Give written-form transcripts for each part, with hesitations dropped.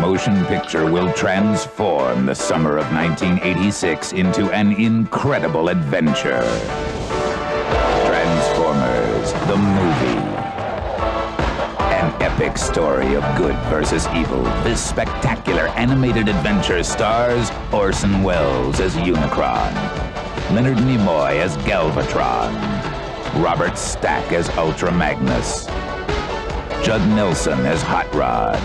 motion picture will transform the summer of 1986 into an incredible adventure. Transformers, the movie. An epic story of good versus evil. This spectacular animated adventure stars Orson Welles as Unicron, Leonard Nimoy as Galvatron, Robert Stack as Ultra Magnus, Judd Nelson as Hot Rod,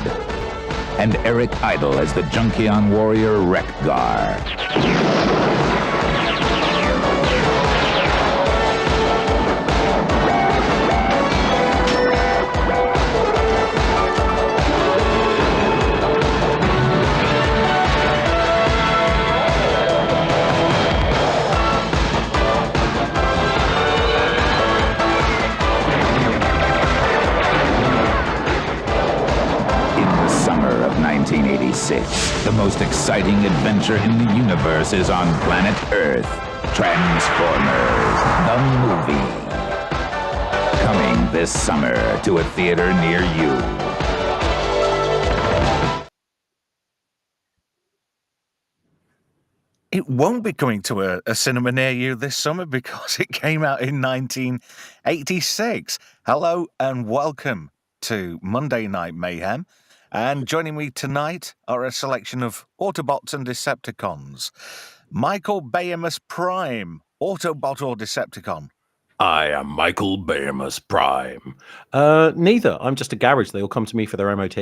and Eric Idle as the Junkion warrior Wreck-Gar. Summer of 1986, the most exciting adventure in the universe is on planet Earth. Transformers, the movie. Coming this summer to a theater near you. It won't be coming to a cinema near you this summer because it came out in 1986. Hello and welcome to Monday Night Mayhem. And joining me tonight are a selection of Autobots and Decepticons. Michael Optimus Prime, Autobot or Decepticon? I am Michael Optimus Prime. Neither. I'm just a garage. They all come to me for their MOT.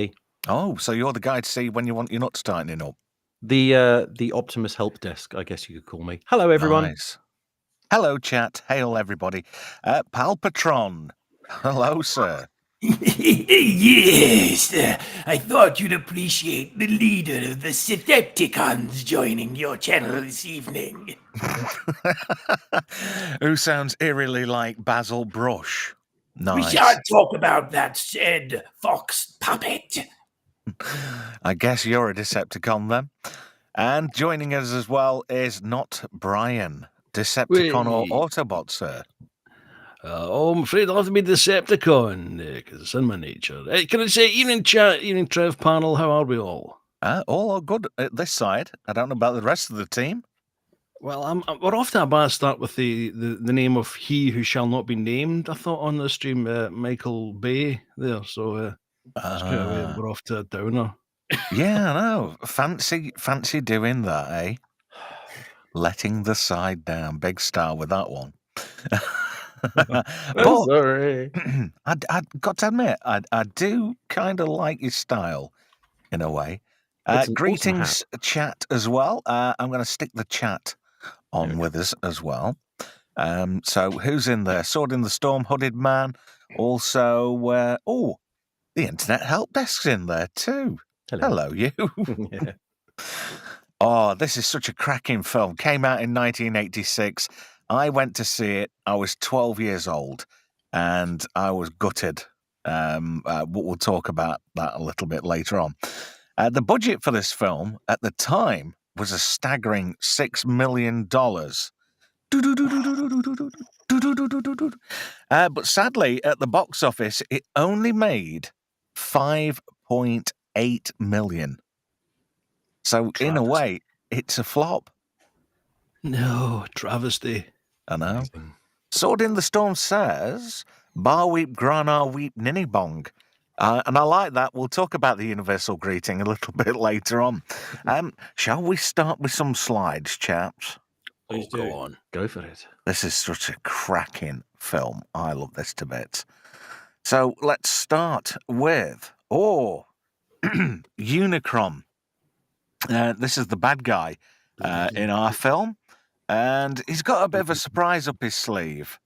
Oh, so you're the guy to see when you want your nuts tightening up. The Optimus help desk, I guess you could call me. Hello, everyone. Nice. Hello, chat. Hail, everybody. Palpatron. Hello, sir. Yes, I thought you'd appreciate the leader of the Decepticons joining your channel this evening. Who sounds eerily like Basil Brush. Nice. We shan't talk about that said fox puppet. I guess you're a Decepticon then. And joining us as well is not Brian. Decepticon or Autobot, sir? I'm afraid I'll have to be Decepticon, because it's in my nature. Can I say, evening chat, evening Trev panel, how are we all? All good at this side. I don't know about the rest of the team. Well, we're off to a bad start with the name of he who shall not be named, I thought, on the stream, Michael Bay there, so we're off to a downer. Yeah, I know. Fancy doing that, eh? Letting the side down. Big star with that one. But sorry. I got to admit, I do kind of like his style in a way. Greetings, chat, as well. I'm going to stick the chat on with us as well. So who's in there? Sword in the Storm, Hooded Man. Also, the Internet Help Desk's in there too. Hello you. Yeah. Oh, this is such a cracking film. Came out in 1986. I went to see it. I was 12 years old, and I was gutted. We'll talk about that a little bit later on. The budget for this film at the time was a staggering $6 million. But sadly, at the box office, it only made $5.8 million. So, in a way, it's a flop. No, travesty. I know. Sword in the Storm says, Bar Weep Grana Weep Ninny Bong. And I like that. We'll talk about the universal greeting a little bit later on. Shall we start with some slides, chaps? Please do. Go on. Go for it. This is such a cracking film. I love this to bits. So let's start with, Unicron. This is the bad guy in our film. And he's got a bit of a surprise up his sleeve.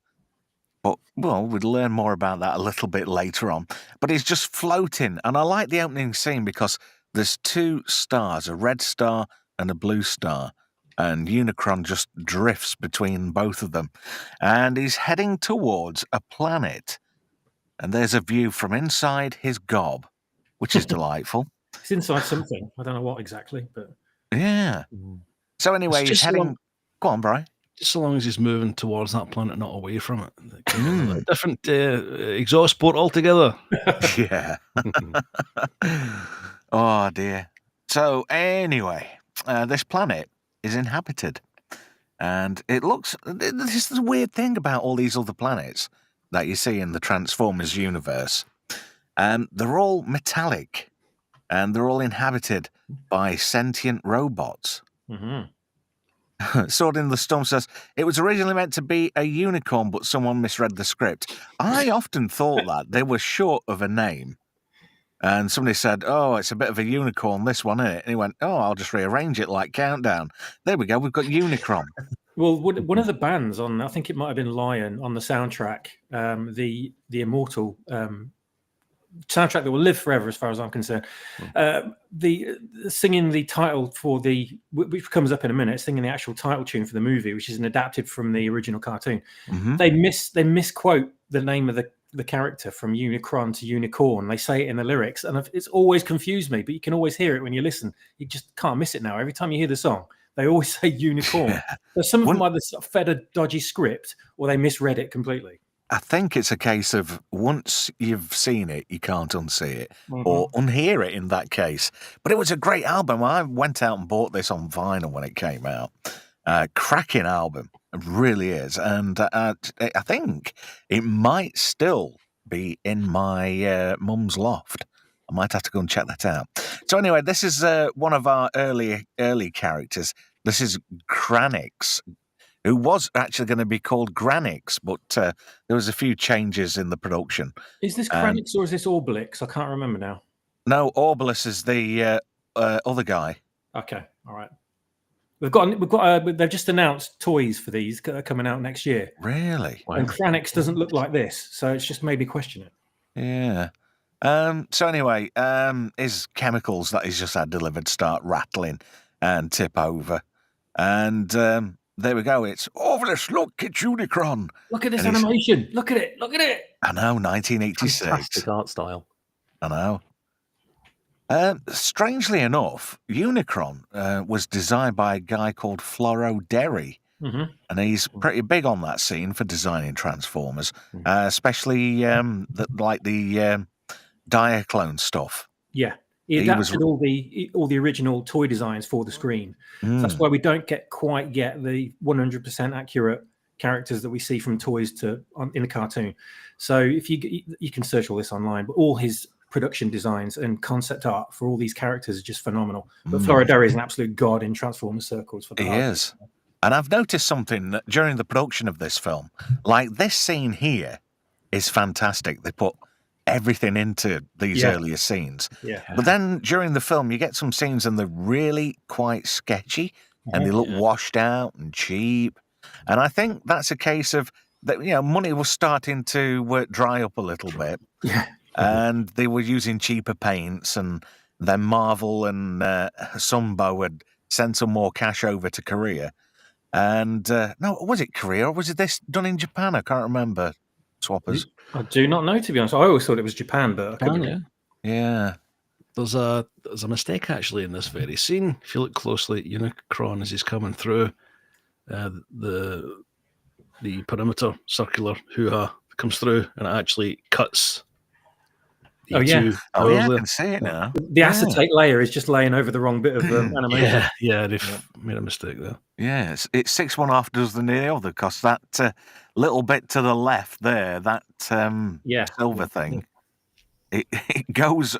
But, well, we'll learn more about that a little bit later on. But he's just floating. And I like the opening scene because there's two stars, a red star and a blue star. And Unicron just drifts between both of them. And he's heading towards a planet. And there's a view from inside his gob, which is delightful. It's inside something. I don't know what exactly, but... Yeah. So anyway, he's heading... Go on, Brian. Just so long as he's moving towards that planet, not away from it. A different exhaust port altogether. Yeah. Oh, dear. So anyway, this planet is inhabited. And it looks... This is the weird thing about all these other planets that you see in the Transformers universe. They're all metallic. And they're all inhabited by sentient robots. Mm-hmm. Sword in the Storm says, it was originally meant to be a unicorn, but someone misread the script. I often thought that. They were short of a name. And somebody said, oh, it's a bit of a unicorn, this one, isn't it? And he went, oh, I'll just rearrange it like Countdown. There we go, we've got Unicron. Well, one of the bands on, I think it might have been Lion, on the soundtrack, the Immortal soundtrack that will live forever, as far as I'm concerned. The singing the title for which comes up in a minute, singing the actual title tune for the movie, which is an adapted from the original cartoon. Mm-hmm. They misquote the name of the character from Unicron to Unicorn. They say it in the lyrics, and it's always confused me. But you can always hear it when you listen. You just can't miss it now. Every time you hear the song, they always say Unicorn. Yeah. So some of them either fed a dodgy script or they misread it completely. I think it's a case of once you've seen it, you can't unsee it or unhear it in that case. But it was a great album. I went out and bought this on vinyl when it came out. Cracking album. It really is. And I think it might still be in my mum's loft. I might have to go and check that out. So anyway, this is one of our early characters. This is Granix, who was actually going to be called Granix, but there was a few changes in the production. Is this Granix or is this Orbelix? I can't remember now. No, Orbelix is the other guy. Okay, all right. They've just announced toys for these that are coming out next year. Really? Wow. And Granix doesn't look like this, so it's just made me question it. Yeah. So anyway, his chemicals that he's just had delivered start rattling and tip over. And there we go. It's Orbelix, look, it's Unicron. Look at this animation. Look at it. Look at it. I know, 1986. Fantastic art style. I know. Strangely enough, Unicron was designed by a guy called Floro Derry. Mm-hmm. And he's pretty big on that scene for designing Transformers, especially the Diaclone stuff. Yeah. He adapted all the original toy designs for the screen. So that's why we don't quite get the 100% accurate characters that we see from toys in a cartoon. So if you can search all this online, but all his production designs and concept art for all these characters is just phenomenal. But Floro Derry is an absolute god in Transformers circles for that. He is. And I've noticed something that during the production of this film, like this scene here is fantastic. They put everything into these earlier scenes. Yeah. But then during the film, you get some scenes and they're really quite sketchy and they look washed out and cheap. And I think that's a case of that, money was starting to dry up a little bit. Yeah. And they were using cheaper paints, and then Marvel and Sunbow had sent some more cash over to Korea. And no, was it Korea or was it this done in Japan? I can't remember. Swappers. I do not know, to be honest. I always thought it was Japan, but I couldn't. Yeah. There's a mistake actually in this very scene. If you look closely at Unicron as he's coming through, the perimeter circular hoo-ha comes through and it actually cuts. I can see it now. The acetate layer is just laying over the wrong bit of animation. Yeah, they've made a mistake there. Yeah, it's 6.5 dozen the other, because that little bit to the left there, that silver thing, it goes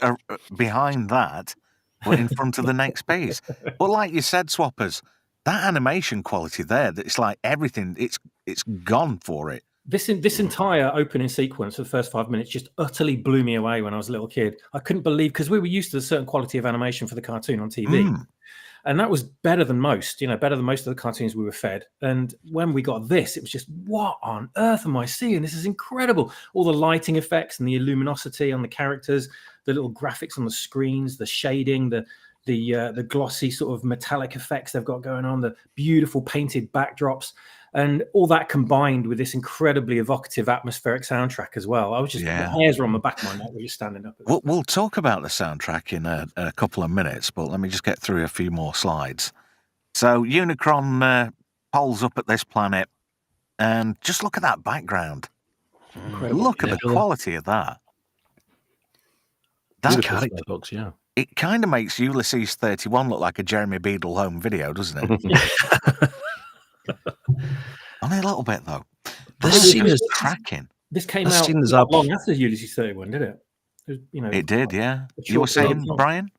behind that, but in front of the next piece. But like you said, Swappers, that animation quality there, it's like everything, it's gone for it. This entire opening sequence of the first 5 minutes just utterly blew me away when I was a little kid. I couldn't believe, because we were used to a certain quality of animation for the cartoon on TV. And that was better than most, better than most of the cartoons we were fed. And when we got this, it was just, what on earth am I seeing? This is incredible. All the lighting effects and the luminosity on the characters, the little graphics on the screens, the shading, the glossy sort of metallic effects they've got going on, the beautiful painted backdrops. And all that combined with this incredibly evocative atmospheric soundtrack as well. I was just, the hairs were on the back of my neck when you're standing up. We'll talk about the soundtrack in a couple of minutes, but let me just get through a few more slides. So Unicron poles up at this planet, and just look at that background. Incredible. Look at the quality of that. That's character books, it kind of makes Ulysses 31 look like a Jeremy Beadle home video, doesn't it? Only a little bit, though. This scene is cracking. This came This out scene is not up. long after Ulysses 31, did it? It did, yeah. a You were short period of saying, time. Brian?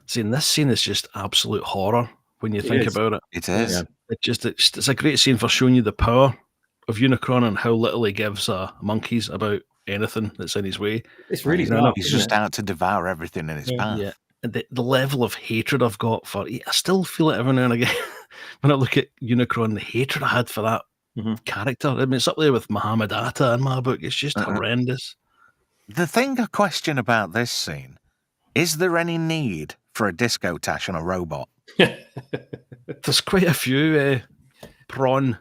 Seeing this scene is just absolute horror when you think is. about it. It is. Yeah. It's a great scene for showing you the power of Unicron and how little he gives monkeys about anything that's in his way. It's really He's dark. He's isn't just it? out to devour everything in his path. Yeah, and the level of hatred I've got for I still feel it every now and again when I look at Unicron. The hatred I had for that character. I mean, it's up there with Muhammad Atta in my book. It's just horrendous. The thing I question about this scene, is there any need for a disco tash on a robot? There's quite a few prawn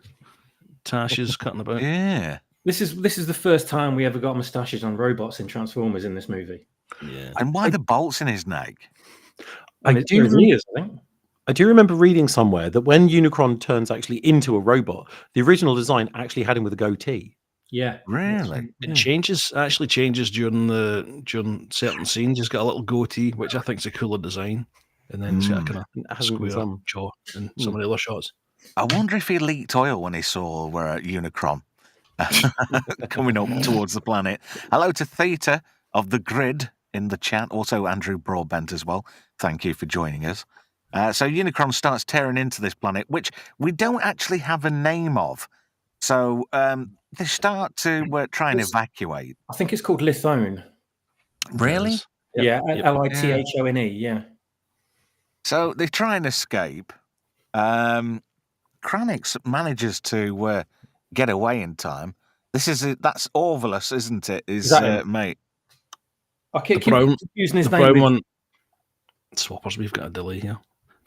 tashes cutting about. Yeah. This is the first time we ever got moustaches on robots in Transformers in this movie. Yeah. And why the bolts in his neck? And it's his ears, I think. I do remember reading somewhere that when Unicron turns actually into a robot, the original design actually had him with a goatee. Yeah. Really? It changes during certain scenes. He's got a little goatee, which I think is a cooler design, and then he's got a kind It of hasn't been square some. jaw in some of the other shots. I wonder if he leaked oil when he saw Unicron coming up towards the planet. Hello to Theta of the Grid in the chat. Also Andrew Broadbent as well. Thank you for joining us. So Unicron starts tearing into this planet, which we don't actually have a name of. So they start to try and evacuate. I think it's called Lithone. Really? Yeah, Yep. Lithone, yeah. So they try and escape. Kranix manages to get away in time. That's Orvalus, isn't it? His mate. I keep brown- using his The name. brown with- one. Swappers, we've got a delay here.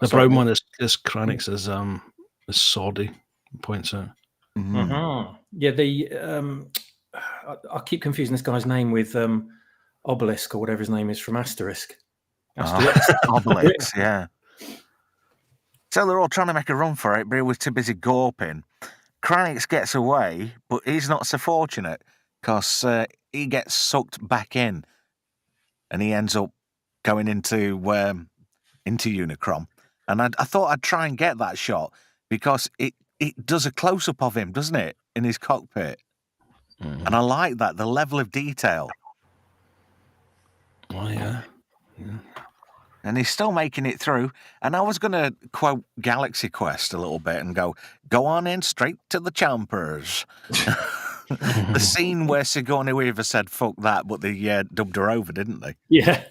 The Sorry. brown one is Kranix is Sordy points out. Yeah, I keep confusing this guy's name with Obelisk or whatever his name is from Asterisk. Obelix, yeah. So they're all trying to make a run for it, but he was too busy gawping. Kranix gets away, but he's not so fortunate because he gets sucked back in, and he ends up going into Unicron. And I thought I'd try and get that shot because it does a close up of him, doesn't it, in his cockpit? And I like that, the level of detail. Oh yeah. And he's still making it through. And I was going to quote Galaxy Quest a little bit and go on in straight to the chompers. The scene where Sigourney Weaver said, fuck that, but they dubbed her over, didn't they? Yeah.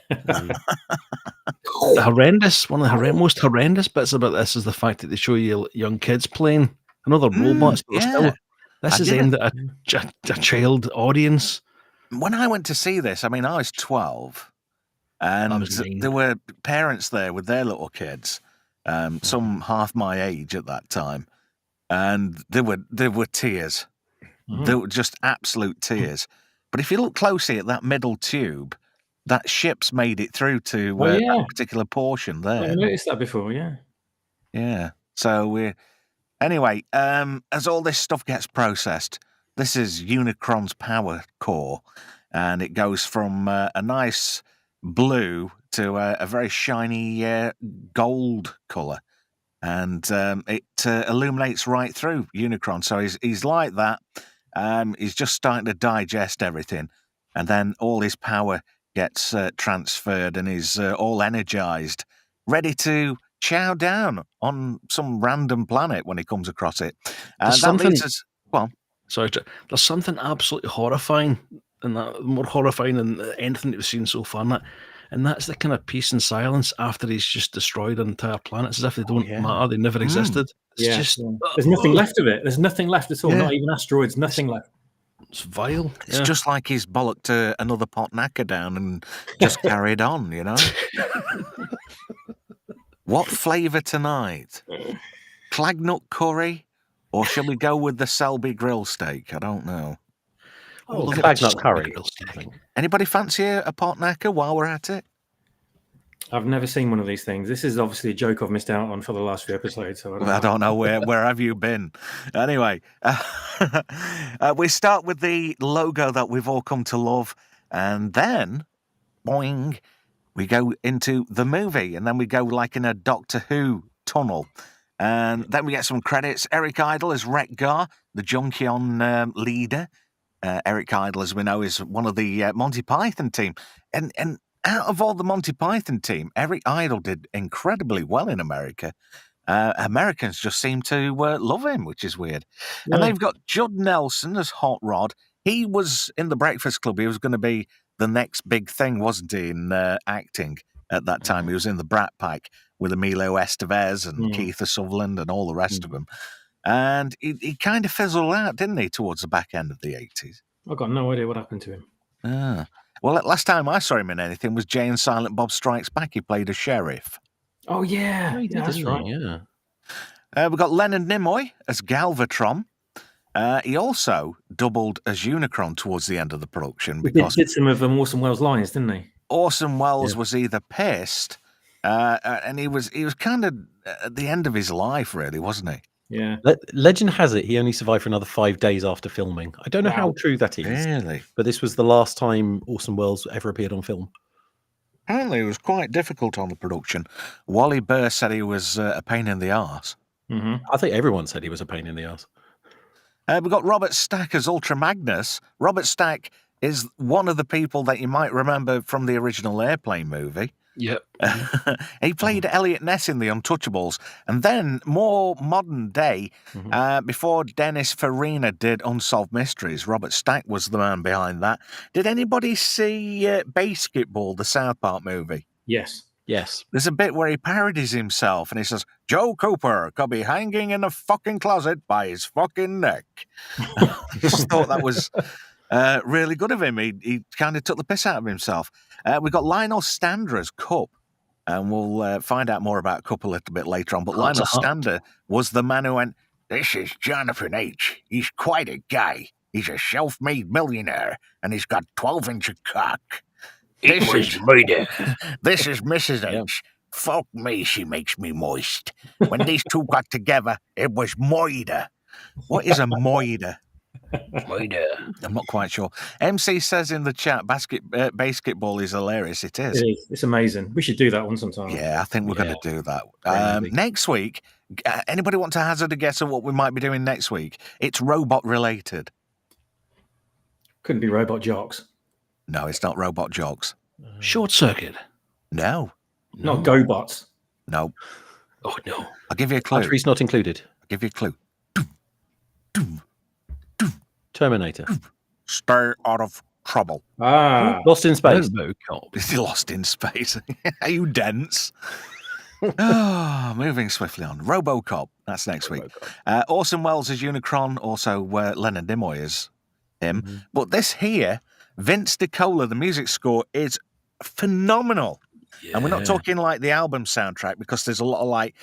One of the most horrendous bits about this is the fact that they show you young kids playing. I know they're robots, but still, this is aimed at a child audience. When I went to see this, I mean, I was 12. And there were parents there with their little kids, some half my age at that time, and there were tears. There were just absolute tears. But if you look closely at that middle tube, that ship's made it through to that particular portion there. I noticed that before, yeah. Yeah. So anyway, as all this stuff gets processed, this is Unicron's power core, and it goes from a nice blue to a very shiny gold colour, and it illuminates right through Unicron. So he's like that. He's just starting to digest everything, and then all his power gets transferred, and he's all energized, ready to chow down on some random planet when he comes across it. And that leads us. Well, sorry, there's something absolutely horrifying. And that more horrifying than anything that we've seen so far, and that's the kind of peace and silence after he's just destroyed an entire planet, as if they don't matter, they never existed. It's just there's nothing left of it. There's nothing left at all. Not even asteroids. Nothing left. It's vile. It's just like he's bollocked another pot knacker down and just carried on, you know. What flavour tonight? Clagnut curry, or shall we go with the Selby grill steak? I don't know. Oh, Clagnut curry. Anybody fancy a pot knacker while we're at it? I've never seen one of these things. This is obviously a joke I've missed out on for the last few episodes. So I don't know where have you been. Anyway, we start with the logo that we've all come to love, and then, boing, we go into the movie, and then we go like in a Doctor Who tunnel. And then we get some credits. Eric Idle as Wreck-Gar, the Junkion leader. Eric Idle, as we know, is one of the Monty Python team. And out of all the Monty Python team, Eric Idle did incredibly well in America. Americans just seem to love him, which is weird. Yeah. And they've got Judd Nelson as Hot Rod. He was in The Breakfast Club. He was going to be the next big thing, wasn't he, in acting at that time? He was in the Brat Pack with Emilio Estevez and Keith Sutherland and all the rest of them. And he kind of fizzled out, didn't he, towards the back end of the 80s? I've got no idea what happened to him. Well, last time I saw him in anything was Jay and Silent Bob Strikes Back. He played a sheriff. Oh, yeah. That's right. Yeah. We've got Leonard Nimoy as Galvatron. He also doubled as Unicron towards the end of the production. He Because did some of Orson Welles' lines, didn't he? Orson Welles was either pissed, and he was kind of at the end of his life, really, wasn't he? Yeah. Legend has it he only survived for another 5 days after filming. I don't know how true that is, Really? but this was the last time Orson Welles ever appeared on film. Apparently, it was quite difficult on the production. Wally Burr said he was a pain in the arse. I think everyone said he was a pain in the ass. We've got Robert Stack as Ultra Magnus. Robert Stack is one of the people that you might remember from the original Airplane movie. Yep. He played Elliot Ness in The Untouchables. And then, more modern day, before Dennis Farina did Unsolved Mysteries, Robert Stack was the man behind that. Did anybody see Basketball, the South Park movie? Yes. Yes. There's a bit where he parodies himself and he says, Joe Cooper could be hanging in a fucking closet by his fucking neck. I just thought that was really good of him. He kind of took the piss out of himself. We've got Lionel Stander as Cup, and we'll find out more about Cup a little bit later on. But Lionel Stander was the man who went, this is Jonathan H. He's quite a guy. He's a self-made millionaire, and he's got 12-inch of cock. This is murder. This is Mrs. H. Fuck me, she makes me moist. When these two got together, it was moida. What is a moida? Moida. I'm not quite sure. MC says in the chat, basketball is hilarious. It is. It is. It's amazing. We should do that one sometime. Yeah, I think we're going to do that. Next week, anybody want to hazard a guess at what we might be doing next week? It's robot related. Couldn't be Robot Jocks. No, it's not Robot Jocks. Short Circuit. No. Not GoBots. No. Oh, no. I'll give you a clue. Batteries not included. I'll give you a clue. Terminator. Stay out of trouble. Lost in Space. RoboCop. Is he lost in space? Are you dense? Moving swiftly on. RoboCop. That's next week. Orson Welles as Unicron. Also, Leonard Nimoy is him. But this here, Vince DiCola, the music score is phenomenal. And we're not talking like the album soundtrack, because there's a lot of like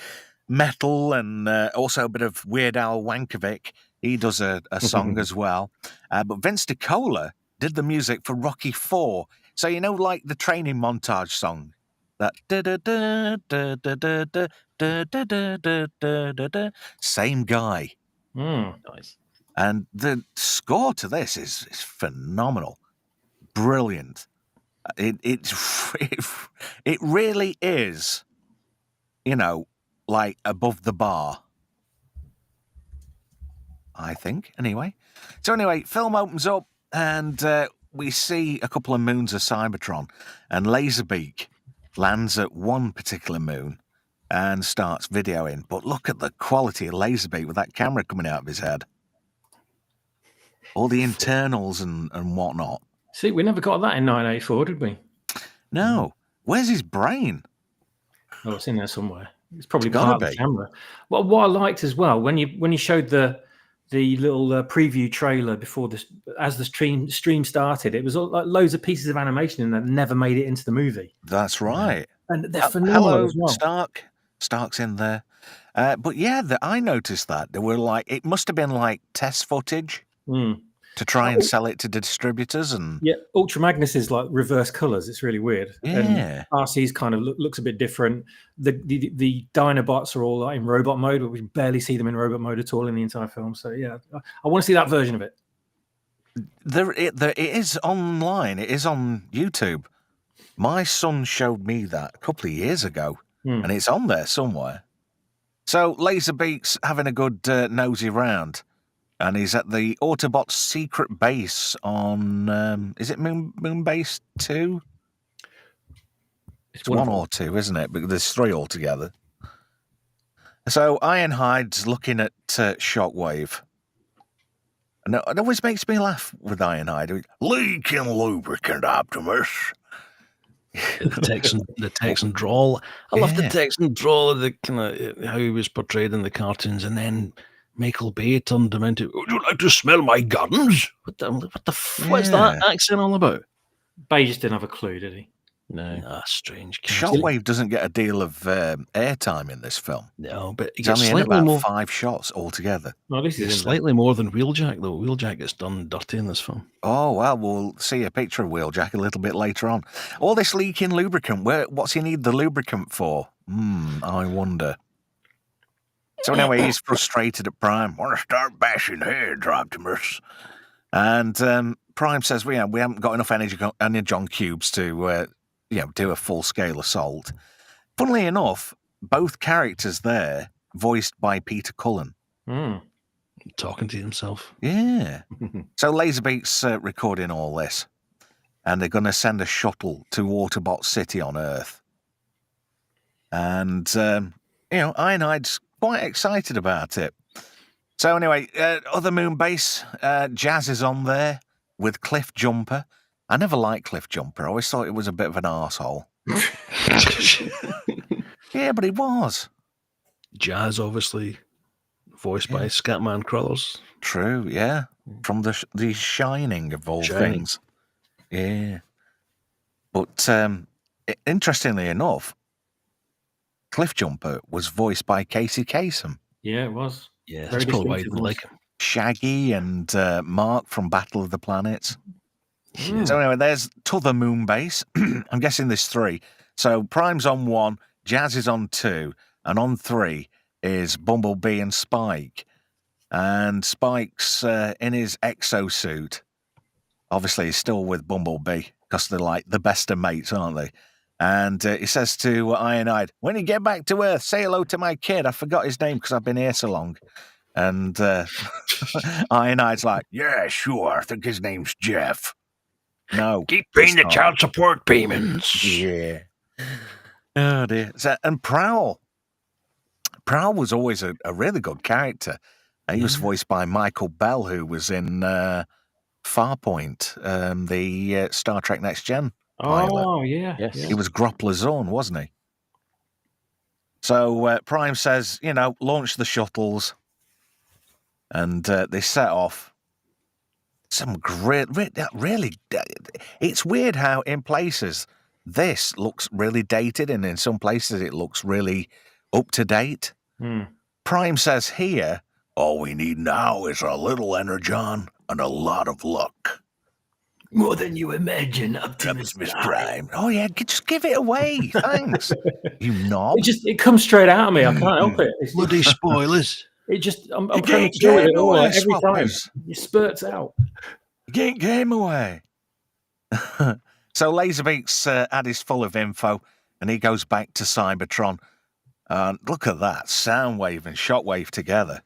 metal and also a bit of Weird Al Yankovic. He does a song as well. But Vince DiCola did the music for Rocky IV. So, you know, like the training montage song. That same guy. Nice. And the score to this is phenomenal. Brilliant. It really is, you know, like above the bar. I think, anyway. So anyway, film opens up and we see a couple of moons of Cybertron, and Laserbeak lands at one particular moon and starts videoing. But look at the quality of Laserbeak with that camera coming out of his head. All the internals and whatnot. See, we never got that in 1984, did we? No. Where's his brain? Oh, it's in there somewhere. It's probably It's gotta part of the be. camera. Well, what I liked as well, when you showed the little preview trailer before this, as the stream started, it was all, like loads of pieces of animation that never made it into the movie. That's right. And they're phenomenal Hello, as well. Stark. Stark's in there. But yeah, I noticed that. There were like, it must have been like test footage to try and sell it to distributors. And Yeah, Ultra Magnus is like reverse colors. It's really weird. Yeah. And RC's kind of looks a bit different. The Dinobots are all like in robot mode, but we barely see them in robot mode at all in the entire film. So yeah, I want to see that version of it. it is online. It is on YouTube. My son showed me that a couple of years ago, Hmm. and it's on there somewhere. So Laserbeak's having a good nosy round, and he's at the Autobots' secret base on, is it Moon Base 2? It's one or two, isn't it? But there's 3 altogether. So Ironhide's looking at Shockwave. And it always makes me laugh with Ironhide. Leaking lubricant, Optimus. The Texan drawl. I love the Texan drawl, the kind of how he was portrayed in the cartoons, and then Michael Bay turned him into, "Would you like to smell my guns?" What's that accent all about? Bay just didn't have a clue, did he? No, strange. Shockwave doesn't get a deal of airtime in this film. No, but he He's gets only in slightly about more. 5 shots altogether. No, at least He's he's in slightly more than Wheeljack, though. Wheeljack gets done dirty in this film. Oh, well, we'll see a picture of Wheeljack a little bit later on. All this leaking lubricant, what's he need the lubricant for? I wonder. So anyway, he's frustrated at Prime. Want to start bashing heads, Optimus. And Prime says, we haven't got enough energon cubes to do a full-scale assault. Funnily enough, both characters there voiced by Peter Cullen. Talking to himself. Yeah. So Laserbeak's recording all this, and they're going to send a shuttle to Autobot City on Earth. And, Ironhide's quite excited about it. So anyway, other moon base, Jazz is on there with Cliff Jumper. I never liked Cliff Jumper. I always thought it was a bit of an arsehole. Yeah, but he was. Jazz, obviously, voiced by Scatman Crothers. True, yeah. From the Shining of all things. Yeah. But interestingly enough, Cliff Jumper was voiced by Casey Kasem. Yeah, it was. Yeah, that's probably why you didn't like him. Shaggy and Mark from Battle of the Planets. So anyway, there's T'other Moon Base. I'm guessing there's 3. So Prime's on 1, Jazz is on 2, and on 3 is Bumblebee and Spike. And Spike's in his exosuit. Obviously, he's still with Bumblebee because they're like the best of mates, aren't they? And he says to Ironhide, when you get back to Earth, say hello to my kid. I forgot his name because I've been here so long. And Ironhide's like, yeah, sure. I think his name's Jeff. No. Keep paying the child support payments. Yeah. Oh, dear. So, and Prowl. Prowl was always a really good character. He was voiced by Michael Bell, who was in Farpoint, the Star Trek Next Gen pilot. Oh, yeah. Yes. Yeah. He was Groppler's own, wasn't he? So Prime says, launch the shuttles. And they set off. Some great, really, it's weird how in places this looks really dated and in some places it looks really up to date. Prime says here, all we need now is a little energon and a lot of luck. More than you imagine, Optimus Prime. Oh yeah, just give it away. Thanks. You knob. It comes straight out of me. I can't help it. It's Bloody spoilers. It just, I'm premature with it all. Like, every time it spurts out. Get game away. So Laserbeak's ad is full of info, and he goes back to Cybertron. Look at that, Soundwave and Shockwave together.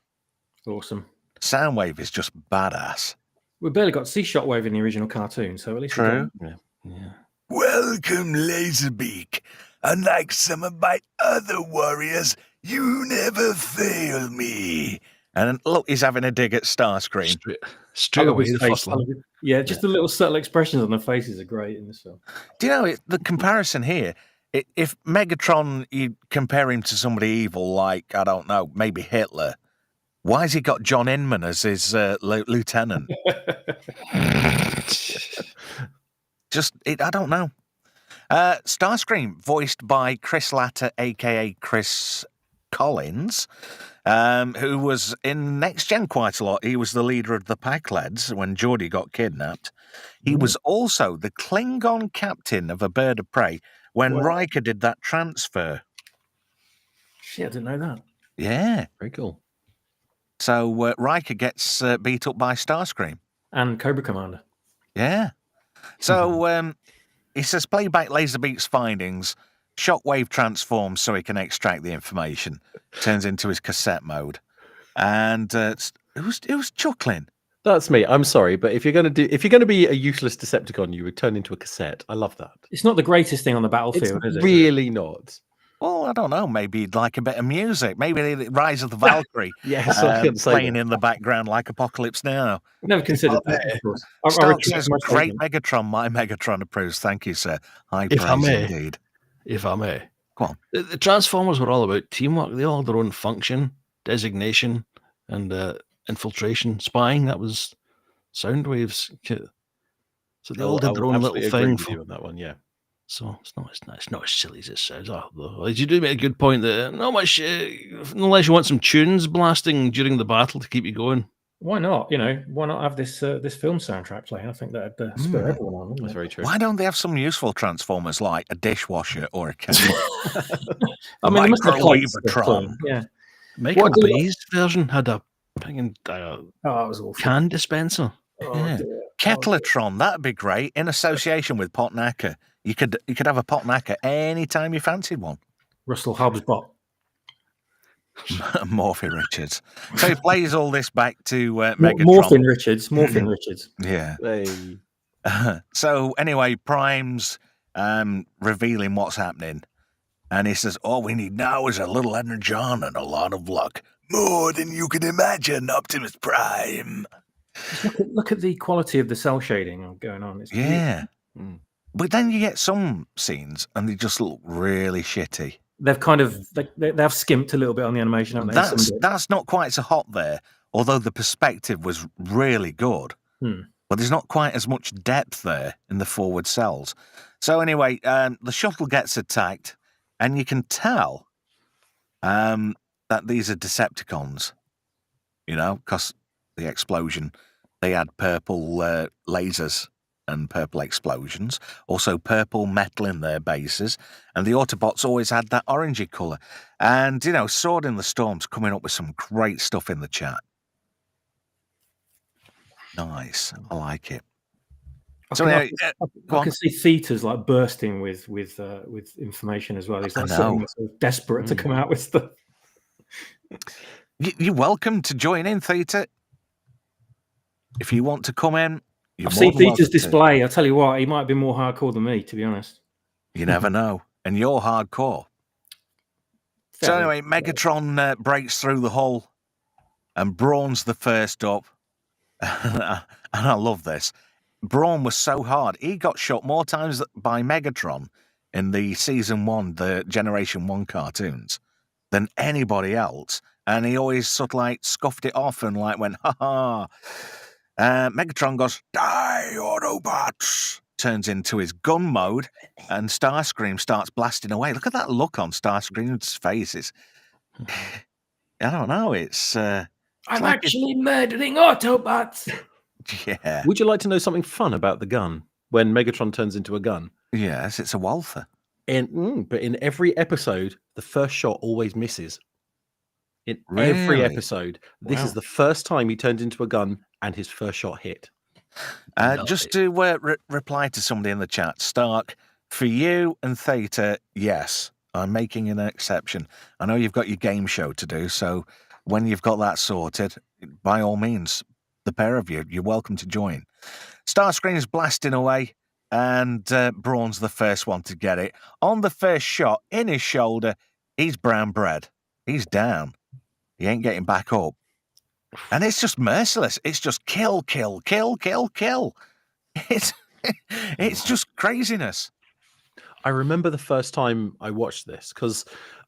Awesome. Soundwave is just badass. We barely got to see Shockwave in the original cartoon, so at least True. Yeah. Welcome, Laserbeak. Unlike some of my other warriors, you never fail me. And look, he's having a dig at Starscream. Straight away, the first one. Yeah, just the little subtle expressions on the faces are great in this film. Do you know the comparison here? If Megatron, you compare him to somebody evil, like, I don't know, maybe Hitler, why has he got John Inman as his lieutenant? I don't know. Starscream, voiced by Chris Latta, a.k.a. Chris Collins, who was in Next Gen quite a lot. He was the leader of the Pack-Lads when Geordie got kidnapped. He was also the Klingon captain of a bird of prey when Riker did that transfer. Shit, I didn't know that. Yeah. Very cool. So Riker gets beat up by Starscream. And Cobra Commander. Yeah. So he says, playback Laserbeak's findings. Shockwave transforms so he can extract the information. Turns into his cassette mode. And it was chuckling. That's me. I'm sorry, but if you're going to be a useless Decepticon, you would turn into a cassette. I love that. It's not the greatest thing on the battlefield, It's is it? really not. Well, I don't know. Maybe he'd like a bit of music. Maybe the Rise of the Valkyrie Yes, I can say playing that. in the background like Apocalypse Now. Never considered that, of course. I Stark retract says, my great statement. Megatron. My Megatron approves. Thank you, sir. High If I praise may. indeed. If I may. Go on. The Transformers were all about teamwork. They all had their own function, designation, and infiltration, spying. That was Soundwave's kit. So they all did their own little absolutely agree thing. with you on that one, yeah. So it's not as silly as it sounds. Though. You do make a good point that not much, unless you want some tunes blasting during the battle to keep you going. Why not? Why not have this this film soundtrack playing? I think that'd spur everyone on, wouldn't That's it? very true. Why don't they have some useful Transformers like a dishwasher or a kettle? I mean, they must have plates to Microwave-atron. clean. Yeah. Michael What do you- Bay's version had a fucking Oh, that was awful. can dispenser. Oh, Yeah. dear. Kettletron, that'd be great. In association with Potnacker. You could have a Potnacker anytime you fancied one. Russell Hobbs bot. Morphy Richards. So he plays all this back to Megatron. Morphin Richards. Morphin Richards. Yeah. Hey. So anyway, Prime's revealing what's happening. And he says, all we need now is a little energon and a lot of luck. More than you can imagine, Optimus Prime. Look at the quality of the cell shading going on. It's Yeah. Mm. But then you get some scenes and they just look really shitty. They've kind of they've skimped a little bit on the animation, haven't they? That's not quite so hot there, although the perspective was really good. But there's not quite as much depth there in the forward cells. So anyway, the shuttle gets attacked, and you can tell that these are Decepticons, because the explosion, they had purple lasers and purple explosions, also purple metal in their bases, and the Autobots always had that orangey colour. And, Sword in the Storm's coming up with some great stuff in the chat. Nice. I like it. I can see theaters like bursting with information as well. He's like sort of desperate to come out with stuff. You're welcome to join in, Theta. If you want to come in, I've seen Theta's display. I'll tell you what, he might be more hardcore than me, to be honest. You never know. And you're hardcore. So anyway, Megatron breaks through the hull and Brawn's the first up. And I love this. Brawn was so hard. He got shot more times by Megatron in the Season 1, the Generation 1 cartoons, than anybody else. And he always sort of like scuffed it off and like went, ha-ha. Megatron goes, die, Autobots! Turns into his gun mode, and Starscream starts blasting away. Look at that look on Starscream's face. I don't know. I'm like actually murdering Autobots. Yeah. Would you like to know something fun about the gun when Megatron turns into a gun? Yes, it's a Walther. But in every episode, the first shot always misses. In Really? every episode, this is the first time he turned into a gun and his first shot hit. Just to reply to somebody in the chat, Stark, for you and Theta, yes, I'm making an exception. I know you've got your game show to do, so when you've got that sorted, by all means, the pair of you, you're welcome to join. Starscream's blasting away, and Brawn's the first one to get it. On the first shot, in his shoulder, he's brown bread. He's down. He ain't getting back up. And it's just merciless. It's just kill, kill, kill, kill, kill. It's just craziness. I remember the first time I watched this because,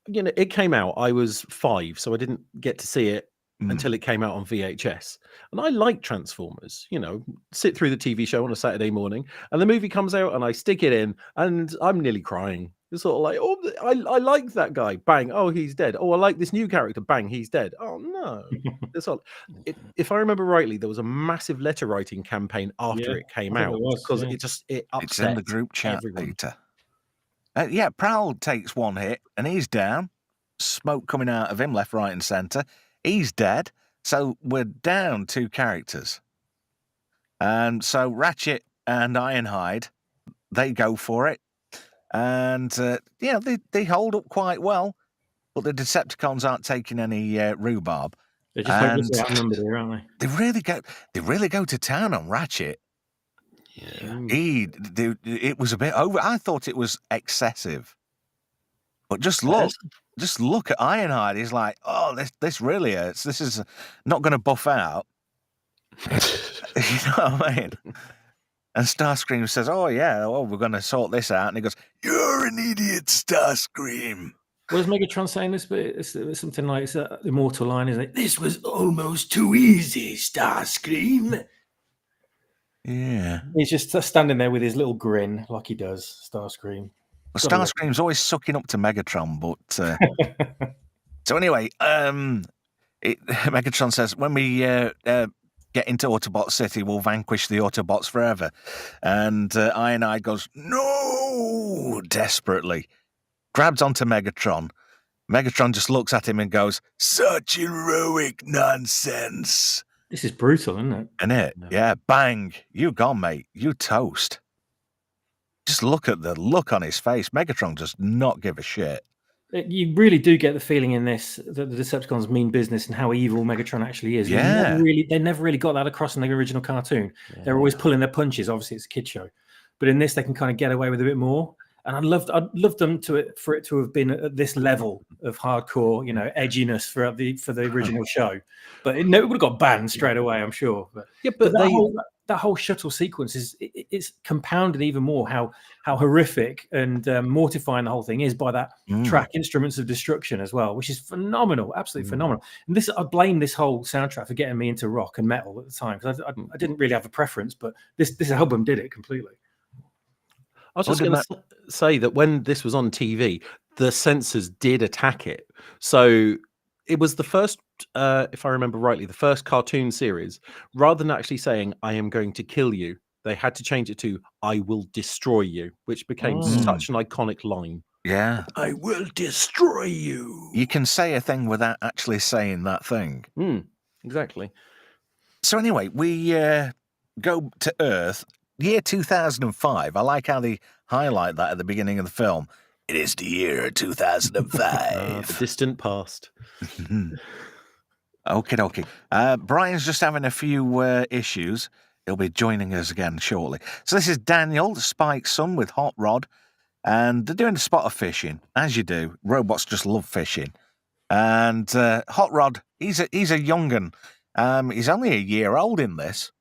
it came out. I was 5, so I didn't get to see it until it came out on VHS. And I like Transformers, sit through the TV show on a Saturday morning, and the movie comes out and I stick it in and I'm nearly crying. It's sort of like, oh, I like that guy. Bang. Oh, he's dead. Oh, I like this new character. Bang, he's dead. Oh, no. If I remember rightly, there was a massive letter writing campaign after it came out because it upset It's in the group chat, Peter. Prowl takes one hit and he's down. Smoke coming out of him left, right, and centre. He's dead. So we're down 2 characters. And so Ratchet and Ironhide, they go for it. And, they hold up quite well. But the Decepticons aren't taking any rhubarb. They're just hopelessly outnumbered here, aren't they? They really go to town on Ratchet. Yeah. It was a bit over. I thought it was excessive. But just look at Ironhide. He's like, oh, this really hurts. This is not going to buff out. You know what I mean? And Starscream says, oh, yeah, we're going to sort this out. And he goes, You're an idiot, Starscream. What is Megatron saying this bit? It's something like, it's an immortal line, isn't it? This was almost too easy, Starscream. Yeah. He's just standing there with his little grin, like he does, Starscream. Well, Starscream's always sucking up to Megatron, but... So anyway, Megatron says, when we get into Autobot City, we'll vanquish the Autobots forever. And Ironhide goes, no, desperately. Grabs onto Megatron. Megatron just looks at him and goes, such heroic nonsense. This is brutal, isn't it? Isn't it? Yeah, bang. You gone, mate. You toast. Just look at the look on his face. Megatron does not give a shit. You really do get the feeling in this that the Decepticons mean business and how evil Megatron actually is. Yeah. They never really got that across in the original cartoon. Yeah. They're always pulling their punches. Obviously, it's a kid show. But in this, they can kind of get away with a bit more. And I'd love them for it to have been at this level of hardcore, edginess for the original show. But it would have got banned straight away, I'm sure. But that whole shuttle sequence it's compounded even more how horrific and mortifying the whole thing is by that track Instruments of Destruction as well, which is phenomenal, absolutely phenomenal. And I blame this whole soundtrack for getting me into rock and metal at the time, because I didn't really have a preference, but this album did it completely. I was just going to say that when this was on TV, the censors did attack it. So it was the first, if I remember rightly, the first cartoon series. Rather than actually saying, I am going to kill you, they had to change it to, I will destroy you, which became such an iconic line. Yeah. I will destroy you. You can say a thing without actually saying that thing. Exactly. So anyway, we go to Earth. Year 2005. I like how they highlight that at the beginning of the film. It is the year 2005. The distant past. Okay. Brian's just having a few issues. He'll be joining us again shortly. So this is Daniel, Spike's son, with Hot Rod. And they're doing the spotter fishing, as you do. Robots just love fishing. And Hot Rod, he's a young'un. He's only a year old in this.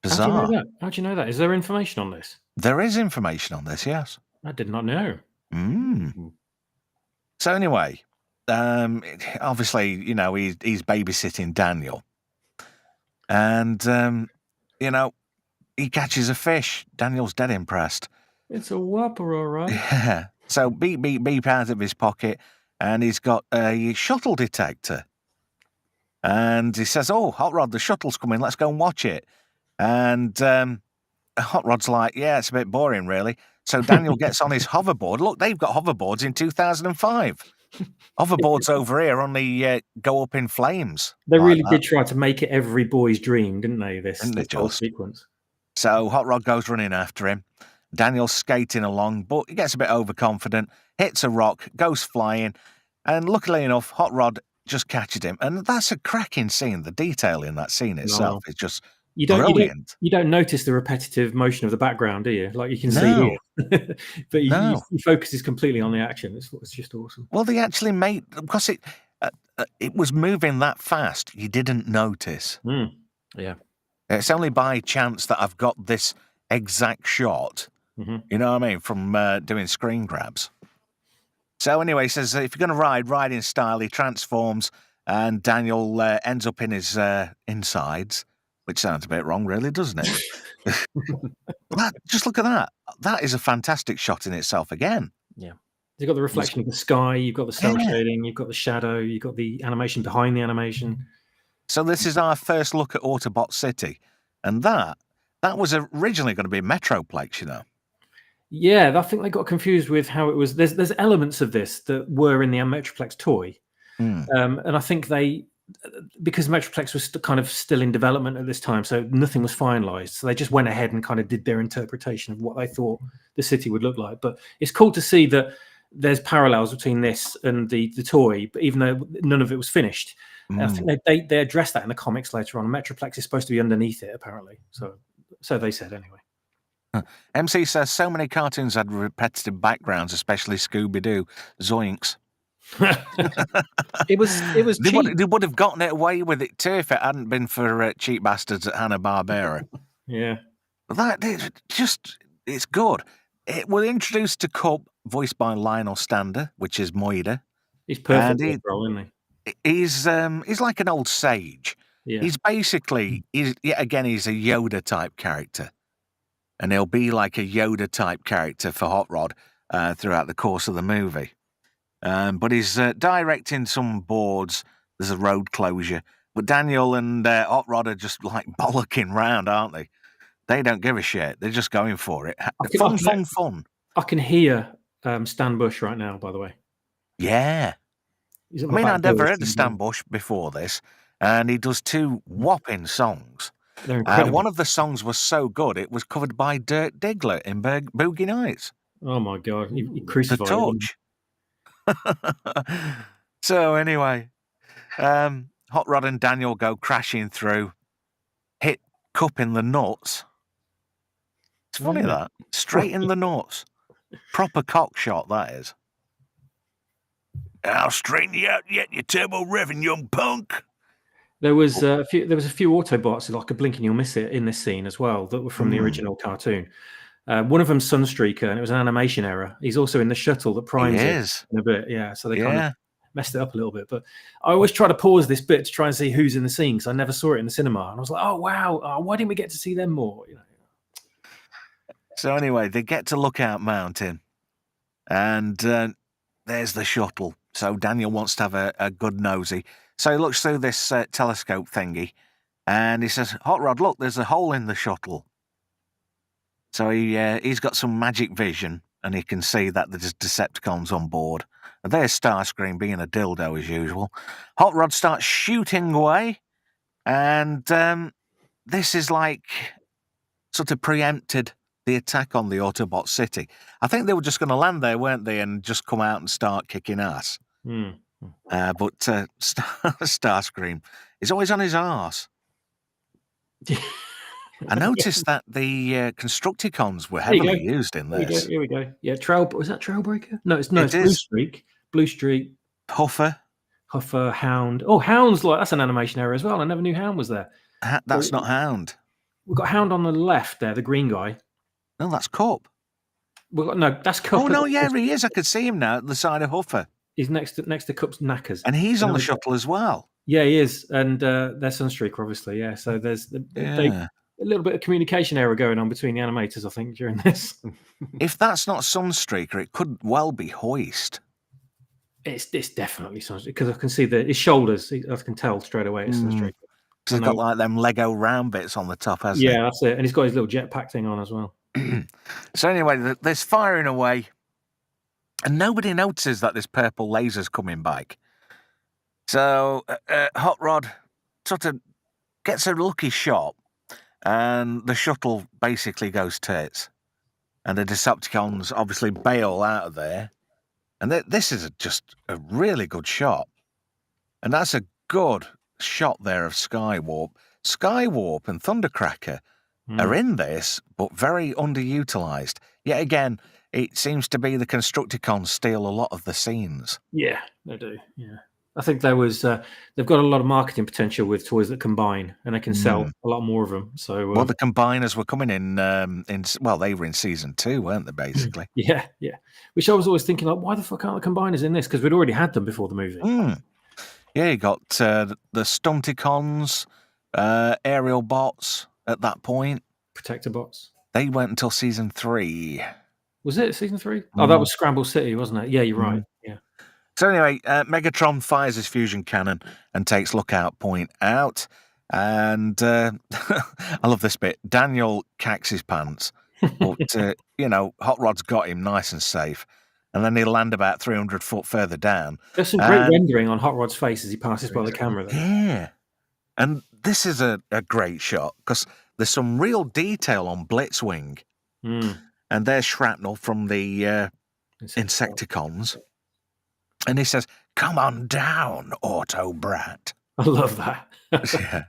Bizarre. How do you know that? Is there information on this? There is information on this, yes. I did not know. So anyway, obviously, he's babysitting Daniel. And, he catches a fish. Daniel's dead impressed. It's a whopper, all right. Yeah. So beep out of his pocket, and he's got a shuttle detector. And he says, oh, Hot Rod, the shuttle's coming. Let's go and watch it. And Hot Rod's like, yeah, it's a bit boring, really. So Daniel gets on his hoverboard. Look, they've got hoverboards in 2005. Hoverboards over here only go up in flames. They really did try to make it every boy's dream, didn't they? This whole sequence. So Hot Rod goes running after him. Daniel's skating along, but he gets a bit overconfident, hits a rock, goes flying, and luckily enough, Hot Rod just catches him. And that's a cracking scene. The detail in that scene itself is just brilliant. You don't notice the repetitive motion of the background, do you? Like you can see here. But he focuses completely on the action. It's just awesome. Well, they actually made, because it was moving that fast, you didn't notice. Yeah. It's only by chance that I've got this exact shot, you know what I mean, from doing screen grabs. So anyway, he says, if you're going to ride in style, he transforms, and Daniel ends up in his insides. Which sounds a bit wrong, really, doesn't it? Just look at that. That is a fantastic shot in itself again. Yeah. You've got the reflection of the sky, you've got the cell shading, you've got the shadow, you've got the animation behind the animation. So this is our first look at Autobot City. And that was originally going to be Metroplex, you know. Yeah, I think they got confused with how it was. There's elements of this that were in the Metroplex toy. And I think they because Metroplex was kind of still in development at this time, so nothing was finalized. So they just went ahead and kind of did their interpretation of what they thought the city would look like. But it's cool to see that there's parallels between this and the toy, but even though none of it was finished. I think they addressed that in the comics later on. Metroplex is supposed to be underneath it, apparently. So they said anyway. MC says so many cartoons had repetitive backgrounds, especially Scooby-Doo. Zoinks. It was cheap. They would have gotten it away with it too if it hadn't been for cheap bastards at Hanna-Barbera. Yeah. But it's good. It was introduced to Cup, voiced by Lionel Stander, which is Moida. He's perfect for the role, isn't he? He's like an old sage. Yeah. He's basically, he's a Yoda type character. And he'll be like a Yoda type character for Hot Rod throughout the course of the movie. But he's directing some boards. There's a road closure. But Daniel and Hot Rod are just like bollocking round, aren't they? They don't give a shit. They're just going for it. Fun. I can hear Stan Bush right now, by the way. Yeah. I'd never heard of Stan Bush before this. And he does 2 whopping songs. They're incredible. One of the songs was so good, it was covered by Dirk Diggler in Boogie Nights. Oh, my God. He crucified The Torch. So anyway, Hot Rod and Daniel go crashing through, hit Cup in the nuts. It's funny that. Straight in the nuts. Proper cock shot, that is. I'll straighten you out yet, you turbo revving young punk. There was a few Autobots, like a blink and you'll miss it, in this scene as well, that were from the original cartoon. One of them's Sunstreaker, and it was an animation error. He's also in the shuttle that primes it in a bit. Yeah, so they kind of messed it up a little bit. But I always try to pause this bit to try and see who's in the scene, because I never saw it in the cinema. And I was like, oh, wow, why didn't we get to see them more? So anyway, they get to Lookout Mountain, and there's the shuttle. So Daniel wants to have a good nosy. So he looks through this telescope thingy, and he says, Hot Rod, look, there's a hole in the shuttle. So he's got some magic vision, and he can see that there's Decepticons on board. And there's Starscream being a dildo as usual. Hot Rod starts shooting away, and this is like sort of preempted the attack on the Autobot city. I think they were just going to land there, weren't they, and just come out and start kicking ass. But Starscream is always on his arse. I noticed that the Constructicons were heavily used in this. Here we go. Yeah, was that Trailbreaker? No, it's Blue Streak. Huffer, Hound. Oh, Hound's that's an animation error as well. I never knew Hound was there. That's not Hound. We've got Hound on the left there, the green guy. No, that's Cup. That's Cup. Oh no, yeah, he is. I could see him now at the side of Huffer. He's next to Cup's knackers, and he's on the shuttle as well. Yeah, he is, and they're Sunstreaker, obviously. Yeah, so there's a little bit of communication error going on between the animators, I think, during this. If that's not Sunstreaker, it could well be Hoist. It's definitely Sunstreaker, because I can see his shoulders. I can tell straight away it's Sunstreaker. Because he's got like them Lego round bits on the top, hasn't he? Yeah, that's it. And he's got his little jetpack thing on as well. So anyway, there's firing away, and nobody notices that this purple laser's coming back. So Hot Rod sort of gets a lucky shot, and the shuttle basically goes tits. And the Decepticons obviously bail out of there. And this is just a really good shot. And that's a good shot there of Skywarp. Skywarp and Thundercracker are in this, but very underutilized. Yet again, it seems to be the Constructicons steal a lot of the scenes. Yeah, they do. Yeah, I think they've got a lot of marketing potential with toys that combine, and they can sell a lot more of them. So, well, the combiners were coming in. They were in season 2, weren't they? Basically. Yeah. Which I was always thinking, like, why the fuck aren't the combiners in this? Because we'd already had them before the movie. Yeah, you got the Stunticons, aerial bots at that point. Protector bots. They went until season 3. Was it season 3? Oh, that was Scramble City, wasn't it? Yeah, you're right. Yeah. So anyway, Megatron fires his fusion cannon and takes Lookout Point out. And I love this bit. Daniel cacks his pants. But, Hot Rod's got him nice and safe. and then he'll land about 300 foot further down. There's some great rendering on Hot Rod's face as he passes by the camera. There. Yeah. And this is a great shot because there's some real detail on Blitzwing. Mm. And there's shrapnel from the Insecticons. And he says, "Come on down, Auto Brat." I love that. Yeah.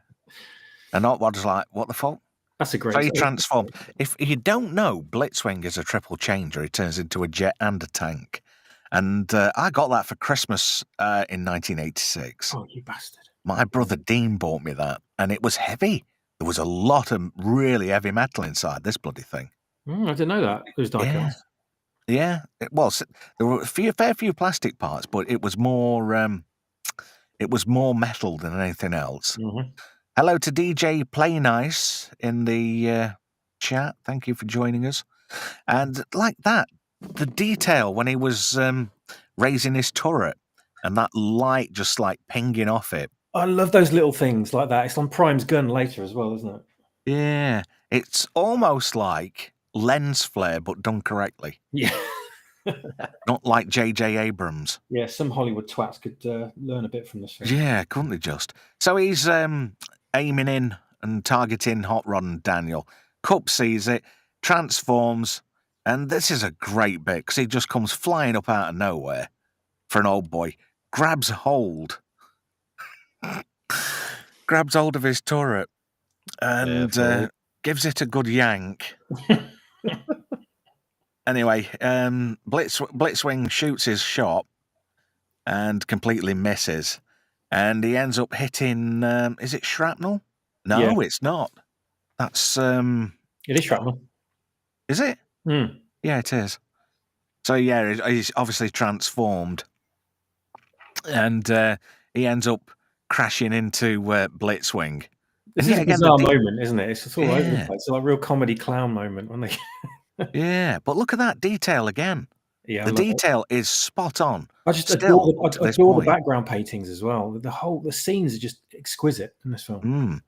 And Autobot's like, "What the fuck?" That's a great. So he transformed. If you don't know, Blitzwing is a triple changer. He turns into a jet and a tank. And I got that for Christmas in 1986. Oh, you bastard. My brother Dean bought me that, and it was heavy. There was a lot of really heavy metal inside this bloody thing. I didn't know that. It was diecast. Yeah, it was. There were a fair few plastic parts, but it was more metal than anything else. Mm-hmm. Hello to DJ Play Nice in the chat. Thank you for joining us. And like that, the detail when he was raising his turret and that light just like pinging off it. I love those little things like that. It's on Prime's gun later as well, isn't it? Yeah, it's almost like lens flare, but done correctly. Yeah. Not like J.J. Abrams. Yeah, some Hollywood twats could learn a bit from this film. Yeah, couldn't they just? So he's aiming in and targeting Hot Rod and Daniel. Cup sees it, transforms, and this is a great bit because he just comes flying up out of nowhere for an old boy, grabs hold of his turret and gives it a good yank. Anyway, Blitzwing shoots his shot and completely misses. And he ends up hitting, is it shrapnel? No, It's not. That's... It is shrapnel. Is it? Mm. Yeah, it is. So, yeah, he's obviously transformed. And he ends up crashing into Blitzwing. This is a bizarre moment, isn't it? It's all over the place. It's like a real comedy clown moment when they... Yeah, but look at that detail again. Yeah, the detail is spot on. I just adore the background paintings as well. The scenes are just exquisite in this film. Mm.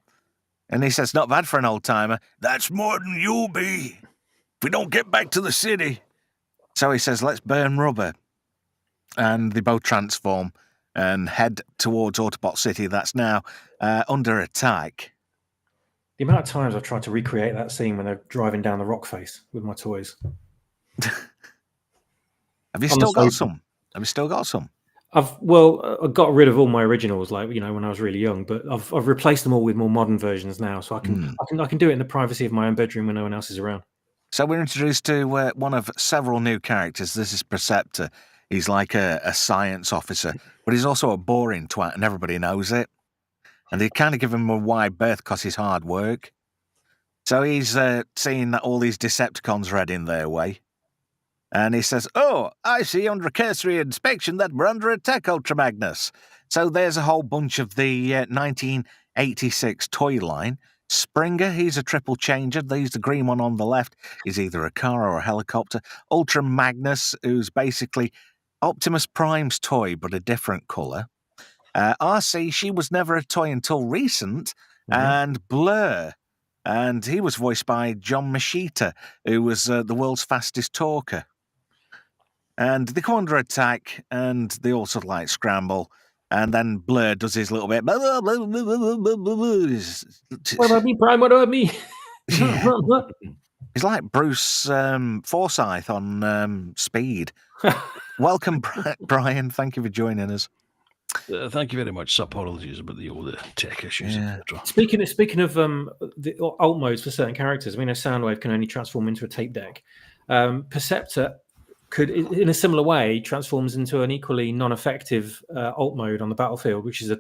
And he says, "Not bad for an old timer." "That's more than you'll be if we don't get back to the city." So he says, "Let's burn rubber." And they both transform and head towards Autobot City that's now under attack. The amount of times I've tried to recreate that scene when they're driving down the rock face with my toys. Have you still got some? I got rid of all my originals, like when I was really young. But I've replaced them all with more modern versions now, so I can do it in the privacy of my own bedroom when no one else is around. So we're introduced to one of several new characters. This is Perceptor. He's like a science officer, but he's also a boring twat, and everybody knows it. And they kind of give him a wide berth because he's hard work. So he's seeing that all these Decepticons are heading their way. And he says, "Oh, I see under a cursory inspection that we're under attack, Ultra Magnus." So there's a whole bunch of the 1986 toy line. Springer, he's a triple changer. He's the green one on the left. He's either a car or a helicopter. Ultra Magnus, who's basically Optimus Prime's toy, but a different colour. RC, she was never a toy until recent. And Blur, and he was voiced by John Machita, who was the world's fastest talker. And they come under attack, and they all sort of like scramble. And then Blur does his little bit. What about me, Prime? What about me? He's like Bruce Forsyth on Speed. Welcome, Brian. Thank you for joining us. Thank you very much. Apologies about the old tech issues, etc. Speaking of the alt modes for certain characters, we know Soundwave can only transform into a tape deck. Perceptor could, in a similar way, transforms into an equally non-effective alt mode on the battlefield, which is a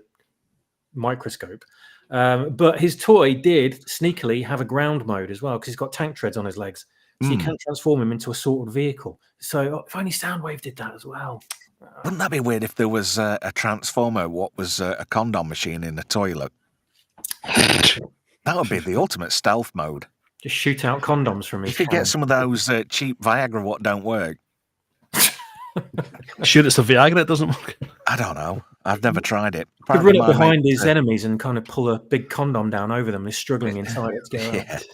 microscope. But his toy did sneakily have a ground mode as well, because he's got tank treads on his legs. So you can transform him into a sorted vehicle. So if only Soundwave did that as well. Wouldn't that be weird if there was a transformer, what was a condom machine in the toilet? That would be the ultimate stealth mode. Just shoot out condoms from his You could get some of those cheap Viagra what don't work. Sure it's the Viagra that doesn't work? I don't know. I've never tried it. He could run up behind his enemies and kind of pull a big condom down over them. They're struggling inside it to get out.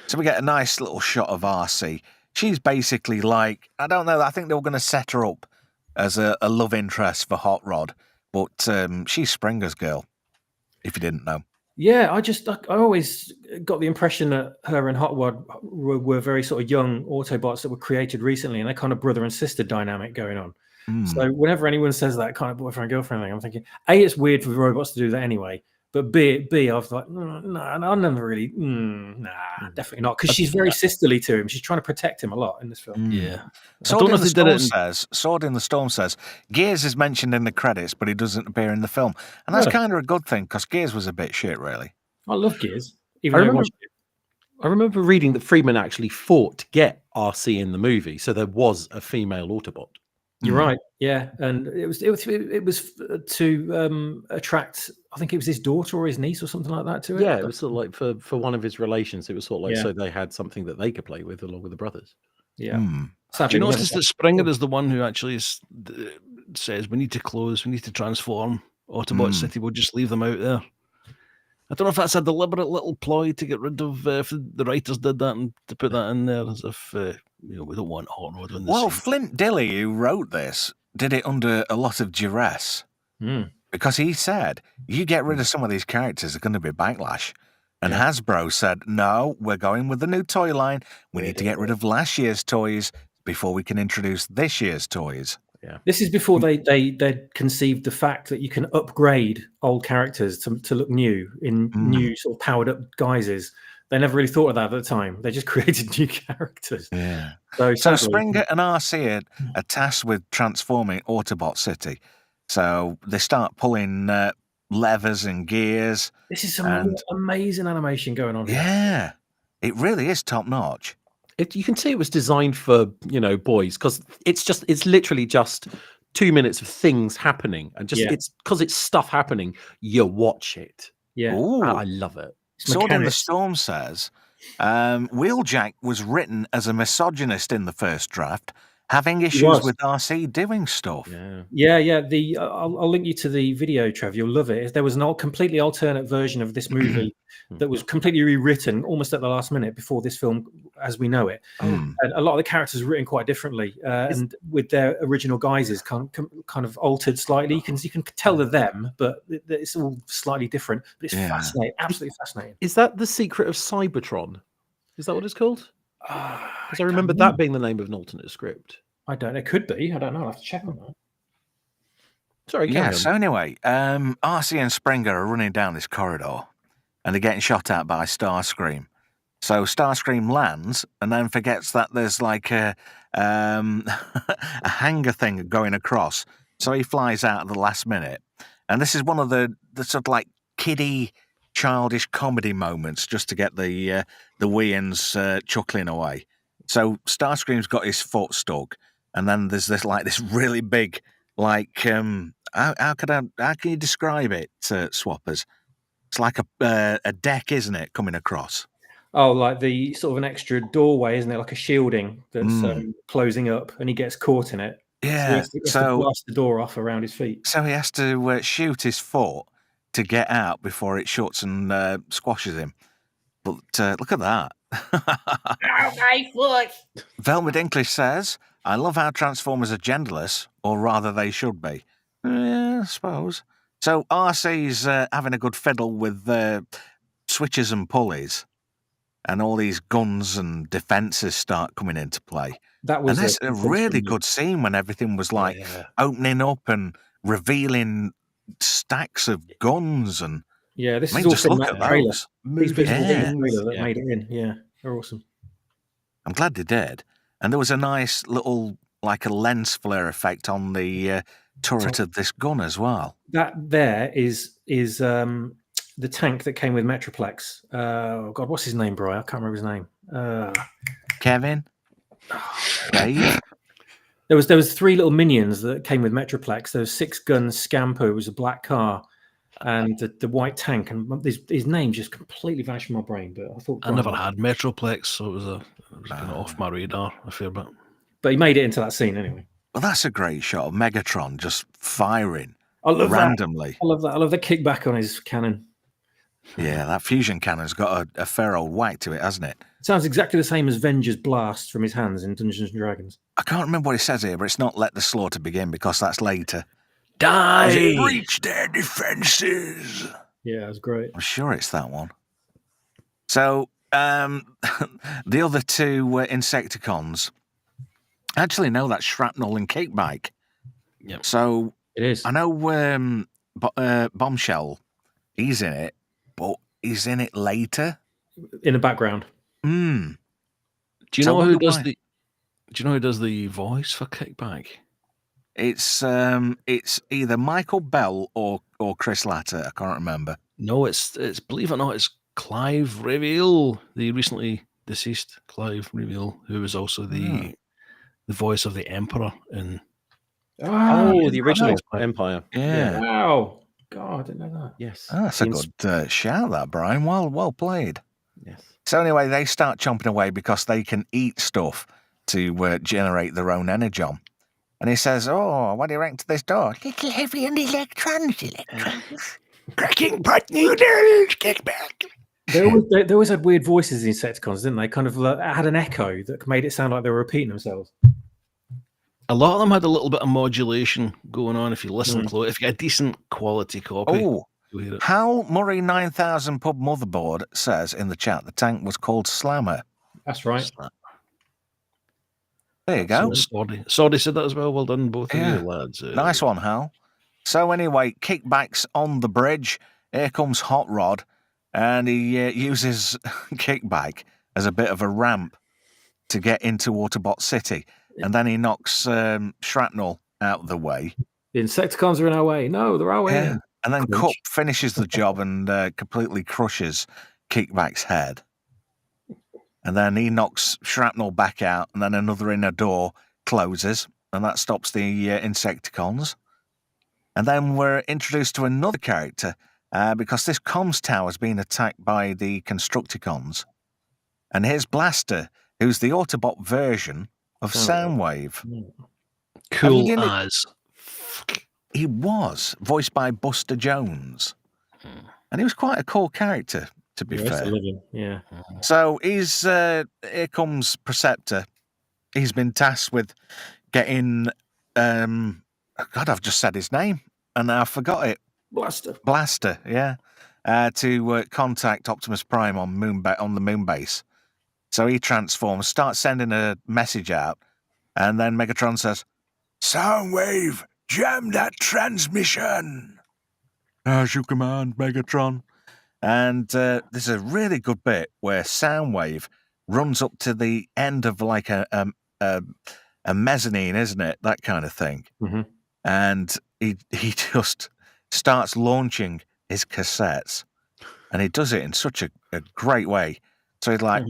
So we get a nice little shot of RC she's basically like, I don't know, I think they were going to set her up as a love interest for Hot Rod, but she's Springer's girl, if you didn't know. Yeah, I always got the impression that her and Hot Rod were very sort of young Autobots that were created recently, and they're kind of brother and sister dynamic going on. So whenever anyone says that kind of boyfriend girlfriend thing, I'm thinking, A, it's weird for the robots to do that anyway, but B, I was like, no, I never really, definitely not, because she's very sisterly to him. She's trying to protect him a lot in this film. Yeah. Sword in the Storm says, Gears is mentioned in the credits, but he doesn't appear in the film. And that's kind of a good thing, because Gears was a bit shit, really. I love Gears. I remember reading that Freeman actually fought to get RC in the movie, so there was a female Autobot. You're right, yeah, and it was to attract. I think it was his daughter or his niece or something like that to it. Yeah, it was sort of like for one of his relations. It was sort of like so they had something that they could play with along with the brothers. Yeah. Do you notice that Springer is the one who actually says we need to close, we need to transform Autobot City, we'll just leave them out there? I don't know if that's a deliberate little ploy to get rid of, if the writers did that and to put that in there as if, we don't want Hot Rod in this scene. Flint Dilley, who wrote this, did it under a lot of duress. Because he said, you get rid of some of these characters, there's going to be backlash. And Hasbro said, no, we're going with the new toy line. We need to get rid of last year's toys before we can introduce this year's toys. Yeah. This is before they conceived the fact that you can upgrade old characters to look new in new sort of powered up guises. They never really thought of that at the time. They just created new characters. Yeah. So Springer and RC are tasked with transforming Autobot City. So they start pulling levers and gears. This is some amazing animation going on here. Yeah. It really is top notch. You can see it was designed for, boys, because it's literally just 2 minutes of things happening, and it's because it's stuff happening, you watch it. Yeah. I love it. Sword in the Storm says, Wheeljack was written as a misogynist in the first draft, having issues with RC doing stuff. Yeah. I'll link you to the video, Trev. You'll love it. There was an completely alternate version of this movie that was completely rewritten almost at the last minute before this film as we know it. And a lot of the characters are written quite differently, and with their original guises kind of altered slightly. You can tell they're them, but it's all slightly different. But it's fascinating, absolutely fascinating. Is that the secret of Cybertron? Is that what it's called? Because I remember that being the name of an alternate script. I don't know. It could be. I don't know. I'll have to check on that. Sorry. So anyway, RC and Springer are running down this corridor, and they're getting shot at by Starscream. So Starscream lands and then forgets that there's like a hanger thing going across. So he flies out at the last minute. And this is one of the sort of like kiddie, childish comedy moments just to get the Wayans chuckling away. So Starscream's got his foot stuck, and then there's this really big how can you describe it, Swappers? It's like a deck, isn't it, coming across? Oh, like the sort of an extra doorway, isn't it? Like a shielding that's closing up, and he gets caught in it. Yeah. So he has to blast the door off around his feet. So he has to shoot his foot to get out before it shuts and squashes him. But look at that. Oh, my foot! Velma Dinklage says, I love how Transformers are genderless, or rather they should be. I suppose. So RC's having a good fiddle with switches and pulleys, and all these guns and defences start coming into play. That was and that's a really good scene when everything was opening up and revealing stacks of guns and this is just all look from at that trailer. those. These people that made it in. Yeah, they're awesome. I'm glad they did. And there was a nice little like a lens flare effect on the turret of this gun as well. That there is the tank that came with Metroplex. Oh God, what's his name, bro? I can't remember his name. Kevin. Dave. There was 3 little minions that came with Metroplex. There was 6-gun Scamper, who was a black car, and the white tank. And his name just completely vanished from my brain. But I thought I never had Metroplex, so it was kind of off my radar a fair bit. But he made it into that scene anyway. Well, that's a great shot of Megatron just firing randomly. I love that. I love the kickback on his cannon. Yeah, that fusion cannon's got a fair old whack to it, hasn't it? Sounds exactly the same as Venger's blast from his hands in Dungeons and Dragons. I can't remember what it says here, but it's not let the slaughter begin because that's later. Die! Breach their defenses. Yeah, it was great. I'm sure it's that one. So, the other two Insecticons. Actually, no, that's Shrapnel and Kickbike. Yep. So, It is. I know Bombshell, he's in it, but he's in it later. In the background. Hmm. Do you So know I who wonder does why. the? Do you know who does the voice for Kickback? It's either Michael Bell or Chris Latta. I can't remember. No, it's believe it or not, it's Clive Reveal, the recently deceased Clive Reveal, who was also the voice of the Emperor in. Oh, the original Right. Empire. Yeah. Wow. God, I didn't know that. Yes. Oh, that's a good shout, that, Brian. Well played. Yes. So anyway, they start chomping away because they can eat stuff to generate their own energon. And he says, "Oh, what do you reckon to this door? Little heavy on electrons. Cracking pot noodles. Kickback. They always had weird voices in Insecticons, didn't they? Kind of had an echo that made it sound like they were repeating themselves. A lot of them had a little bit of modulation going on. If you listen close, if you get a decent quality copy, Oh, you'll hear it. Hal Murray 9000 Pub Motherboard says in the chat the tank was called Slammer. That's right. There you go. Sorry said that as well. Well done, both Yeah. of you lads. Nice one, Hal. So anyway, Kickback's on the bridge. Here comes Hot Rod, and he uses Kickback as a bit of a ramp to get into Autobot City. And then he knocks Shrapnel out of the way. The Insecticons are in our way. No, they're our way. Yeah. And then Crunch. Cup finishes the job and completely crushes Kickback's head. And then he knocks Shrapnel back out, and then another inner door closes, and that stops the Insecticons. And then we're introduced to another character, because this comms tower has been attacked by the Constructicons. And here's Blaster, who's the Autobot version of Soundwave. Cool you as. He was voiced by Buster Jones. And he was quite a cool character, to be fair. Yeah. So he's here comes Perceptor. He's been tasked with getting God, I've just said his name and I forgot it. Blaster, yeah. To contact Optimus Prime on the moon base. So he transforms, starts sending a message out, and then Megatron says, Soundwave, jam that transmission. "As you command, Megatron." And there's a really good bit where Soundwave runs up to the end of like a mezzanine, isn't it? That kind of thing. Mm-hmm. And he just starts launching his cassettes, and he does it in such a great way. So he's like,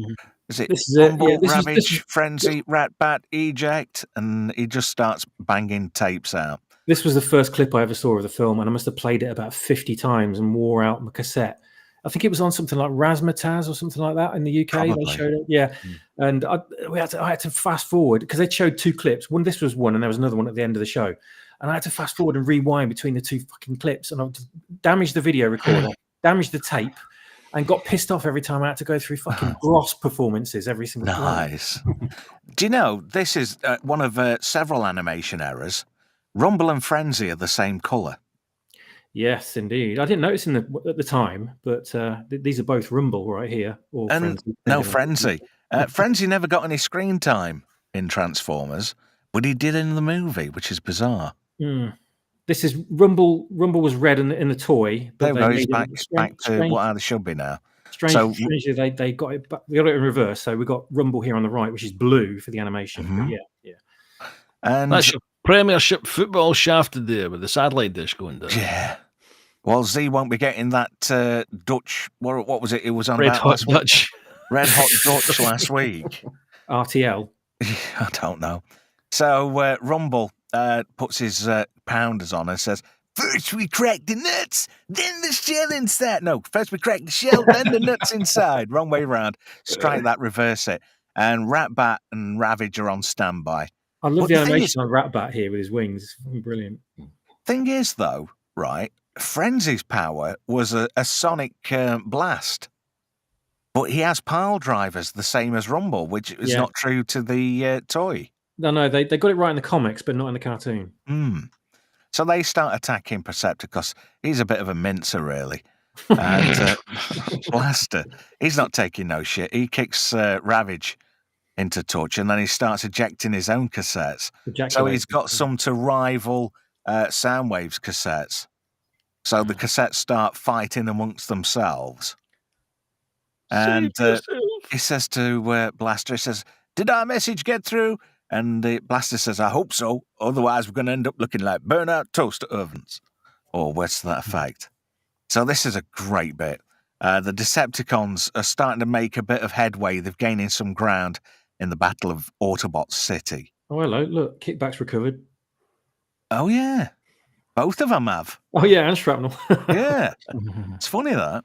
is it Rumble, Ravage, Frenzy, Rat Bat, Eject? And he just starts banging tapes out. This was the first clip I ever saw of the film, and I must have played it about 50 times and wore out my cassette. I think it was on something like Razzmatazz or something like that in the UK. Probably. They showed it, yeah. And I had to fast forward because they showed two clips. This was one, and there was another one at the end of the show. And I had to fast forward and rewind between the two fucking clips, and I damaged the video recorder, damaged the tape, and got pissed off every time I had to go through fucking Gross performances every single time. Nice. Do you know, this is one of several animation errors. Rumble and Frenzy are the same colour. Yes, indeed. I didn't notice at the time, but these are both Rumble right here. Or Frenzy. No, Frenzy. Frenzy never got any screen time in Transformers, but he did in the movie, which is bizarre. This is Rumble. Rumble was red in the toy. But there we go. He's back to what they should be now. Strangely, they got it. They got it in reverse. So we got Rumble here on the right, which is blue for the animation. Mm-hmm. But yeah. And that's your Premiership football shafted there with the satellite dish going down. Yeah. Well, Z won't be getting that Dutch. What was it? It was on Red about Hot last week. Dutch. Red Hot Dutch last week. RTL. I don't know. So Rumble puts his pounders on and says, "First we crack the nuts, then the shell inside." No, first we crack the shell, then the nuts inside. Wrong way round. Strike that, reverse it. And Ratbat and Ravage are on standby. I love the animation on Ratbat here with his wings. It's brilliant. Thing is, though, right, Frenzy's power was a sonic blast. But he has pile drivers the same as Rumble, which is not true to the toy. No, they got it right in the comics, but not in the cartoon. So they start attacking Percepticus. He's a bit of a mincer, really. And Blaster, he's not taking no shit. He kicks Ravage into touch, and then he starts ejecting his own cassettes. So he's got some to rival Soundwave's cassettes. So the cassettes start fighting amongst themselves. And he says to Blaster, he says, "Did our message get through?" And Blaster says, "I hope so. Otherwise, we're going to end up looking like burnout toaster ovens." Or words to that effect. So this is a great bit. The Decepticons are starting to make a bit of headway. They're gaining some ground in the Battle of Autobots City. Oh, hello. Look, Kickback's recovered. Oh, yeah. Both of them have. Oh, yeah, and shrapnel. Yeah. It's funny, that.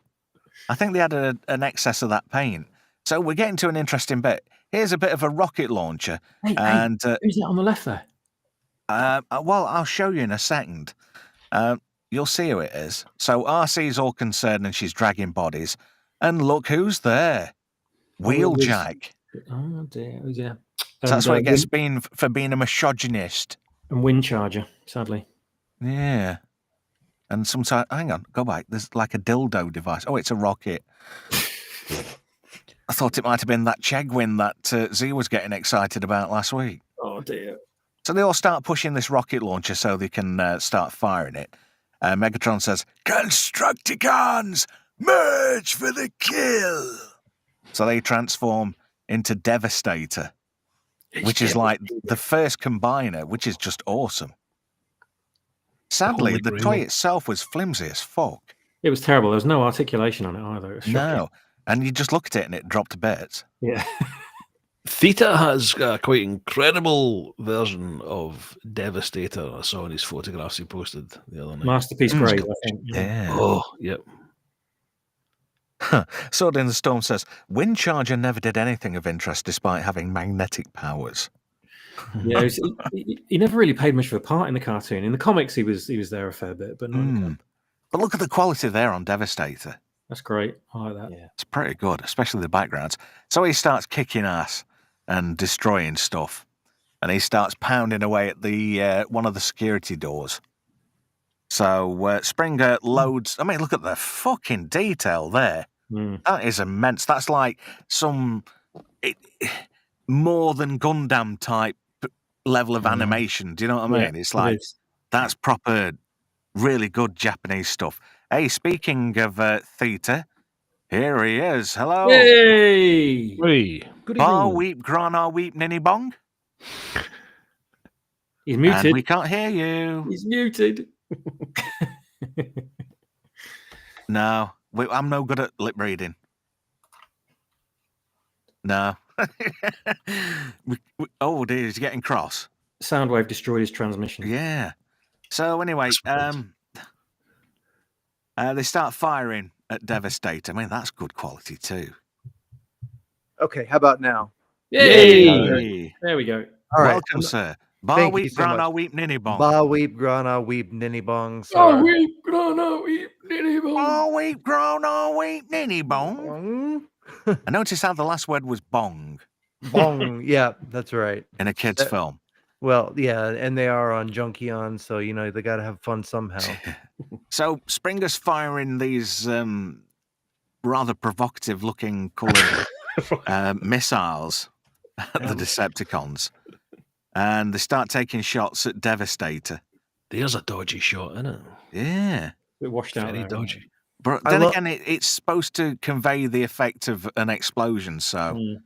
I think they had an excess of that paint. So we're getting to an interesting bit. Here's a bit of a rocket launcher. Hey, and who's that on the left there? Well, I'll show you in a second. You'll see who it is. So RC's all concerned and she's dragging bodies. And look who's there. Wheeljack. Oh, dear. Oh, dear. So that's what it gets for being a misogynist. And Windcharger, sadly. Yeah. And sometimes, hang on, go back. There's like a dildo device. Oh, it's a rocket. I thought it might have been that Chegwin that Z was getting excited about last week. Oh, dear. So they all start pushing this rocket launcher so they can start firing it. Megatron says, "Constructicons, merge for the kill!" So they transform into Devastator, which is like the first combiner, which is just awesome. Sadly, the toy itself was flimsy as fuck. It was terrible. There was no articulation on it either. It was no. And you just look at it and it dropped to bits. Yeah. Theta has a quite incredible version of Devastator. I saw in his photographs he posted the other night. Masterpiece grade, I think. Yeah. Oh, yep. Sword in the Storm says, Windcharger never did anything of interest despite having magnetic powers. Yeah, he never really played much of a part in the cartoon. In the comics, he was there a fair bit, but not. But look at the quality there on Devastator. That's great. I like that. Yeah. It's pretty good, especially the backgrounds. So he starts kicking ass and destroying stuff, and he starts pounding away at the one of the security doors. So Springer loads. I mean, look at the fucking detail there. That is immense. That's like some more than Gundam type level of animation. Do you know what I mean? It's like that's proper, really good Japanese stuff. Hey, speaking of Theta, here he is. Hello. Hey. Good Bar evening. weep, grana weep, ninny bong. He's muted. And we can't hear you. He's muted. No, I'm no good at lip reading. No. Oh dear, he's getting cross. Soundwave destroyed his transmission. Yeah. So anyway, they start firing at Devastator. I mean, that's good quality too. Okay, how about now? Yay! There we go. All right. Welcome, sir. Bar Thank you weep, so grana much. weep, ninny bong. Ba weep, grana weep, ninny bong. Oh, weep, grana weep, ninny bong. Bar weep, grana weep, ninny bong. I noticed how the last word was bong Bong. Yeah, that's right. in a kid's film. Well, yeah, and they are on Junkion, so they got to have fun somehow. So Springer's firing these rather provocative-looking coloured missiles at the Decepticons, and they start taking shots at Devastator. There's a dodgy shot, isn't it? Yeah, It washed out. Very there, dodgy. but then again, it's supposed to convey the effect of an explosion. So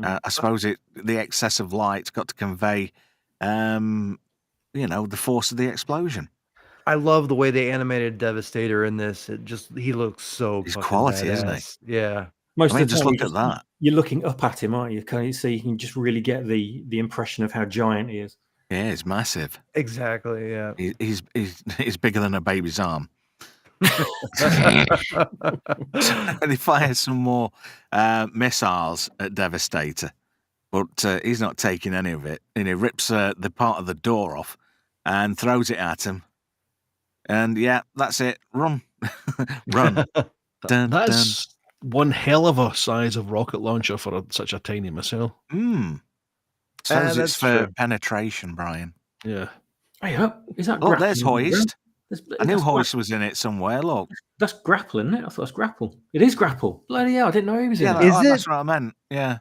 I suppose the excess of light's got to convey, the force of the explosion. I love the way they animated Devastator in this. He looks so He's fucking quality, isn't he? badass. Yeah. Most I mean, of the just time, look at that. You're looking up at him, aren't you? So you can just really get the impression of how giant he is. Yeah, it's massive. Exactly, yeah. He's bigger than a baby's arm. And he fires some more missiles at Devastator, but he's not taking any of it. And he rips the part of the door off and throws it at him. And yeah, that's it. Run. Run. Dun, That's one hell of a size of rocket launcher for such a tiny missile. Suppose that's it's for true. penetration, Brian. Yeah. Hey, is that Look, there's grappling? Hoist. I knew That's Hoist was in it somewhere. Look. That's grapple, isn't it? I thought it's grapple. It is grapple. Bloody hell, I didn't know he was in Yeah, it. Is that's it? what I meant. Yeah.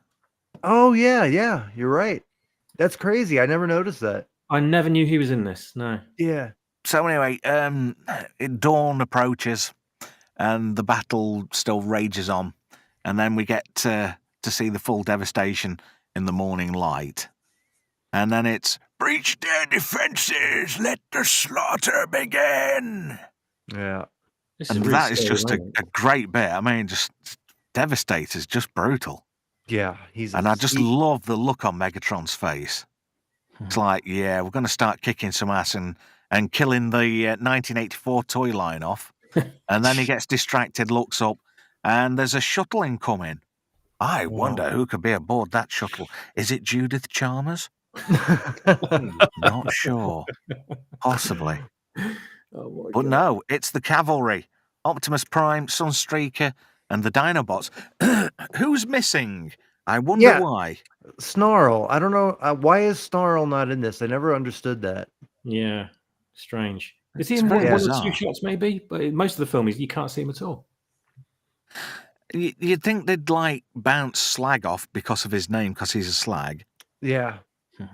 Oh yeah, you're right. That's crazy. I never noticed that. I never knew he was in this. No. Yeah. So anyway, dawn approaches, and the battle still rages on, and then we get to see the full devastation in the morning light, and then it's Breach their defenses. Let the slaughter begin. Yeah. This and really that is scary, just isn't a it? great bit. I mean, just Devastator's just brutal, Yeah. and I just love the look on Megatron's face. It's like, yeah, we're going to start kicking some ass and killing the 1984 toy line off. And then he gets distracted, looks up, and there's a shuttle incoming. I wonder who could be aboard that shuttle. Is it Judith Chalmers? Not sure. Possibly. Oh my But God. no, it's the cavalry. Optimus Prime, Sunstreaker, and the Dinobots. Who's missing? I wonder Yeah. why. Snarl. I don't know why is Snarl not in this. I never understood that. Yeah, strange. Is he It's in very one or bizarre. two shots, maybe? But in most of the film, you can't see him at all. You'd think they'd like bounce Slag off because of his name, because he's a slag. Yeah.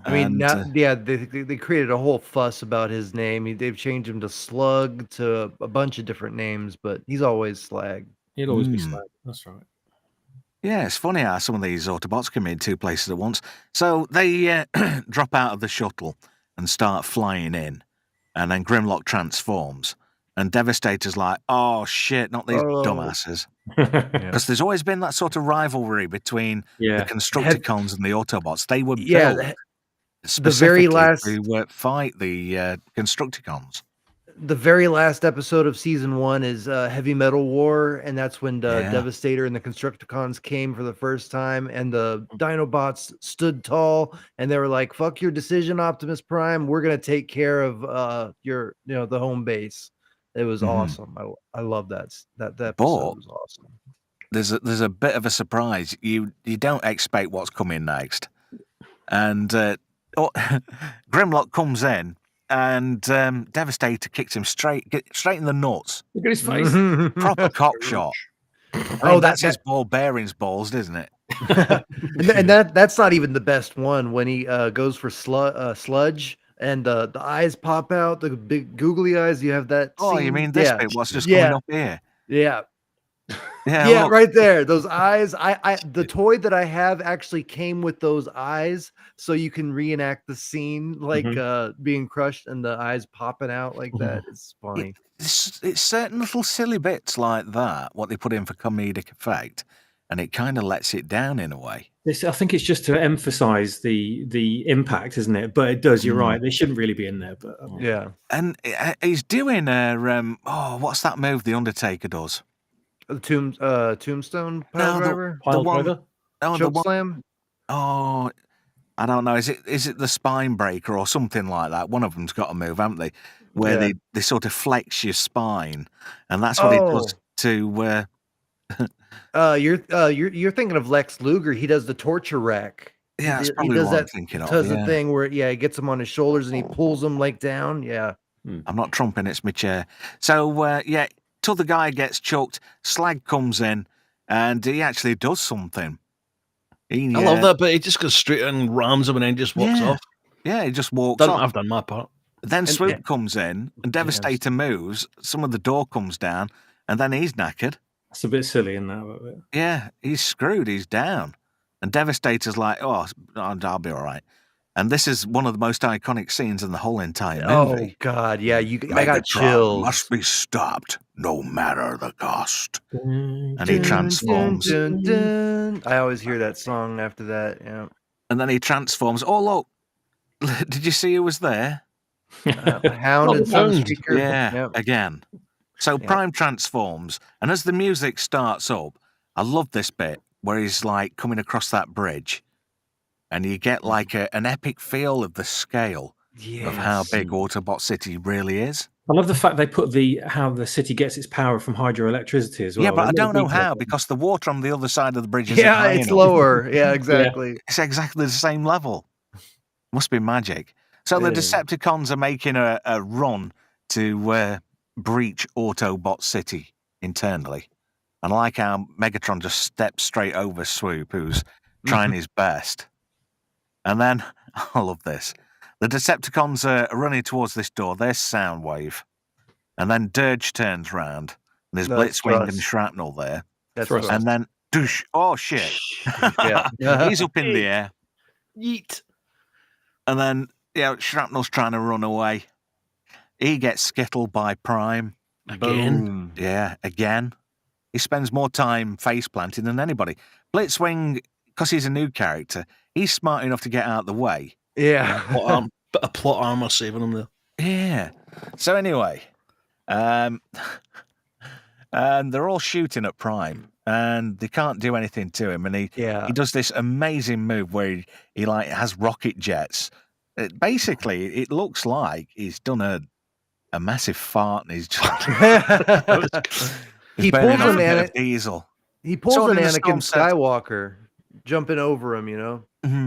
I mean, And, they created a whole fuss about his name. They've changed him to Slug, to a bunch of different names, but he's always Slag. He'd always be slag. That's right. Yeah, it's funny how some of these Autobots can be in two places at once. So they drop out of the shuttle and start flying in, and then Grimlock transforms, and Devastator's like, "Oh shit, not these dumbasses!" Because there's always been that sort of rivalry between the Constructicons and the Autobots. They were built specifically to fight the Constructicons. The very last episode of season 1 is Heavy Metal War, and that's when Devastator and the Constructicons came for the first time, and the Dinobots stood tall, and they were like, "Fuck your decision, Optimus Prime. We're gonna take care of the home base." It was awesome. I love that. That episode was awesome. There's a bit of a surprise. You don't expect what's coming next, and Grimlock comes in. And Devastator kicks him straight in the nuts. Look at his face. Proper cock shot. That's his ball bearings balls, isn't it? and that's not even the best one. When he goes for sludge and the eyes pop out, the big googly eyes. You have that. Oh, scene? you mean this bit? What's just coming up here? Yeah. Yeah, look. Right there. Those eyes. The toy that I have actually came with those eyes, so you can reenact the scene like being crushed and the eyes popping out like that. It's funny. It's certain little silly bits like that, what they put in for comedic effect, and it kind of lets it down in a way. I think it's just to emphasize the impact, isn't it? But it does. You're right. They shouldn't really be in there. But yeah. And he's doing what's that move the Undertaker does? The tombstone pile driver? Pile driver? Choke slam? Oh, I don't know. Is it the spine breaker or something like that? One of them's got a move, haven't they? Where they sort of flex your spine, and that's what he does to. You're thinking of Lex Luger. He does the torture rack. Yeah, that's probably he does what I'm that. thinking of. Does the thing where he gets him on his shoulders and he pulls him like down. Yeah. I'm not trumping. It's my chair. So till the guy gets choked, Slag comes in, and he actually does something. I love that, but he just goes straight and rams him and then just walks off. Yeah, he just walks off. I've done my part. Then Swoop comes in, and Devastator moves. Some of the door comes down, and then he's knackered. That's a bit silly in that. Yeah, he's screwed. He's down. And Devastator's like, oh, I'll be all right. And this is one of the most iconic scenes in the whole entire movie. Oh, God. Yeah, I got chills. Must be stopped, no matter the cost. And he transforms. I always hear that song after that. Yeah. And then he transforms. Oh, look. Did you see who was there? Hound and Sunspeaker. Yeah, again. So Prime transforms. And as the music starts up, I love this bit where he's like coming across that bridge. And you get like an epic feel of the scale of how big Autobot City really is. I love the fact they put how the city gets its power from hydroelectricity as well. Yeah, but I There's don't no know detail how on it. because the water on the other side of the bridge isn't Yeah, high it's enough. lower. Yeah, exactly. It's exactly the same level. Must be magic. So the It is. Decepticons are making a run to breach Autobot City internally. And I like how Megatron just steps straight over Swoop, who's trying his best. And then, I love this. The Decepticons are running towards this door. There's Soundwave. And then Dirge turns round. And there's That's Blitzwing and Thrust. Shrapnel there. That's Thrust. And then, doosh, oh shit. yeah. He's up in the air. Yeet. And then, Shrapnel's trying to run away. He gets skittled by Prime. Again. Boom. Yeah, again. He spends more time face planting than anybody. Blitzwing, because he's a new character, he's smart enough to get out of the way. Yeah. Bit of plot armor saving him there. Yeah. So anyway, and they're all shooting at Prime, and they can't do anything to him. And he does this amazing move where he like has rocket jets. Basically, it looks like he's done a massive fart, and he's just He burning pulls off an a bit Ana- of diesel. He pulls Sword an in the Anakin Storm says- Skywalker, jumping over him.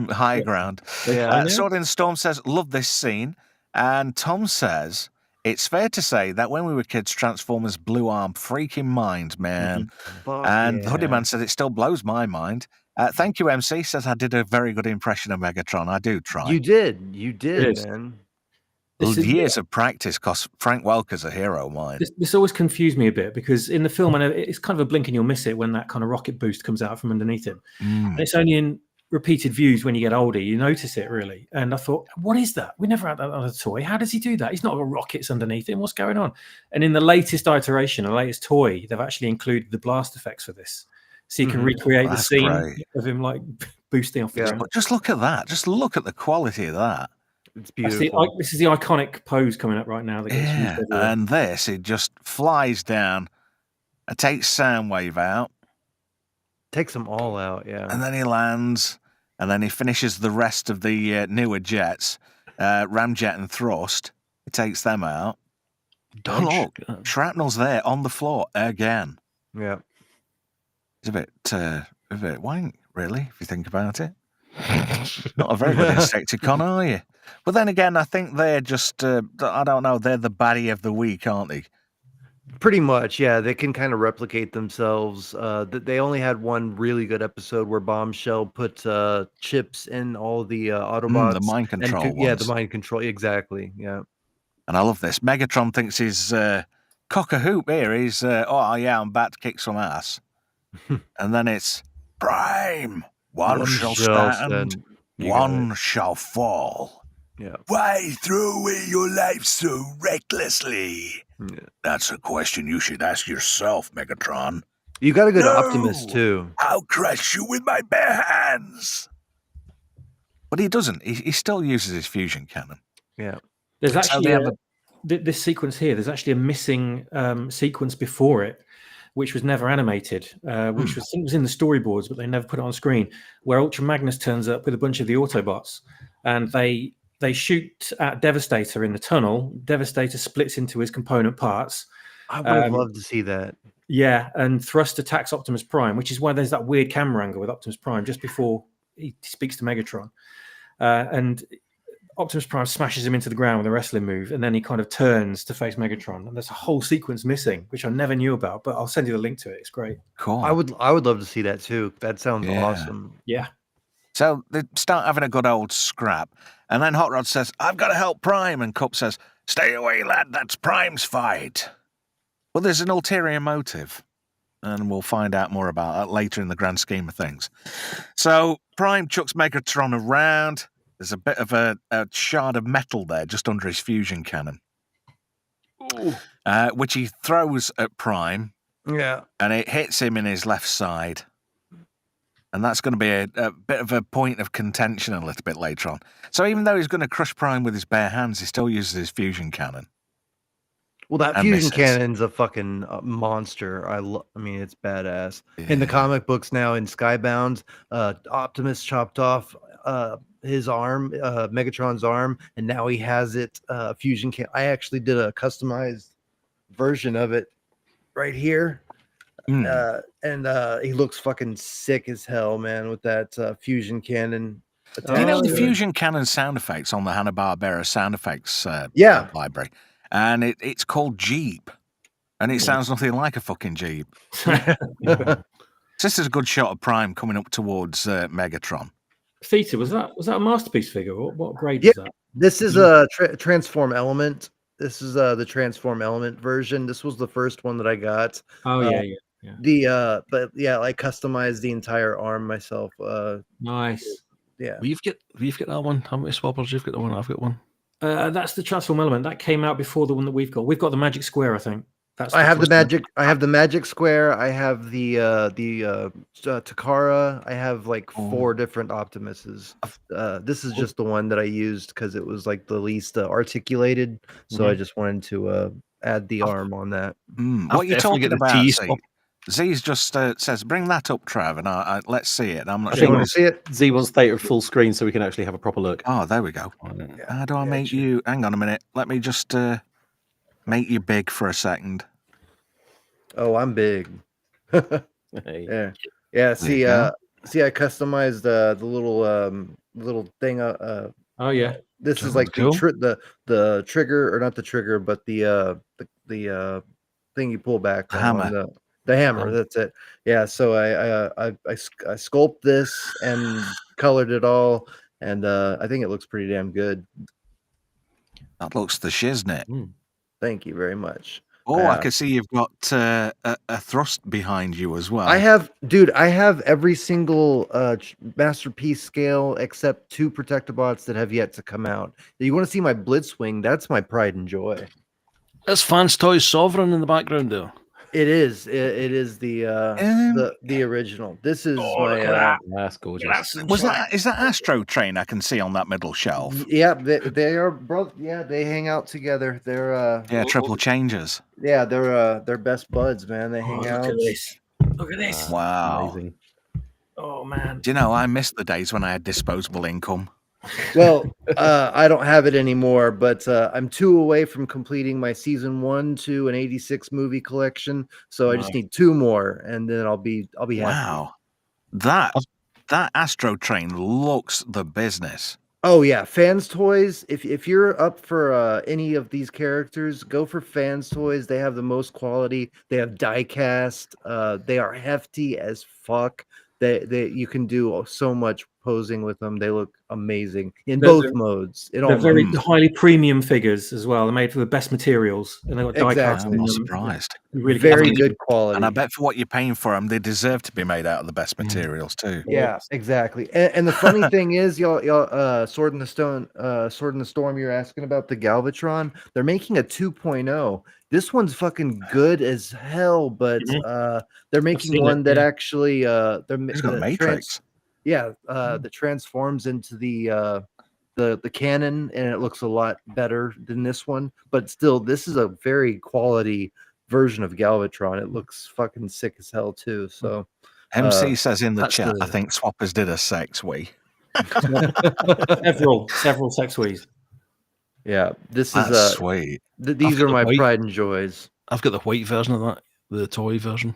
High ground. Yeah. Sword in the Storm says, love this scene. And Tom says, it's fair to say that when we were kids, Transformers blew our freaking minds, man. Fuck And the Hoodie yeah. Man says, it still blows my mind. Thank you, MC. Says, I did a very good impression of Megatron. I do try. You did, Yes. man. Years of practice, because Frank Welker's a hero of mine. This always confused me a bit because in the film, and it's kind of a blink and you'll miss it when that kind of rocket boost comes out from underneath him. And it's only in repeated views when you get older you notice it really. And I thought, what is that? We never had that on a toy. How does he do that? He's not got rockets underneath him. What's going on? And in the latest iteration, the latest toy, they've actually included the blast effects for this, so you can recreate the That's scene great. of him like boosting off the ground. But just look at that. Just look at the quality of that. It's That's beautiful. this is the iconic pose coming up right now. That gets used everywhere. And this, it just flies down and takes Soundwave out, Takes them all out. Yeah. and then he lands, and then he finishes the rest of the newer jets, Ramjet and Thrust. He takes them out. Oh, look, Shrapnel's there on the floor again. Yeah. It's a bit wank, really, if you think about it. Not a very good Insecticon, are you? But then again, I think they're just, I don't know, they're the baddie of the week, aren't they? Pretty much, yeah. They can kind of replicate themselves. They only had one really good episode where Bombshell put chips in all the Autobots. The mind and control yeah, ones. the mind control. Exactly. Yeah. And I love this. Megatron thinks he's cock a hoop here. He's, oh, yeah, I'm about to kick some ass. And then it's Prime. One shall stand, one shall fall. Yeah. Why throw away your life so recklessly? Yeah. That's a question you should ask yourself, Megatron. You got a good No! Optimus too. I'll crush you with my bare hands. But he doesn't. He still uses his fusion cannon. Yeah. There's So actually they have this sequence here. There's actually a missing sequence before it, which was never animated, which was, I think was in the storyboards, but they never put it on screen. Where Ultra Magnus turns up with a bunch of the Autobots, and they shoot at Devastator in the tunnel. Devastator splits into his component parts. I would have loved to see that. Yeah, and Thrust attacks Optimus Prime, which is why there's that weird camera angle with Optimus Prime just before he speaks to Megatron. And Optimus Prime smashes him into the ground with a wrestling move, and then he kind of turns to face Megatron. And there's a whole sequence missing, which I never knew about, but I'll send you the link to it. It's great. Cool. I would love to see that too. That sounds awesome. Yeah. So they start having a good old scrap. And then Hot Rod says, I've got to help Prime. And Cup says, stay away, lad. That's Prime's fight. Well, there's an ulterior motive. And we'll find out more about that later in the grand scheme of things. So Prime chucks Megatron around. There's a bit of a shard of metal there just under his fusion cannon, which he throws at Prime. Yeah. And it hits him in his left side. And that's going to be a bit of a point of contention a little bit later on. So even though he's going to crush Prime with his bare hands, he still uses his fusion cannon. Well, that And fusion misses. cannon's a fucking monster. I mean, it's badass. In the comic books now, in Skybound, Optimus chopped off his arm, Megatron's arm, and now he has it fusion can. I actually did a customized version of it right here. And he looks fucking sick as hell, man, with that fusion cannon. You know the attached to it. fusion cannon sound effects on the Hanna-Barbera sound effects Yeah. library, and it's called Jeep, and it sounds nothing like a fucking Jeep. This is a good shot of Prime coming up towards Megatron. Theta, was that a masterpiece figure? What grade Yeah. is that? This is a transform element. This is the transform element version. This was the first one that I got. Oh yeah. But yeah, I customized the entire arm myself. Nice. Yeah. We've got that one. How many swappers? You've got the one. I've got one. That's the transform element that came out before the one that we've got. We've got the magic square, I think. I have the magic. I have the magic square. I have the Takara. I have like 4 different Optimuses. This is just the one that I used because it was like the least articulated. So I just wanted to add the arm on that. What are you talking about? Z's just says, "Bring that up, Trav," and let's see it. I'm not sure. Want to see it? Z wants Theta full screen so we can actually have a proper look. Oh, there we go. How do I make you? Hang on a minute. Let me just make you big for a second. Oh, I'm big. Hey. Yeah. See, I customized the little thing. Oh yeah. This is like the trigger, or not the trigger, but the thing you pull back. The hammer. The hammer. That's it. Yeah. So I sculpted this and colored it all, and I think it looks pretty damn good. That looks the shiznit. Thank you very much. Oh, I can see you've got a thrust behind you as well. I have every single masterpiece scale except 2 Protectobots that have yet to come out. You want to see my Blitzwing? That's my pride and joy. That's Fans Toys Sovereign in the background there. It is. It is the original. This is my. That's gorgeous. Is that Astro Train I can see on that middle shelf? Yeah, they are bro. Yeah, they hang out together. They're triple changers. Yeah, they're best buds, man. They hang out. Look at this. Wow. Amazing. Oh man. Do you know I miss the days when I had disposable income? Well, I don't have it anymore, but I'm 2 away from completing my season 1, 2, and 86 movie collection. So I just need 2 more, and then I'll be happy. Wow, that Astro Train looks the business. Oh yeah, Fans Toys. If you're up for any of these characters, go for Fans Toys. They have the most quality. They have die cast. They are hefty as fuck. They you can do so much posing with them. They look amazing in both modes. They're very highly premium figures as well. They're made from the best materials, and they've got die cast. I'm not surprised. Really very good quality. And I bet for what you're paying for them, they deserve to be made out of the best materials too. Yeah, exactly. And the funny thing is, y'all, Sword in the Storm. You're asking about the Galvatron. They're making a 2.0. This one's fucking good as hell, but they're making one that actually it's got Matrix. That transforms into the cannon, and it looks a lot better than this one. But still, this is a very quality version of Galvatron. It looks fucking sick as hell too. So MC says in the chat, I think Swappers did a sex wee. several sex wees. Yeah, this That's is sweet. These are my pride and joys. I've got the white version of that, the toy version.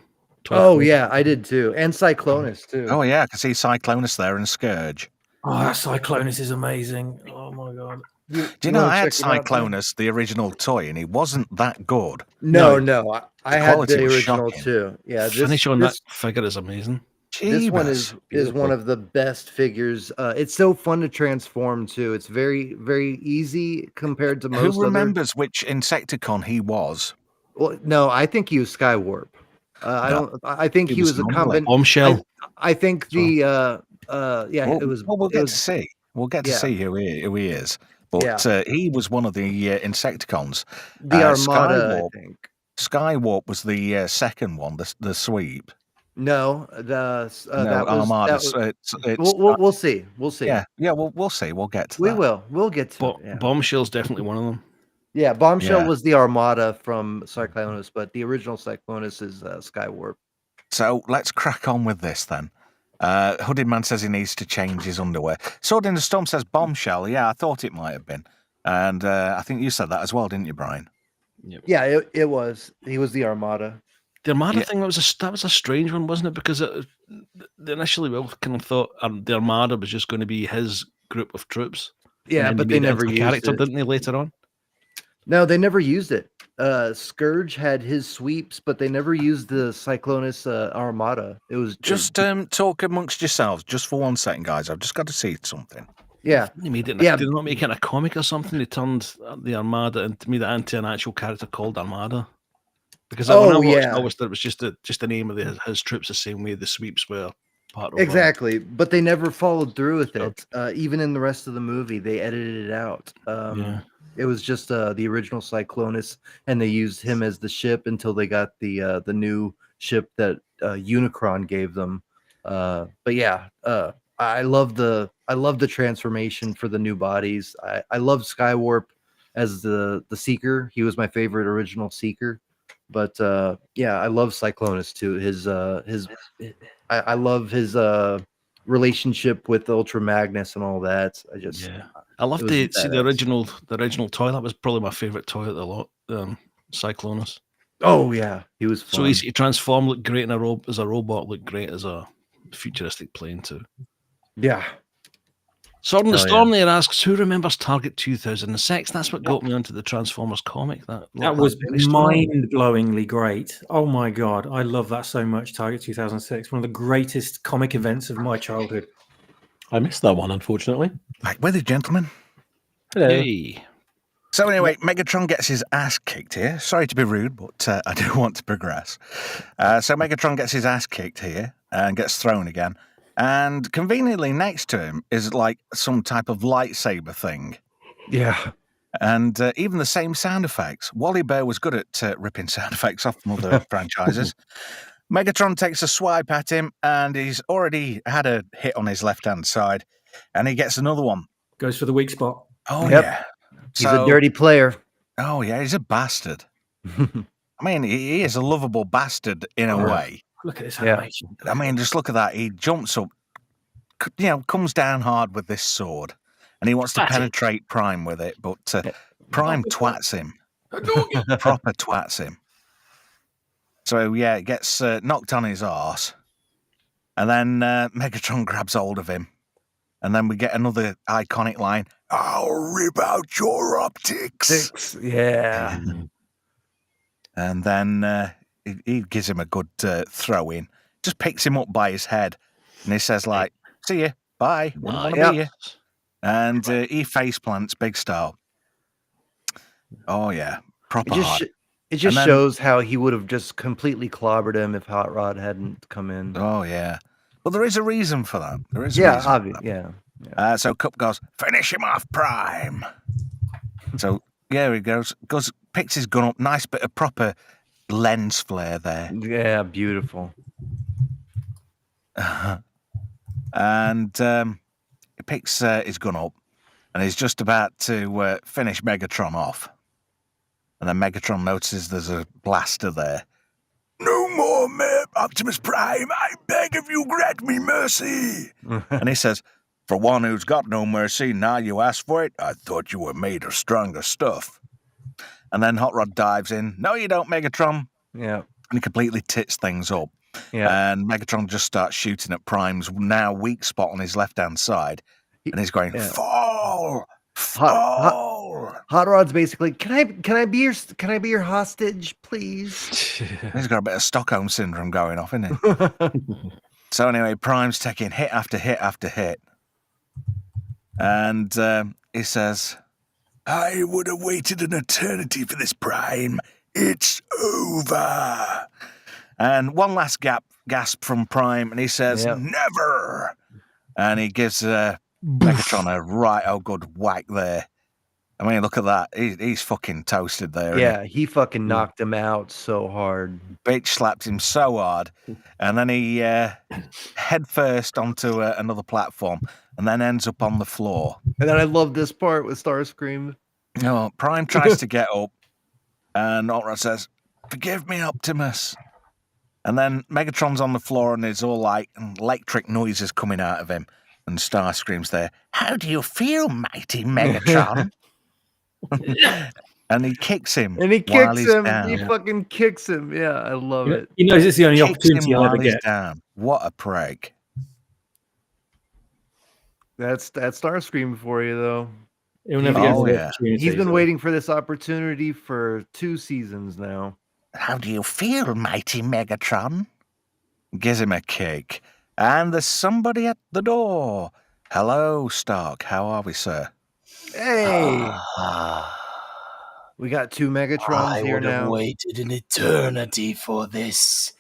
Yeah, I did too, and Cyclonus too. Oh yeah, I can see Cyclonus there and Scourge. Oh, that Cyclonus is amazing. Oh my god. Do you know I had Cyclonus, the original toy, and he wasn't that good. No, I had the original too. Yeah, finish on that figure is amazing. This one is one of the best figures. It's so fun to transform too. It's very, very easy compared to most. Who remembers which Insecticon he was? Well, no, I think he was Skywarp. I think he was a combination. Bombshell. I think it was. Well, we'll get to see. We'll get to see who he is. But he was one of the Insecticons. The Armada, I think. Skywarp was the second one, the sweep. No, that was Armada. We'll see. We'll see. Yeah, we'll see. We'll get to that. We will. We'll get to it. Bombshell's definitely one of them. Yeah, Bombshell was the Armada from Cyclonus, but the original Cyclonus is Skywarp. So let's crack on with this then. Hooded Man says he needs to change his underwear. Sword in the Storm says bombshell. Yeah, I thought it might have been. And I think you said that as well, didn't you, Brian? Yeah, it was. He was the Armada. The Armada Yeah. thing, that was a strange one, wasn't it? Because initially we all kind of thought the Armada was just going to be his group of troops. Yeah, And but made they it never into a used character, it. didn't they, later on? No, they never used it. Scourge had his sweeps, but they never used the Cyclonus Armada. It was Just talk amongst yourselves just for 1 second, guys. I've just got to see something. yeah. They made it. Yeah. Did they not make it a comic or something? They turned the Armada and made it into an actual character called Armada. Because when I watched, I always thought it was just the name of his troops, the same way the sweeps were part of. Exactly, but they never followed through with it. Even in the rest of the movie, they edited it out. It was just the original Cyclonus, and they used him as the ship until they got the new ship that Unicron gave them. But yeah, I love the transformation for the new bodies. I love Skywarp as the Seeker. He was my favorite original Seeker. But yeah, I love Cyclonus too. I love his relationship with Ultra Magnus and all that. I love the original toy. That was probably my favorite toy of the lot. Cyclonus. Oh yeah, he was fun. So he transformed, looked great as a robot, looked great as a futuristic plane too. Yeah. Sword in the Storm there asks, who remembers Target 2006? That's what got me onto the Transformers comic. That was mind-blowingly great. Oh my god, I love that so much. Target 2006, one of the greatest comic events of my childhood. I missed that one, unfortunately. Back with it, gentlemen. Hello. Hey. So anyway, Megatron gets his ass kicked here. Sorry to be rude, but I do want to progress. So Megatron gets his ass kicked here and gets thrown again. And conveniently next to him is like some type of lightsaber thing. Yeah. And even the same sound effects. Wally Bear was good at ripping sound effects off from other franchises. Megatron takes a swipe at him, and he's already had a hit on his left-hand side. And he gets another one. Goes for the weak spot. Oh, yeah. He's a dirty player. Oh, yeah, he's a bastard. I mean, he is a lovable bastard in a way. Look at this animation. I mean, just look at that. He jumps up, comes down hard with this sword, and he wants to penetrate Prime with it, but Prime twats him. Proper twats him. So, yeah, it gets knocked on his arse, and then Megatron grabs hold of him, and then we get another iconic line, "I'll rip out your optics." Yeah. And then he gives him a good throw in, just picks him up by his head, and he says, like, "See you, bye, want to be you." And he face plants big style. Oh, yeah, proper hard. It just shows how he would have just completely clobbered him if Hot Rod hadn't come in. Oh, yeah. Well, there is a reason for that. There is a reason obvious. for that. Yeah. So Cup goes, "Finish him off, Prime." So, yeah, he goes, picks his gun up, nice bit of proper lens flare there. Yeah, beautiful. And he picks his gun up, and he's just about to finish Megatron off. And then Megatron notices there's a blaster there. "No more, Optimus Prime. I beg of you, grant me mercy." And he says, "For one who's got no mercy, now you ask for it? I thought you were made of stronger stuff." And then Hot Rod dives in. "No, you don't, Megatron." Yeah. And he completely tits things up. Yeah. And Megatron just starts shooting at Prime's now weak spot on his left-hand side. And he's going, "Fall! Fall!" Hot Rod's basically, can I be your hostage, please? He's got a bit of Stockholm syndrome going off, isn't he? So anyway, Prime's taking hit after hit after hit. And he says, "I would have waited an eternity for this, Prime. It's over." And one last gasp from Prime, and he says, "Never." And he gives Megatron a right good whack there. I mean, look at that. He's fucking toasted there. Yeah, he fucking knocked him out so hard. Bitch slapped him so hard. And then he head first onto another platform and then ends up on the floor. And then I love this part with Starscream. No, Prime tries to get up, and Ultra says, "Forgive me, Optimus." And then Megatron's on the floor and there's all like electric noises coming out of him. And Starscream's there. How do you feel, mighty Megatron? And he kicks him. And he while kicks he's him. down. He fucking kicks him. Yeah, I love it. He knows it's the only Kicks opportunity him he'll ever while he's get. down. What a prig. That's Starscream for you, though. He'll never get Oh, another yeah. opportunity. He's been waiting for this opportunity for 2 seasons now. How do you feel, mighty Megatron? Gives him a kick. And there's somebody at the door. Hello, Stark. How are we, sir? Hey, we got 2 Megatrons I here would have now. waited an eternity for this.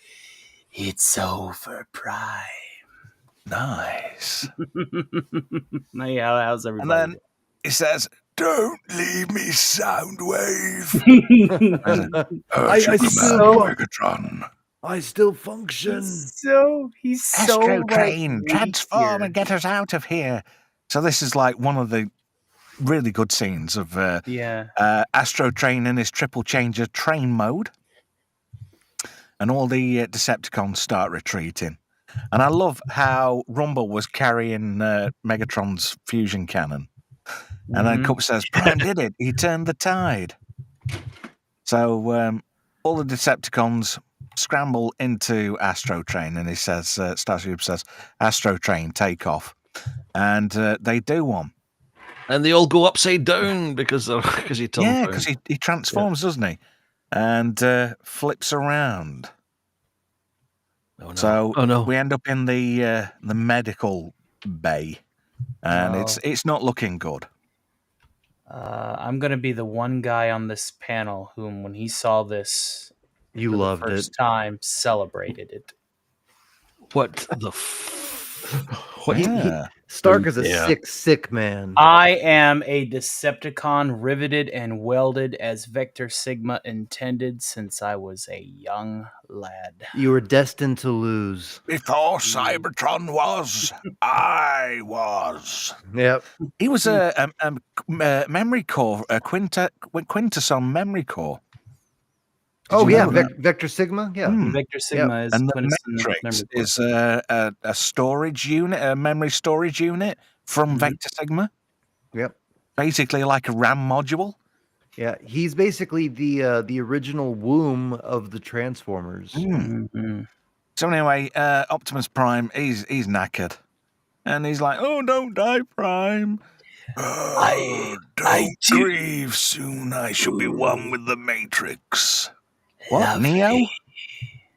It's over, Prime. Nice. Hey, how's And everybody? then he says, Don't leave me, Soundwave. I Urgent still- command, Megatron. I still function. he's so Astro like, Train, weak transform here. and get us out of here. So this is like one of the really good scenes of Yeah. Astro Train in his triple changer train mode. And all the Decepticons start retreating. And I love how Rumble was carrying Megatron's fusion cannon. And then Cup says, Prime did it. He turned the tide. So all the Decepticons scramble into Astro Train. And he says, Starscream says, Astro Train, take off. And they do one. And they all go upside down because he turns Yeah, around. because he transforms, doesn't he? And flips around. Oh, no. So Oh, no. we end up in the medical bay, and it's not looking good. I'm gonna be the one guy on this panel whom, when he saw this You for loved the first it. time, celebrated it. What the what? Yeah. Stark is a Yeah. sick man. I am a Decepticon riveted and welded as Vector Sigma intended since I was a young lad. You were destined to lose. Before Cybertron was, I was. Yep. He was a memory core, a Quintus on memory core. Oh you yeah, know that? Vector Sigma. Yeah. Vector Sigma is And the Quintessence Matrix memory core. is a storage unit, a memory storage unit from Vector Sigma. Yep. Basically like a RAM module. Yeah. He's basically the original womb of the Transformers. Mhm. So anyway, Optimus Prime, he's knackered. And he's like, oh, don't die, Prime. Don't grieve. Soon I shall be one with the Matrix. What, Neo?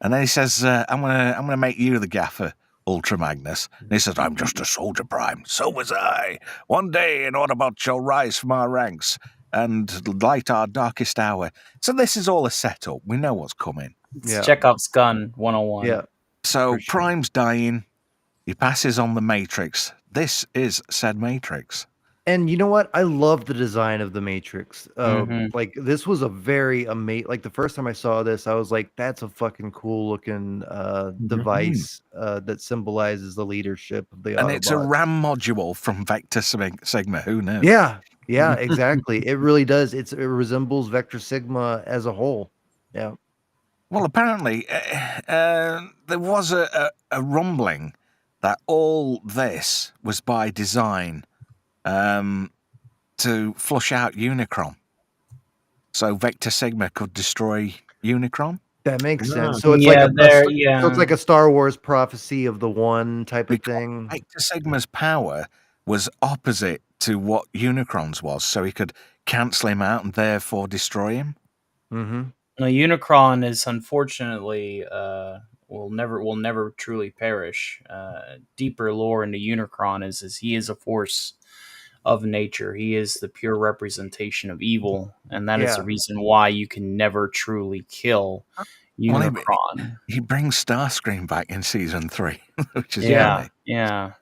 And then he says, I'm gonna make you the gaffer, Ultra Magnus. And he says, I'm just a soldier, Prime. So was I. One day an Autobot shall rise from our ranks and light our darkest hour. So this is all a setup. We know what's coming. It's Yeah. Chekhov's gun 101. Yeah. So For sure. Prime's dying. He passes on the Matrix. This is said Matrix. And you know what? I love the design of the Matrix. Mhm. Like this was a very amazing. Like the first time I saw this, I was like, "That's a fucking cool looking device that symbolizes the leadership of the And Autobots." it's a RAM module from Vector Sigma. Who knew? Yeah, yeah, exactly. It really does. It resembles Vector Sigma as a whole. Yeah. Well, apparently, there was a rumbling that all this was by design to flush out Unicron. So Vector Sigma could destroy Unicron. That makes Yeah. sense. So it's Yeah, like there- so yeah. it's like a Star Wars prophecy of the one type of Because thing. Vector Sigma's power was opposite to what Unicron's was, so he could cancel him out and therefore destroy him. Mm-hmm. Now, Unicron is unfortunately will never truly perish. Deeper lore into Unicron is he is a force of nature. He is the pure representation of evil, and that is the Yeah. reason why you can never truly kill Well, Unicron. He brings Starscream back in season 3, which is Yeah, funny. yeah.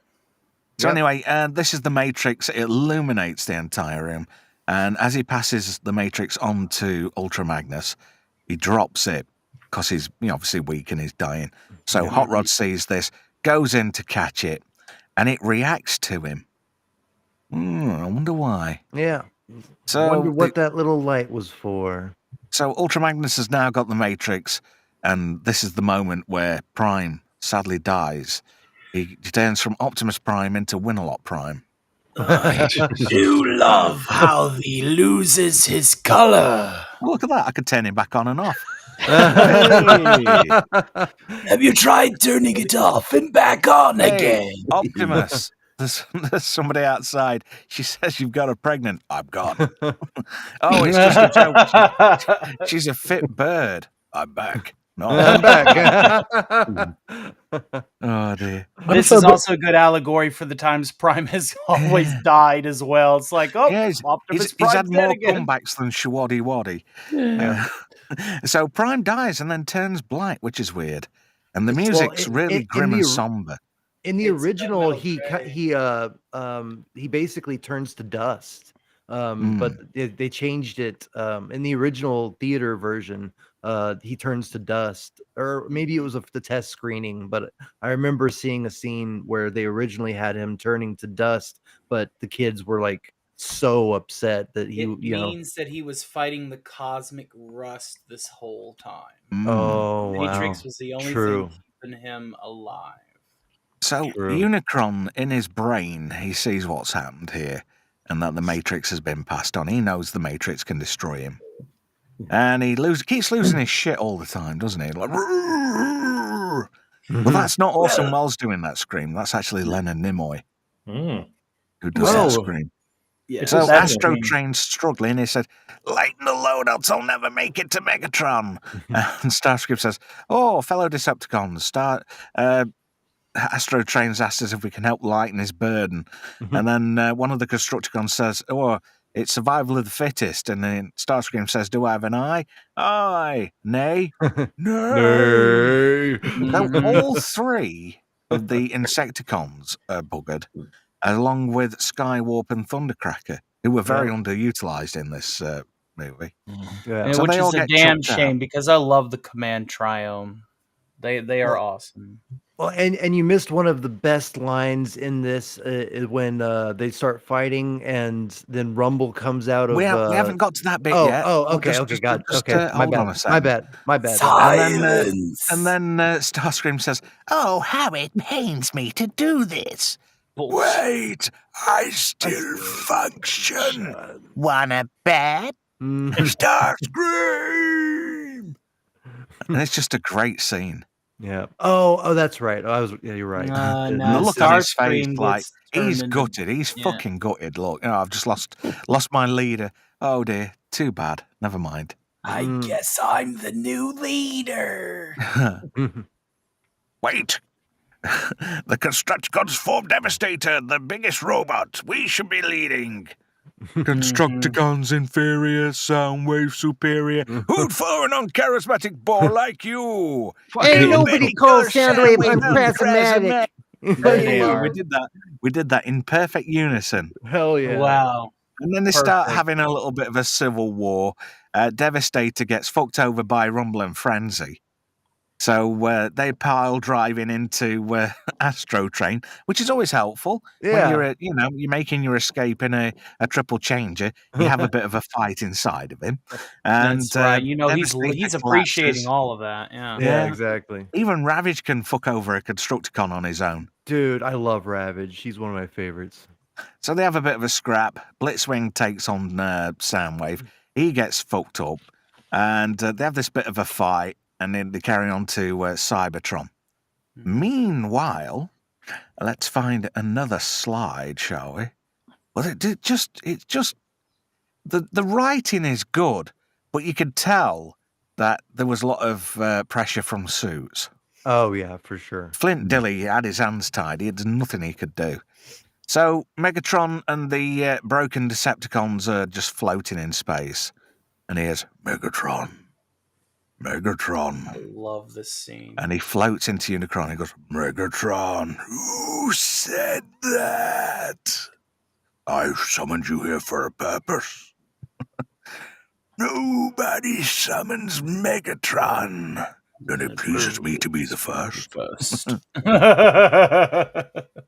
So Yep. anyway, this is the Matrix. It illuminates the entire room. And as he passes the Matrix on to Ultra Magnus, he drops it because he's obviously weak and he's dying. So Hot Rod sees this, goes in to catch it, and it reacts to him. I wonder why. Yeah. So Wonder what that little light was for. So Ultra Magnus has now got the Matrix, And this is the moment where Prime sadly dies. He turns from Optimus Prime into Winalot Prime. I do love how he loses his color. Look at that. I could turn him back on and off. Have you tried turning it off and back on again? Optimus, there's somebody outside. She says you've got her pregnant. I'm gone. Oh, it's just a joke. She's a fit bird. I'm back. No, I'm back. Oh dear. This is also a good allegory for the times Prime has always died as well. It's like, oh, Yeah, Optimus he's had Prime's dead more again. comebacks than Shawaddy Waddy. So Prime dies and then turns black, which is weird. And the music's really grim and somber. In the It's original, metal he basically turns to dust. But they changed it. In the original theater version, he turns to dust, or maybe it was the test screening. But I remember seeing a scene where they originally had him turning to dust, but the kids were like so upset that he, It means that he was fighting the cosmic rust this whole time. Oh, Matrix wow. was the only True. thing keeping him alive. So True. Unicron, in his brain, he sees what's happened here and that the Matrix has been passed on. He knows the Matrix can destroy him. And he keeps losing his shit all the time, doesn't he? Like, well, that's not Orson Welles doing that scream. That's actually Leonard Nimoy who does that scream. Yeah, So that's Astro Train's struggling. He said, lighten the load, else I'll never make it to Megatron. And Starscream says, oh, fellow Decepticons, Astro Train's asked us if we can help lighten his burden. And then one of the Constructicons says, oh, it's survival of the fittest. And then Starscream says, do I have an eye? Aye. Nay? Nay. So all three of the Insecticons are buggered, along with Skywarp and Thundercracker, who were very underutilized in this movie. Yeah. So which they all is a get damn chucked out. shame because I love the Command Triome. They are awesome. Well, and you missed one of the best lines in this is when they start fighting, and then Rumble comes out of. We haven't got to that bit oh, yet. Oh, okay, God, okay. My Hold on a bad. second. My bad. And then Starscream says, "Oh, how it pains me to do this. Wait, I still function. Wanna bet? Starscream! And it's just a great scene. Yeah. Oh, that's right. You're right. No, The look on his face, Starscream like gets turned he's into- gutted. He's fucking gutted. Look, I've just lost my leader. Oh dear, too bad. Never mind. I guess I'm the new leader. Wait. The Constructicons formed Devastator, the biggest robot. We should be leading. Constructicons inferior, Soundwave superior. Who'd follow an uncharismatic ball like you? Ain't nobody called Soundwave uncharismatic. We did that in perfect unison. Hell yeah. Wow. And then they start having a little bit of a civil war. Devastator gets fucked over by Rumble and Frenzy. So they pile driving into Astro Train, which is always helpful. Yeah. When you're making your escape in a triple changer, you have a bit of a fight inside of him. And That's right. Devastator He's collapses. appreciating all of that. Yeah. Yeah, exactly. Even Ravage can fuck over a Constructicon on his own. Dude, I love Ravage. He's one of my favorites. So they have a bit of a scrap. Blitzwing takes on Soundwave. He gets fucked up. And they have this bit of a fight. And then they carry on to Cybertron. Meanwhile, let's find another slide, shall we? Well, it's just the writing is good, but you could tell that there was a lot of pressure from Suits. Oh yeah, for sure. Flint Dilly had his hands tied. He had nothing he could do. So Megatron and the broken Decepticons are just floating in space. And here's Megatron. I love this scene. And he floats into Unicron. He goes, Megatron, Who said that? I summoned you here for a purpose. Nobody summons Megatron. And it pleases me to be the first.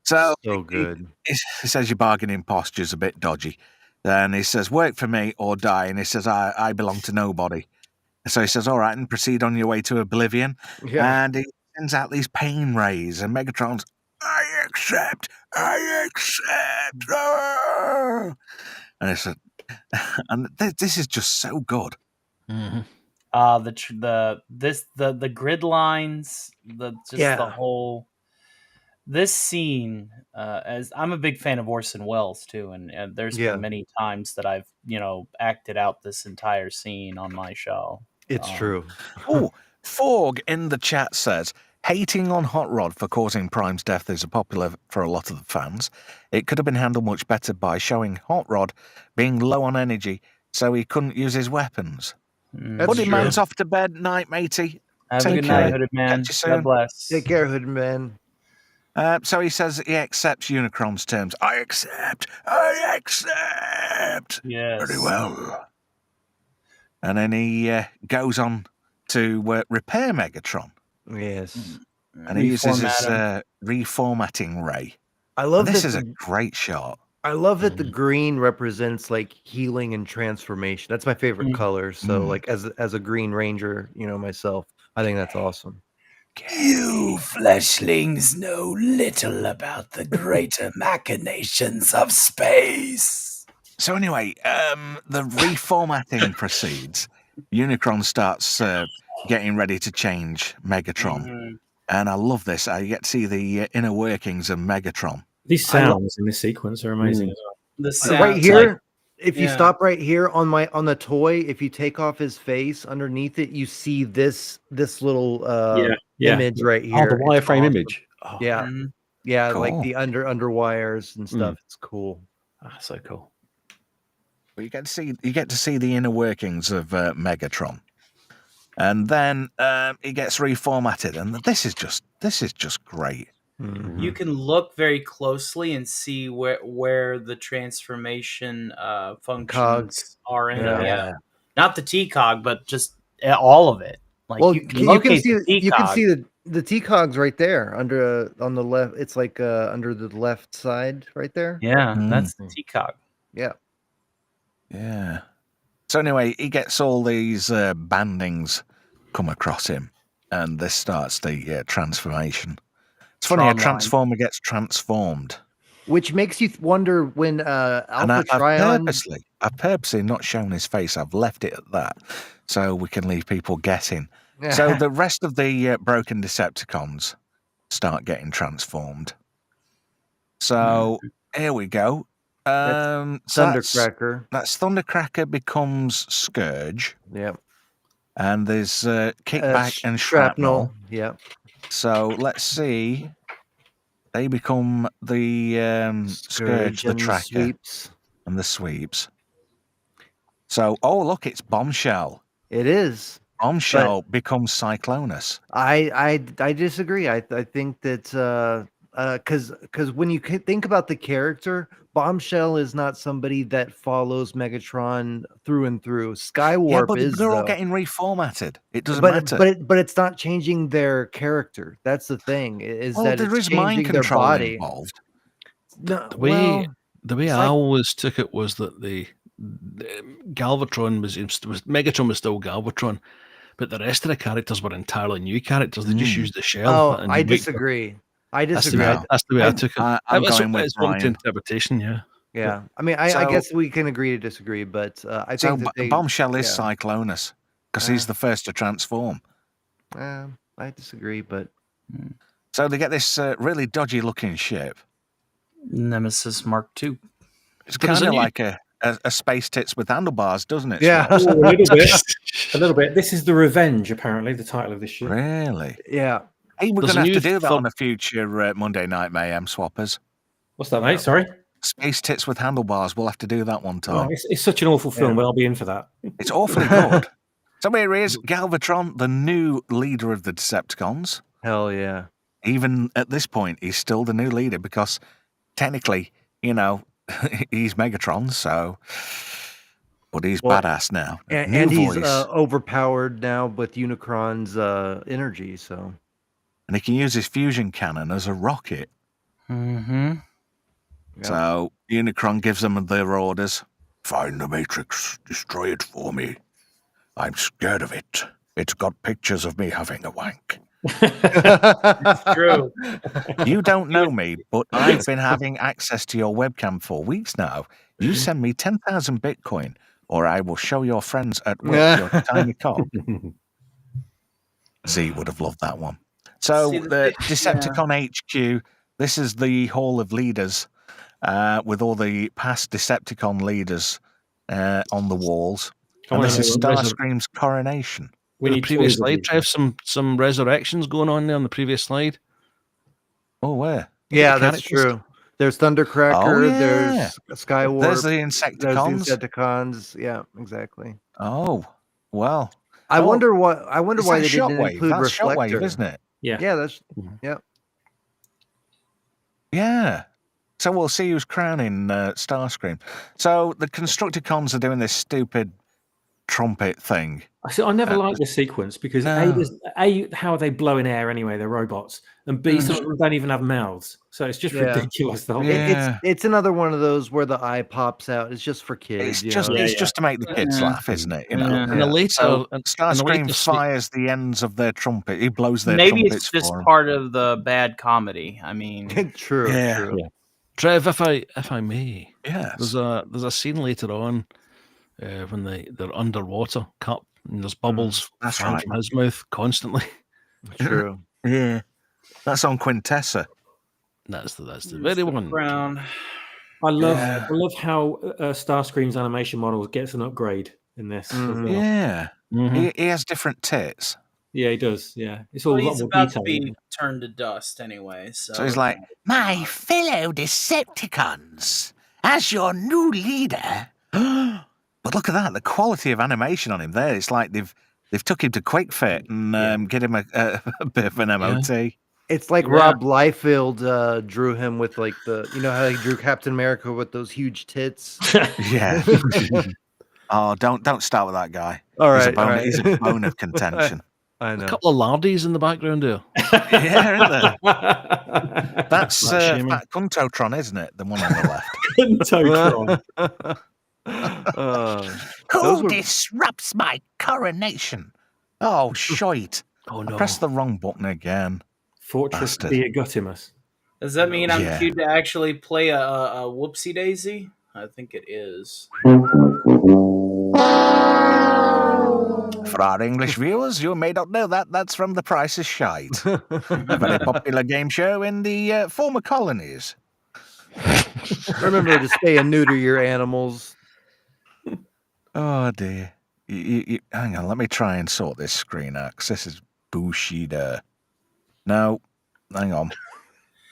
So good. He says your bargaining posture's a bit dodgy. Then he says, work for me or die. And he says, I belong to nobody. So he says, all right, and proceed on your way to oblivion. Yeah. And he sends out these pain rays, and Megatron's, I accept. Ah! And it's and this is just so good. Mm-hmm. The grid lines, the whole this scene. As I'm a big fan of Orson Welles too, and there's been many times that I've acted out this entire scene on my show. It's true. Oh, Forg in the chat says, hating on Hot Rod for causing Prime's death is popular for a lot of the fans. It could have been handled much better by showing Hot Rod being low on energy so he couldn't use his weapons. Hooded Man's off to bed. Night, matey. Have a good night, Hooded Man. Catch you soon. God bless. Take care, Hooded Man. So he says he accepts Unicron's terms. I accept. Yes. Very well. And then he goes on to repair Megatron. Yes. And he uses his reformatting ray. I love this is a great shot. I love that the green represents like healing and transformation. That's my favorite color. So like as a Green Ranger, myself, I think that's awesome. You fleshlings know little about the greater machinations of space. So anyway, the reformatting proceeds. Unicron starts getting ready to change Megatron. And I love this. I get to see the inner workings of Megatron. These sounds in this sequence are amazing as well. The sounds, right here, if you stop right here on the toy, if you take off his face underneath it, you see this little image right here. Oh, the wireframe image. Oh. Yeah. Yeah, cool. like the under wires and stuff. It's cool. So cool. Well, you get to see the inner workings of Megatron. And then he gets reformatted, and this is just great. Mm-hmm. You can look very closely and see where the transformation functions are in it. Yeah. Not the T-Cog, but just all of it. Like well, you can see the T-Cogs right there on the left. It's like under the left side right there. Yeah, that's the T-Cog. Yeah. Yeah. So anyway, he gets all these bandings come across him, and this starts the transformation. It's funny, a transformer gets transformed. Which makes you wonder when Alpha Trion... I've purposely not shown his face. I've left it at that, so we can leave people guessing. So the rest of the broken Decepticons start getting transformed. So here we go. Thundercracker. That's Thundercracker becomes Scourge. Yep. And there's Kickback and Shrapnel. Yep. So let's see. They become the Scourge, the Tracker, and the Sweeps. So, look, it's Bombshell. It is. Bombshell becomes Cyclonus. I disagree. I think that because when you think about the character, Bombshell is not somebody that follows Megatron through and through. Skywarp but is. They're all getting reformatted. It doesn't matter. But it's not changing their character. That's the thing. That there it's is mind changing their control body involved. No, The way I always took it was that the Galvatron was Megatron was still Galvatron, but the rest of the characters were entirely new characters. They just used the shell. Oh, I disagree. That's the way I took it. I'm going with Brian. Interpretation, yeah. Yeah, I mean, I guess we can agree to disagree, but I think that Bombshell is Cyclonus because he's the first to transform. I disagree, but so they get this really dodgy-looking ship, Nemesis Mark II. It's kind of like a space tits with handlebars, doesn't it? Yeah, a little bit. A little bit. This is the Revenge, apparently, the title of this ship. Really? Yeah. Hey, we're going to have to do that on a future Monday Night Mayhem swappers. What's that, mate? Sorry? Space tits with handlebars. We'll have to do that one time. Oh, it's such an awful film, but I'll be in for that. It's awfully good. So here he is, Galvatron, the new leader of the Decepticons. Hell yeah. Even at this point, he's still the new leader because technically, he's Megatron, so... But he's badass now. And he's overpowered now with Unicron's energy, so... And he can use his fusion cannon as a rocket. Mm-hmm. Yep. So Unicron gives them their orders. Find the Matrix, destroy it for me. I'm scared of it. It's got pictures of me having a wank. True. You don't know me, but I've been having access to your webcam for weeks now. You send me 10,000 Bitcoin, or I will show your friends at work your tiny cock. Z would have loved that one. So See, the Decepticon HQ, this is the Hall of Leaders, with all the past Decepticon leaders on the walls. And this is Starscream's coronation. We need the previous tours of slide, these. Trev, some resurrections going on there on the previous slide. Oh, where? Yeah, that's true. There's Thundercracker. Oh, yeah. There's Skywarp. There's the There's the Insecticons. Insecticons. Yeah, exactly. Oh, well. I wonder why they didn't Shockwave. include That's Reflector. Shockwave, isn't it? Yeah. Yeah, that's Yeah. So we'll see who's crowning Starscream. So the Constructicons are doing this stupid trumpet thing. I never liked this sequence because A, how are they blowing air anyway? They're robots, and B, some of them don't even have mouths, so it's just ridiculous. The whole it's another one of those where the eye pops out. It's just for kids. It's just to make the kids laugh, isn't it? You know. And the later, So and Starscream the fires the ends of their trumpet. He blows their Maybe trumpets it's just for 'em. part of the bad comedy. I mean, True. Yeah. True. Trev, if I may, Yes. there's a scene later on when they're underwater, cup, and there's bubbles That's flying right. from his mouth constantly. True. Yeah. That's on Quintessa. That's the very one. Brown. I love how Starscream's animation model gets an upgrade in this. as well. Yeah. Mhm. He has different tits. Yeah, he does. Yeah, it's all Well, a lot he's more about to detailed. be turned to dust anyway. So he's like, My fellow Decepticons, as your new leader. but look at that, the quality of animation on him there. It's like they've took him to Quick Fit and get him a bit of an MOT. It's like Rob Liefeld drew him with like how he drew Captain America with those huge tits. Yeah. Oh, don't start with that guy. All He's a right, bone, all right. he's a bone of contention. I A know. couple of lardies in the background there. Yeah, isn't there? That's shaming. Fat Cuntotron, isn't it? The one on the left. Who disrupts my coronation? Oh, shite. Oh I no. pressed the wrong button again. Fortress Bastard. Diagutimus. Does that mean I'm Yeah. cue to actually play a whoopsie daisy? I think it is. For our English viewers, you may not know that. That's from The Price is Shite. A very popular game show in the former colonies. Remember to stay and neuter your animals. Oh, dear. Hang on, let me try and sort this screen out, because this is Bushido. No, hang on.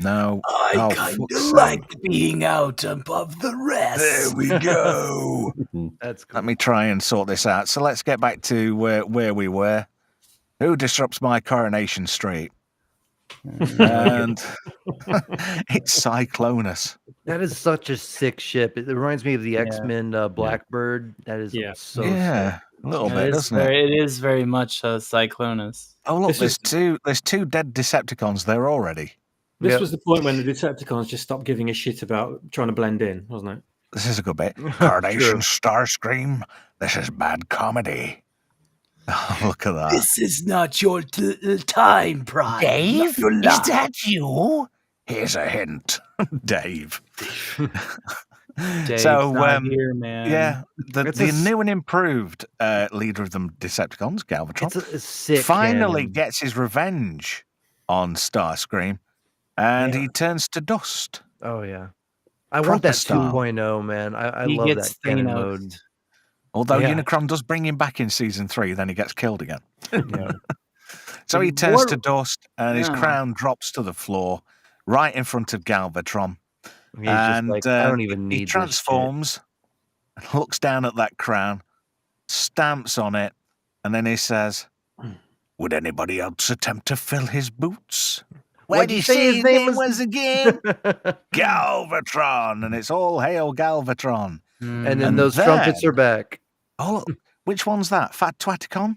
No. I kind of like being out above the rest. There we go. That's cool. Let me try and sort this out. So let's get back to where we were. Who disrupts my coronation street? And it's Cyclonus. That is such a sick ship. It reminds me of the X-Men Blackbird. That is so sick. Yeah, a little bit, doesn't it? It is very much Cyclonus. Oh, look, This there's two dead Decepticons there already. This was the point when the Decepticons just stopped giving a shit about trying to blend in, wasn't it? This is a good bit. Coronation Starscream. This is bad comedy. Oh, look at that. This is not your time, Prime. Dave? Your Is that you? Here's a hint. Dave. Dave's So, not here, man. Yeah, It's the a new and improved leader of the Decepticons, Galvatron, It's a sick finally cannon. gets his revenge on Starscream, and he turns to dust. Oh yeah. I Proper want that style. 2.0, man. I He love gets that cannon Thanos. mode. Although Yeah. Unicron does bring him back in season 3, then he gets killed again. Yeah. So he turns What- to dust, and his Yeah. crown drops to the floor, right in front of Galvatron. He's And just like, I don't even need he this transforms, and looks down at that crown, stamps on it, and then he says, "Would anybody else attempt to fill his boots?" What'd you say his name was again? shit. Galvatron, and it's all hail Galvatron. And then And those then- trumpets are back. Oh, look, which one's that? Fat Twaticon?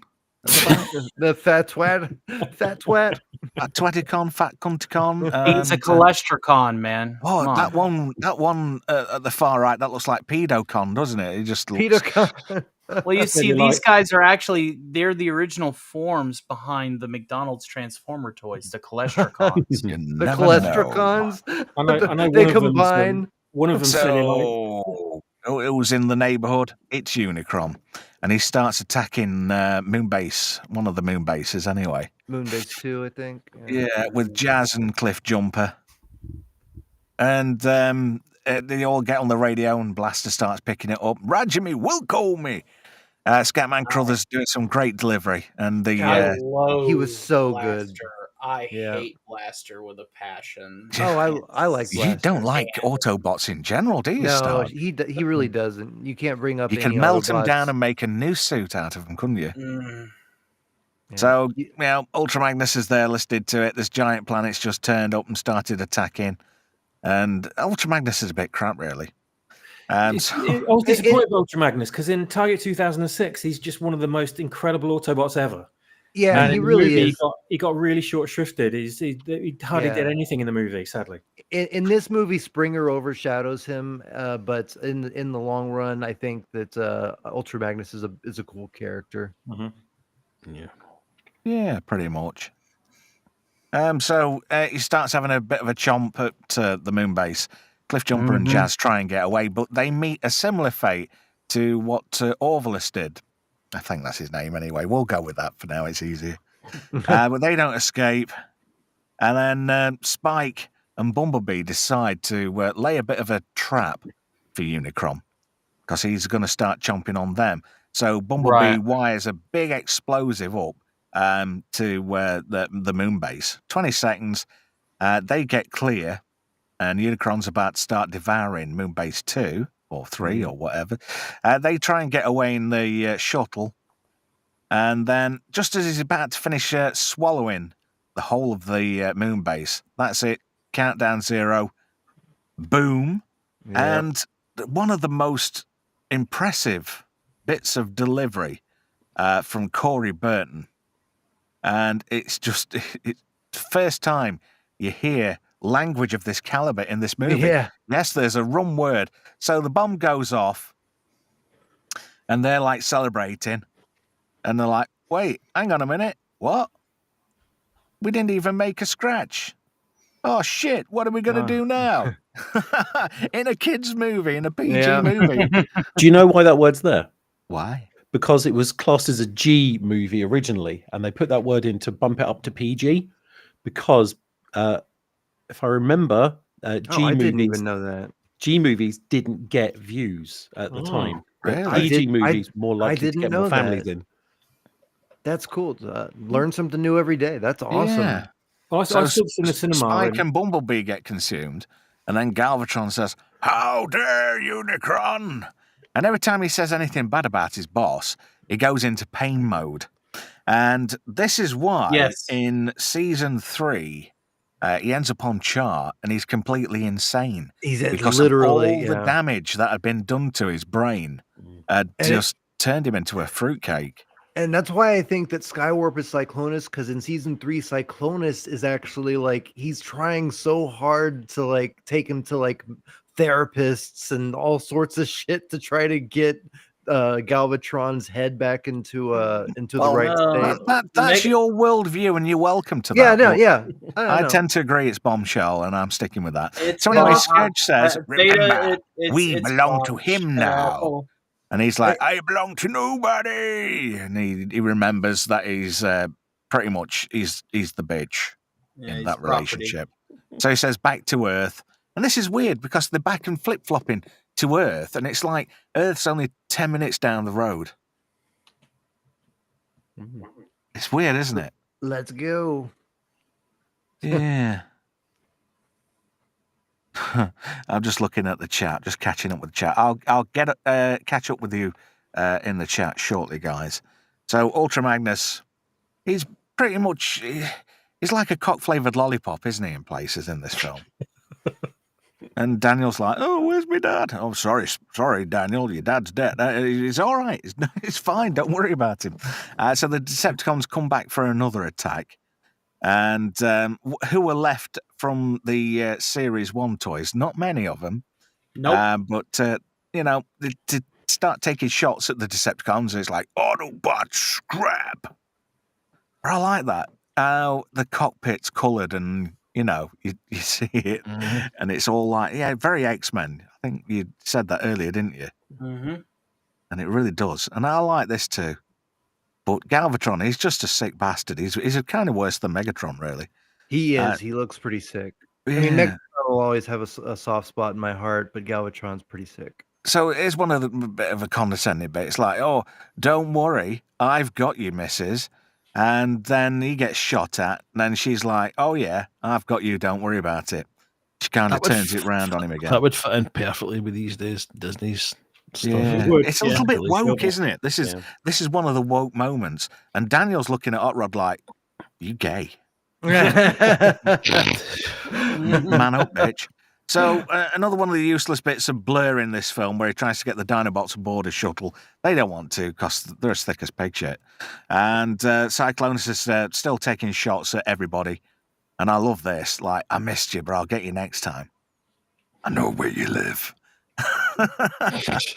The fat twat. Fat twat. Fat Twaticon, Fat Cunticon. He's a and, cholesterol, man. Oh, Come that on. one at the far right, that looks like Pedocon, doesn't it? He just looks... Peter. Well, you see, Really these guys are they're the original forms behind the McDonald's Transformer toys, the Cholestericons. You The never know. Cholestericons. I know They one of them's, combine. one of them's silly, like, So it was in the neighbourhood. It's Unicron, and he starts attacking Moonbase, one of the moon bases, anyway. Moonbase 2, I think. Yeah, with Jazz and Cliff Jumper, and they all get on the radio, and Blaster starts picking it up. Roger me, Wilco me. Scatman Crothers doing some great delivery, and the I love He was so Blaster. good. I Yeah. hate Blaster with a passion. Oh, I like you Blaster. don't like Autobots in general, do you, No, Star? he really doesn't. You can't bring up You any can melt them Autobots. down and make a new suit out of them, couldn't you? Mm. Yeah. So, Ultra Magnus is there listed to it. There's giant planets just turned up and started attacking. And Ultra Magnus is a bit crap, really. I was disappointed with Ultra Magnus because in Target 2006, he's just one of the most incredible Autobots ever. Yeah, And he in the really movie, is. He got really short shrifted. He hardly did anything in the movie, sadly. In this movie, Springer overshadows him, but in the long run, I think that Ultra Magnus is a cool character. Mm-hmm. Yeah, pretty much. So he starts having a bit of a chomp at the moon base. Cliff Jumper and Jazz try and get away, but they meet a similar fate to what Orvillus did. I think that's his name anyway. We'll go with that for now. It's easier. But they don't escape. And then Spike and Bumblebee decide to lay a bit of a trap for Unicron because he's going to start chomping on them. So Bumblebee wires a big explosive up to the moon base. 20 seconds. They get clear, and Unicron's about to start devouring Moonbase 2 or 3 or whatever. They try and get away in the shuttle, and then just as he's about to finish swallowing the whole of the Moonbase, that's it, countdown 0, boom. Yep. And one of the most impressive bits of delivery from Corey Burton, and it's just first time you hear language of this caliber in this movie. Yeah. Yes, there's a rum word. So the bomb goes off, and they're like celebrating, and they're like, wait, hang on a minute. What? We didn't even make a scratch. Oh, shit. What are we going to do now? In a kid's movie, in a PG movie. Do you know why that word's there? Why? Because it was classed as a G movie originally, and they put that word in to bump it up to PG. Because if I remember, I didn't even know that. G movies didn't get views at the time. But really? PG movies more likely to didn't get know more families that. in. That's cool. Learn something new every day. That's awesome. Yeah. Well, I saw this in the cinema. Spike and Bumblebee get consumed, and then Galvatron says, "How dare Unicron!" And every time he says anything bad about his boss, he goes into pain mode. And this is why in season 3, he ends up on chart and he's completely insane. He's because literally of all the damage that had been done to his brain just turned him into a fruitcake. And that's why I think that Skywarp is Cyclonus, because in season 3, Cyclonus is actually like, he's trying so hard to like take him to like therapists and all sorts of shit to try to get Galvatron's head back into the right state. That's your worldview, and you're welcome to that. Yeah. I tend to agree it's bombshell, and I'm sticking with that. So anyway, Scourge says, remember, we belong to him now. And he's like, I belong to nobody. And he remembers that he's pretty much, he's the bitch in that relationship. So he says, back to Earth. And this is weird because they're back and flip-flopping to Earth. And it's like, Earth's only 10 minutes down the road. It's weird, isn't it? Let's go. Yeah. I'm just looking at the chat, just catching up with the chat. I'll get catch up with you in the chat shortly, guys. So Ultra Magnus, he's pretty much he's like a cock-flavored lollipop, isn't he? In places in this film. And Daniel's like, "Oh, where's my dad?" "Oh, sorry, Daniel, your dad's dead." He's all right. He's fine. Don't worry about him. So the Decepticons come back for another attack. And who were left from the Series 1 toys? Not many of them. Nope. But, to start taking shots at the Decepticons. And it's like, Autobots, scrap. I like that. How the cockpit's coloured and, you see it. Mm-hmm. And it's all like, very X-Men. I think you said that earlier, didn't you? Mm-hmm. And it really does. And I like this too. But Galvatron, he's just a sick bastard. He's kind of worse than Megatron, really. He is. He looks pretty sick. Yeah. I mean, Megatron will always have a soft spot in my heart, but Galvatron's pretty sick. So here's one of the bit of a condescending bit. It's like, oh, don't worry, I've got you, missus. And then he gets shot at, and then she's like, oh yeah, I've got you, don't worry about it. She kind of turns it round on him again. That would fit in perfectly with these days, Disney's stuff. Yeah. It's a little bit woke, isn't it? This is one of the woke moments. And Daniel's looking at Hot Rod like, you gay. Man up, bitch. So another one of the useless bits of Blur in this film where he tries to get the Dinobots aboard a shuttle. They don't want to because they're as thick as pig shit. And Cyclonus is still taking shots at everybody. And I love this. Like, I missed you, but I'll get you next time. I know where you live. The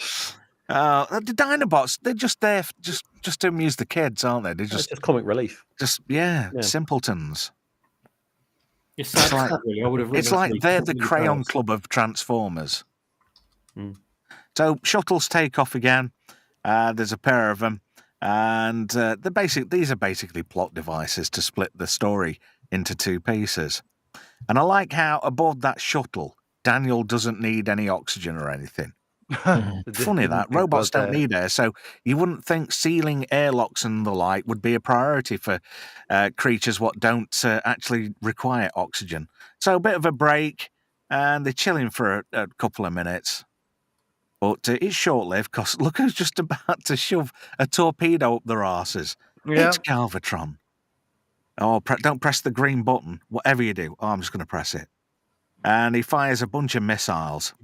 Dinobots, they're just there just to amuse the kids, aren't they? They're It's just comic relief. Simpletons. It's like, I would have It's like they're the Crayon Club of Transformers. Mm. So shuttles take off again. There's a pair of them, and these are basically plot devices to split the story into two pieces. And I like how aboard that shuttle, Daniel doesn't need any oxygen or anything. Funny that robots don't need air, so you wouldn't think sealing airlocks and the like would be a priority for creatures what don't actually require oxygen. So a bit of a break, and they're chilling for a couple of minutes. But it's short-lived because look who's just about to shove a torpedo up their asses. Yeah. It's Galvatron. Oh, don't press the green button. Whatever you do, I'm just going to press it. And he fires a bunch of missiles.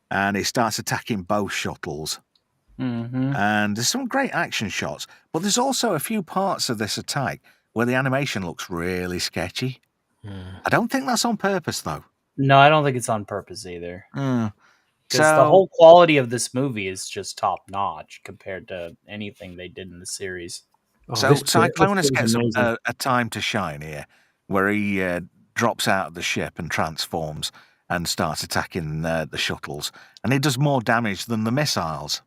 And he starts attacking both shuttles. Mm-hmm. And there's some great action shots, but there's also a few parts of this attack where the animation looks really sketchy. I don't think that's on purpose, though. No, I don't think it's on purpose either. So Because the whole quality of this movie is just top notch compared to anything they did in the series. So Cyclonus gets a time to shine here, where he drops out of the ship and transforms and starts attacking the shuttles. And he does more damage than the missiles.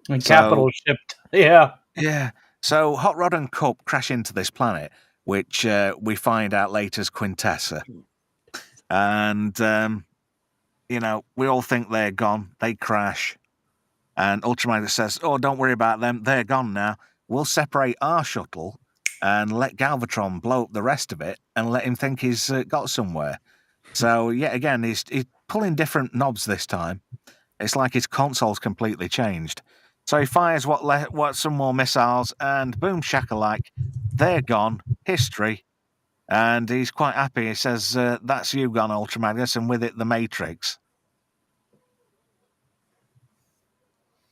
And Capital shipped. Yeah. Yeah. So Hot Rod and Cup crash into this planet, which we find out later is Quintessa. And, we all think they're gone. They crash. And Ultraman says, oh, don't worry about them. They're gone now. We'll separate our shuttle and let Galvatron blow up the rest of it and let him think he's got somewhere. So, yet again, he's pulling different knobs this time. It's like his console's completely changed. So he fires some more missiles, and boom, shakalike, they're gone. History. And he's quite happy. He says, that's you gone, Ultramagnus, and with it, the Matrix.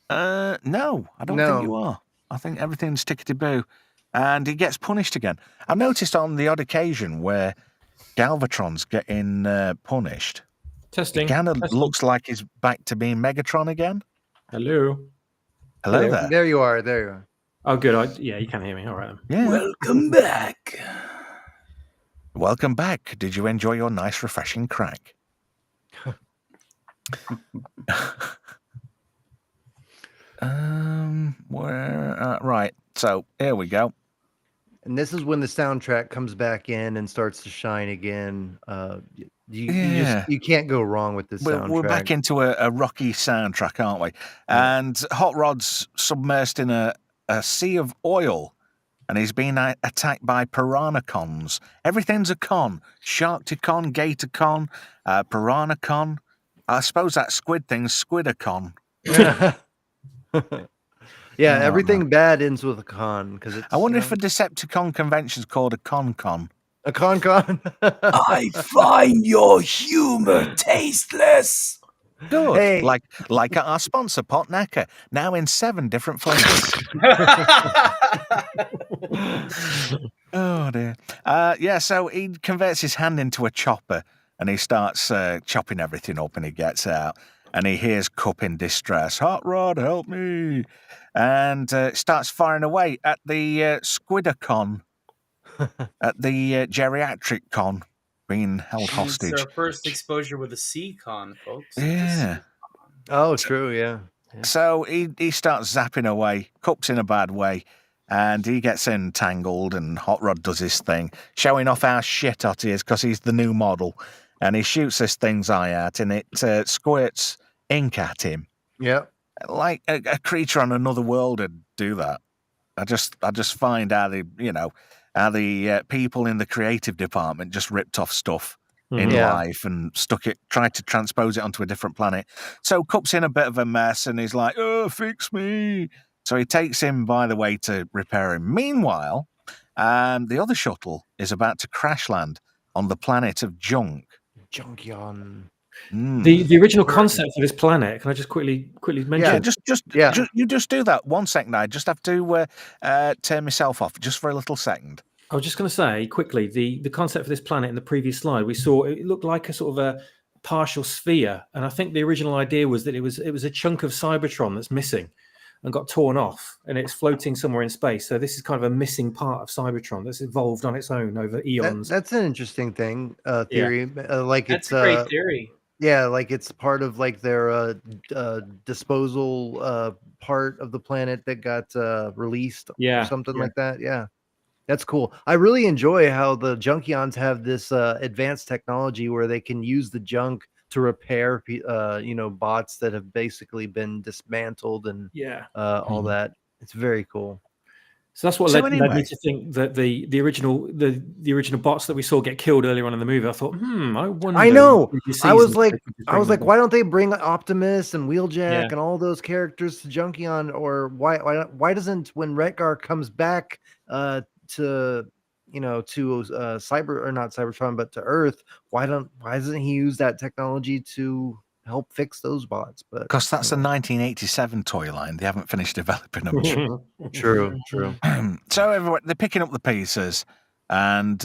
No, I don't think you are. I think everything's tickety-boo. And he gets punished again. I've noticed on the odd occasion where Galvatron's getting punished. Testing. It kind of looks like he's back to being Megatron again. Hello there. There you are. There you are. Oh, good. You can hear me. All right. Yeah. Welcome back. Welcome back. Did you enjoy your nice, refreshing crack? Right. So here we go. And this is when the soundtrack comes back in and starts to shine again. You can't go wrong with this soundtrack. We're back into a rocky soundtrack, aren't we? Yeah. And Hot Rod's submersed in a sea of oil, and he's being attacked by piranhacons. Everything's a con. Sharkticon, Gatorcon, Piranhacon. I suppose that squid thing's Squidacon. Yeah, everything bad ends with a con. I wonder if a Decepticon convention's called a con-con. A con-con? I find your humor tasteless. Good. Hey. Like our sponsor, Potnacker, now in 7 different flavors. Oh, dear. So he converts his hand into a chopper, and he starts chopping everything up, and he gets out. and he hears Cup in distress. Hot Rod, help me! And starts firing away at the Squidacon, at the geriatric con, being held It's hostage. our first exposure with a C-con, folks. Yeah. Oh, true. Yeah. So he starts zapping away. Cup's in a bad way, and he gets entangled, and Hot Rod does his thing, showing off how shit hot he is because he's the new model. And he shoots this thing's eye out, and it squirts ink at him. Yeah. Like a creature on another world would do that. I just find how the people in the creative department just ripped off stuff in life and tried to transpose it onto a different planet. So Cup's in a bit of a mess, and he's like, "Oh, fix me!" So he takes him by the way to repair him. Meanwhile, the other shuttle is about to crash land on the planet of Junk. Junkion. The original concept for this planet. Can I just quickly mention? You just do that 1 second. I just have to turn myself off just for a little second. I was just going to say quickly the concept for this planet in the previous slide. We saw it looked like a sort of a partial sphere, and I think the original idea was that it was a chunk of Cybertron that's missing and got torn off, and it's floating somewhere in space. So this is kind of a missing part of Cybertron that's evolved on its own over eons. That's an interesting thing, theory. That's a great theory. Yeah, like it's part of like their disposal part of the planet that got released or something like that. Yeah, that's cool. I really enjoy how the Junkions have this advanced technology where they can use the junk to repair bots that have basically been dismantled and all that. It's very cool. So that's what led me to think that the original bots that we saw get killed earlier on in the movie. I thought, I wonder. I know. I was like, why don't they bring Optimus and Wheeljack and all those characters to Junkion? Or why doesn't, when Retgar comes back to Cyber, or not Cybertron, but to Earth, why doesn't he use that technology to help fix those bots? But because that's a 1987 toy line. They haven't finished developing them. True. So they're picking up the pieces, and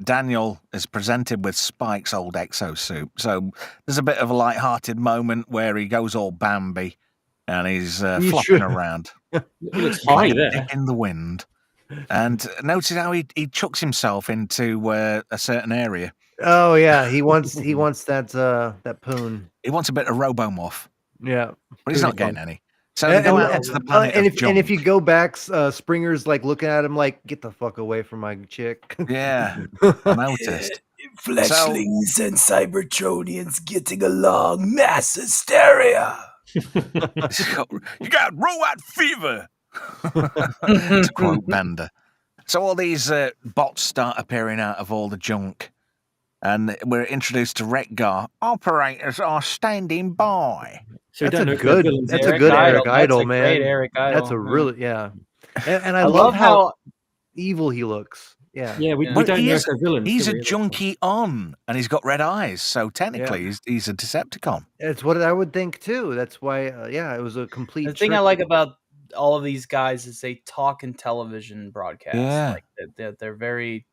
Daniel is presented with Spike's old exosuit. So there's a bit of a light-hearted moment where he goes all Bambi, and he's flopping around. He looks high there in the wind. And notice how he chucks himself into a certain area. Oh yeah, he wants that poon. He wants a bit of Robomuff. Yeah, but he's not getting any. So they go out onto the planet and if you go back, Springer's like looking at him like, "Get the fuck away from my chick." Yeah, I noticed. Fleshlings and Cybertronians getting along, mass hysteria. You got robot fever. To quote Bender. So all these bots start appearing out of all the junk, and we're introduced to Retgar. Operators are standing by. So that's a good Eric Idle, man. Great Eric Idle. That's a really and I love how evil he looks. Yeah, we don't know if they're villains. He's a junkie and he's got red eyes, so technically he's a Decepticon. It's what I would think too. That's why, it was a complete. The thing I like about all of these guys is they talk in television broadcasts. Yeah. Like they're very.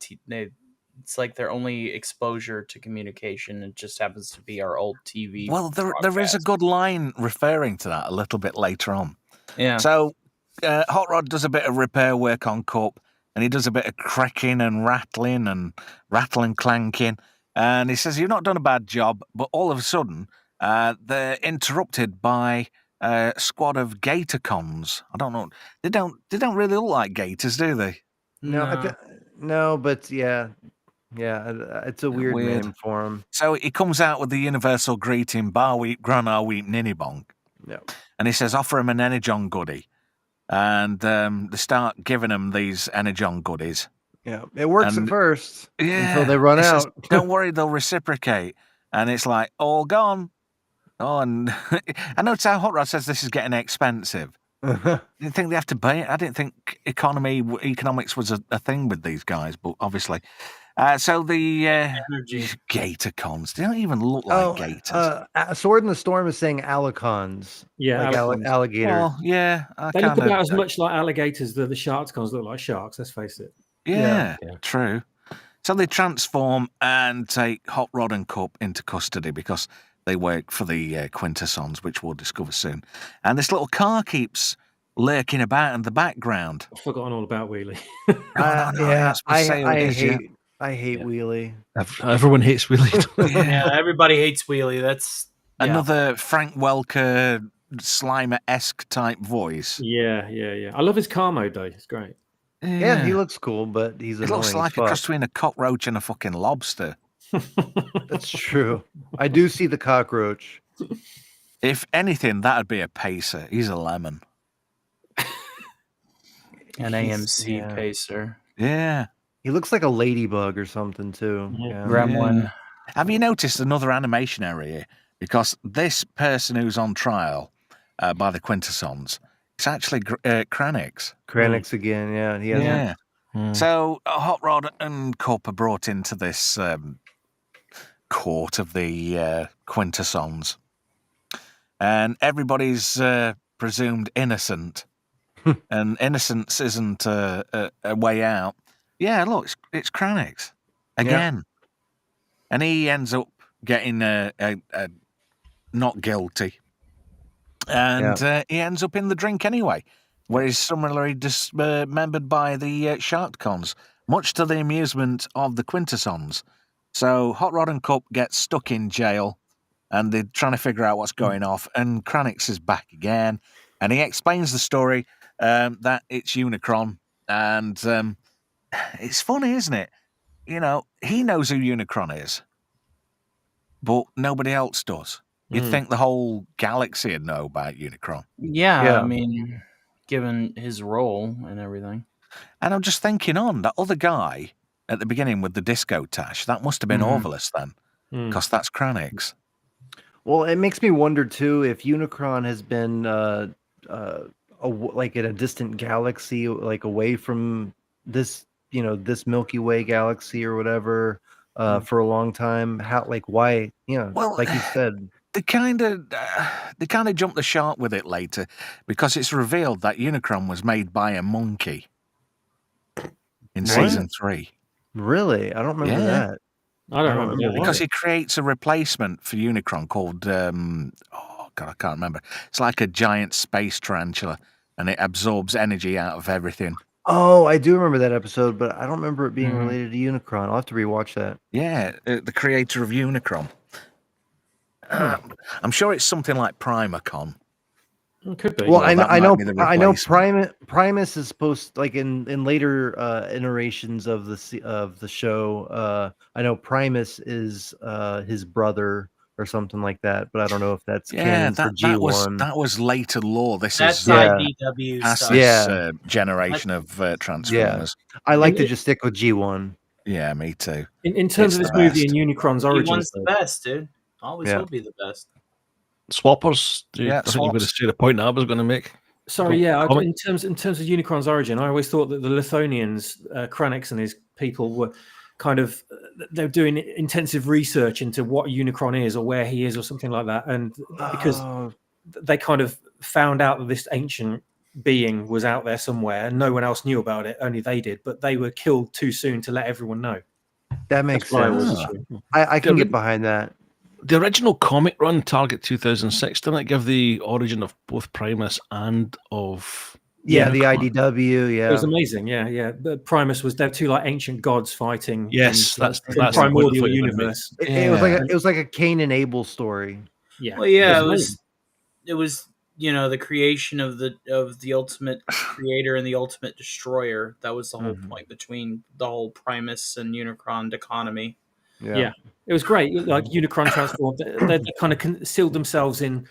It's like their only exposure to communication. It just happens to be our old TV. Well, there is a good line referring to that a little bit later on. Yeah. So Hot Rod does a bit of repair work on Cup, and he does a bit of cracking and rattling and clanking. And he says, "You've not done a bad job," but all of a sudden, they're interrupted by a squad of Gatorcons. I don't know. They don't really look like gators, do they? No, but yeah, it's a weird name for him. So he comes out with the universal greeting, "Bar weep, Grana weep, Ninny Bonk." Yeah. And he says, "Offer him an Energon goodie." And they start giving him these Energon goodies. Yeah, it works at first until they run out. Says, "Don't worry, they'll reciprocate." And it's like, all gone. Oh, and I notice how Hot Rod says this is getting expensive. I didn't think they have to pay it. I didn't think economics was a thing with these guys, but obviously. So the Gatorcons, they don't even look like gators. Sword in the Storm is saying Alicons. Yeah, like alligator. Well, yeah. They look about as much like alligators that the Sharkcons look like sharks, let's face it. Yeah, true. So they transform and take Hot Rod and Cup into custody because They work for the Quintessons, which we'll discover soon. And this little car keeps lurking about in the background. I've forgotten all about Wheelie. No, Yeah, I I hate Yeah. Wheelie. Everyone hates Wheelie. Yeah, everybody hates Wheelie. That's Another Frank Welker, Slimer-esque type voice. Yeah. I love his car mode though. It's great. Yeah, he looks cool, but he's It annoying looks as like a fuck. cross between a cockroach and a fucking lobster. That's true. I do see the cockroach. If anything, that'd be a pacer. He's a lemon. an AMC yeah. pacer. Yeah. He looks like a ladybug or something too. Yeah. Gremlin. Have you noticed another animation error here? Because this person who's on trial by the Quintessons, it's actually Kranix. Kranix again, yeah. He has Yeah. So Hot Rod and Cup are brought into this court of the Quintessons, and everybody's presumed innocent, and innocence isn't a way out. Yeah, look, it's Kranix again, and he ends up getting a not guilty, and he ends up in the drink anyway, where he's summarily dismembered by the Sharkcons, much to the amusement of the Quintessons. So Hot Rod and Cup get stuck in jail, and they're trying to figure out what's going off, and Kranix is back again, and he explains the story that it's Unicron, and it's funny, isn't it? You know, he knows who Unicron is, but nobody else does. You'd think the whole galaxy would know about Unicron. Yeah, I mean, given his role and everything. And I'm just thinking that other guy at the beginning with the disco tash, that must have been Orvillus then, because that's Kranix. Well, it makes me wonder too if Unicron has been like in a distant galaxy, like away from this, this Milky Way galaxy or whatever, for a long time. How, like, why? Well, like you said, they kind of jumped the shark with it later, because it's revealed that Unicron was made by a monkey in season 3. Really, I don't remember that. I don't remember that Because either. he creates a replacement for Unicron called I can't remember. It's like a giant space tarantula, and it absorbs energy out of everything. Oh, I do remember that episode, but I don't remember it being related to Unicron. I'll have to rewatch that. Yeah, the creator of Unicron. I'm sure it's something like Primacon. It could be. Well, I know replacement. Primus is supposed, like, in later iterations of the show. I know Primus is his brother or something like that, but I don't know if that's canon for G1. that was later lore. That's IDW stuff. Pass's generation of Transformers. I like to just stick with G1. Yeah, me too. In terms of this movie and Unicron's origins, G1's the best, dude. Always will be the best. Swappers. Yeah, I think you're going to say the point I was going to make. Sorry, in terms of Unicron's origin, I always thought that the Lithonians, Kranix and his people, were kind of they're doing intensive research into what Unicron is or where he is or something like that, and because they kind of found out that this ancient being was out there somewhere and no one else knew about it, only they did, but they were killed too soon to let everyone know. That makes sense. I can get behind that. The original comic run, Target 2006, didn't it give the origin of both Primus and of the Unicron? IDW? Yeah, it was amazing. Yeah. The Primus was they're two like ancient gods fighting. Yes, that's the the primordial point universe. It was like a Cain and Abel story. Yeah. Well, yeah, it was the creation of the ultimate creator and the ultimate destroyer. That was the whole point between the whole Primus and Unicron dichotomy. Yeah, it was great. Like Unicron transformed, they kind of concealed themselves in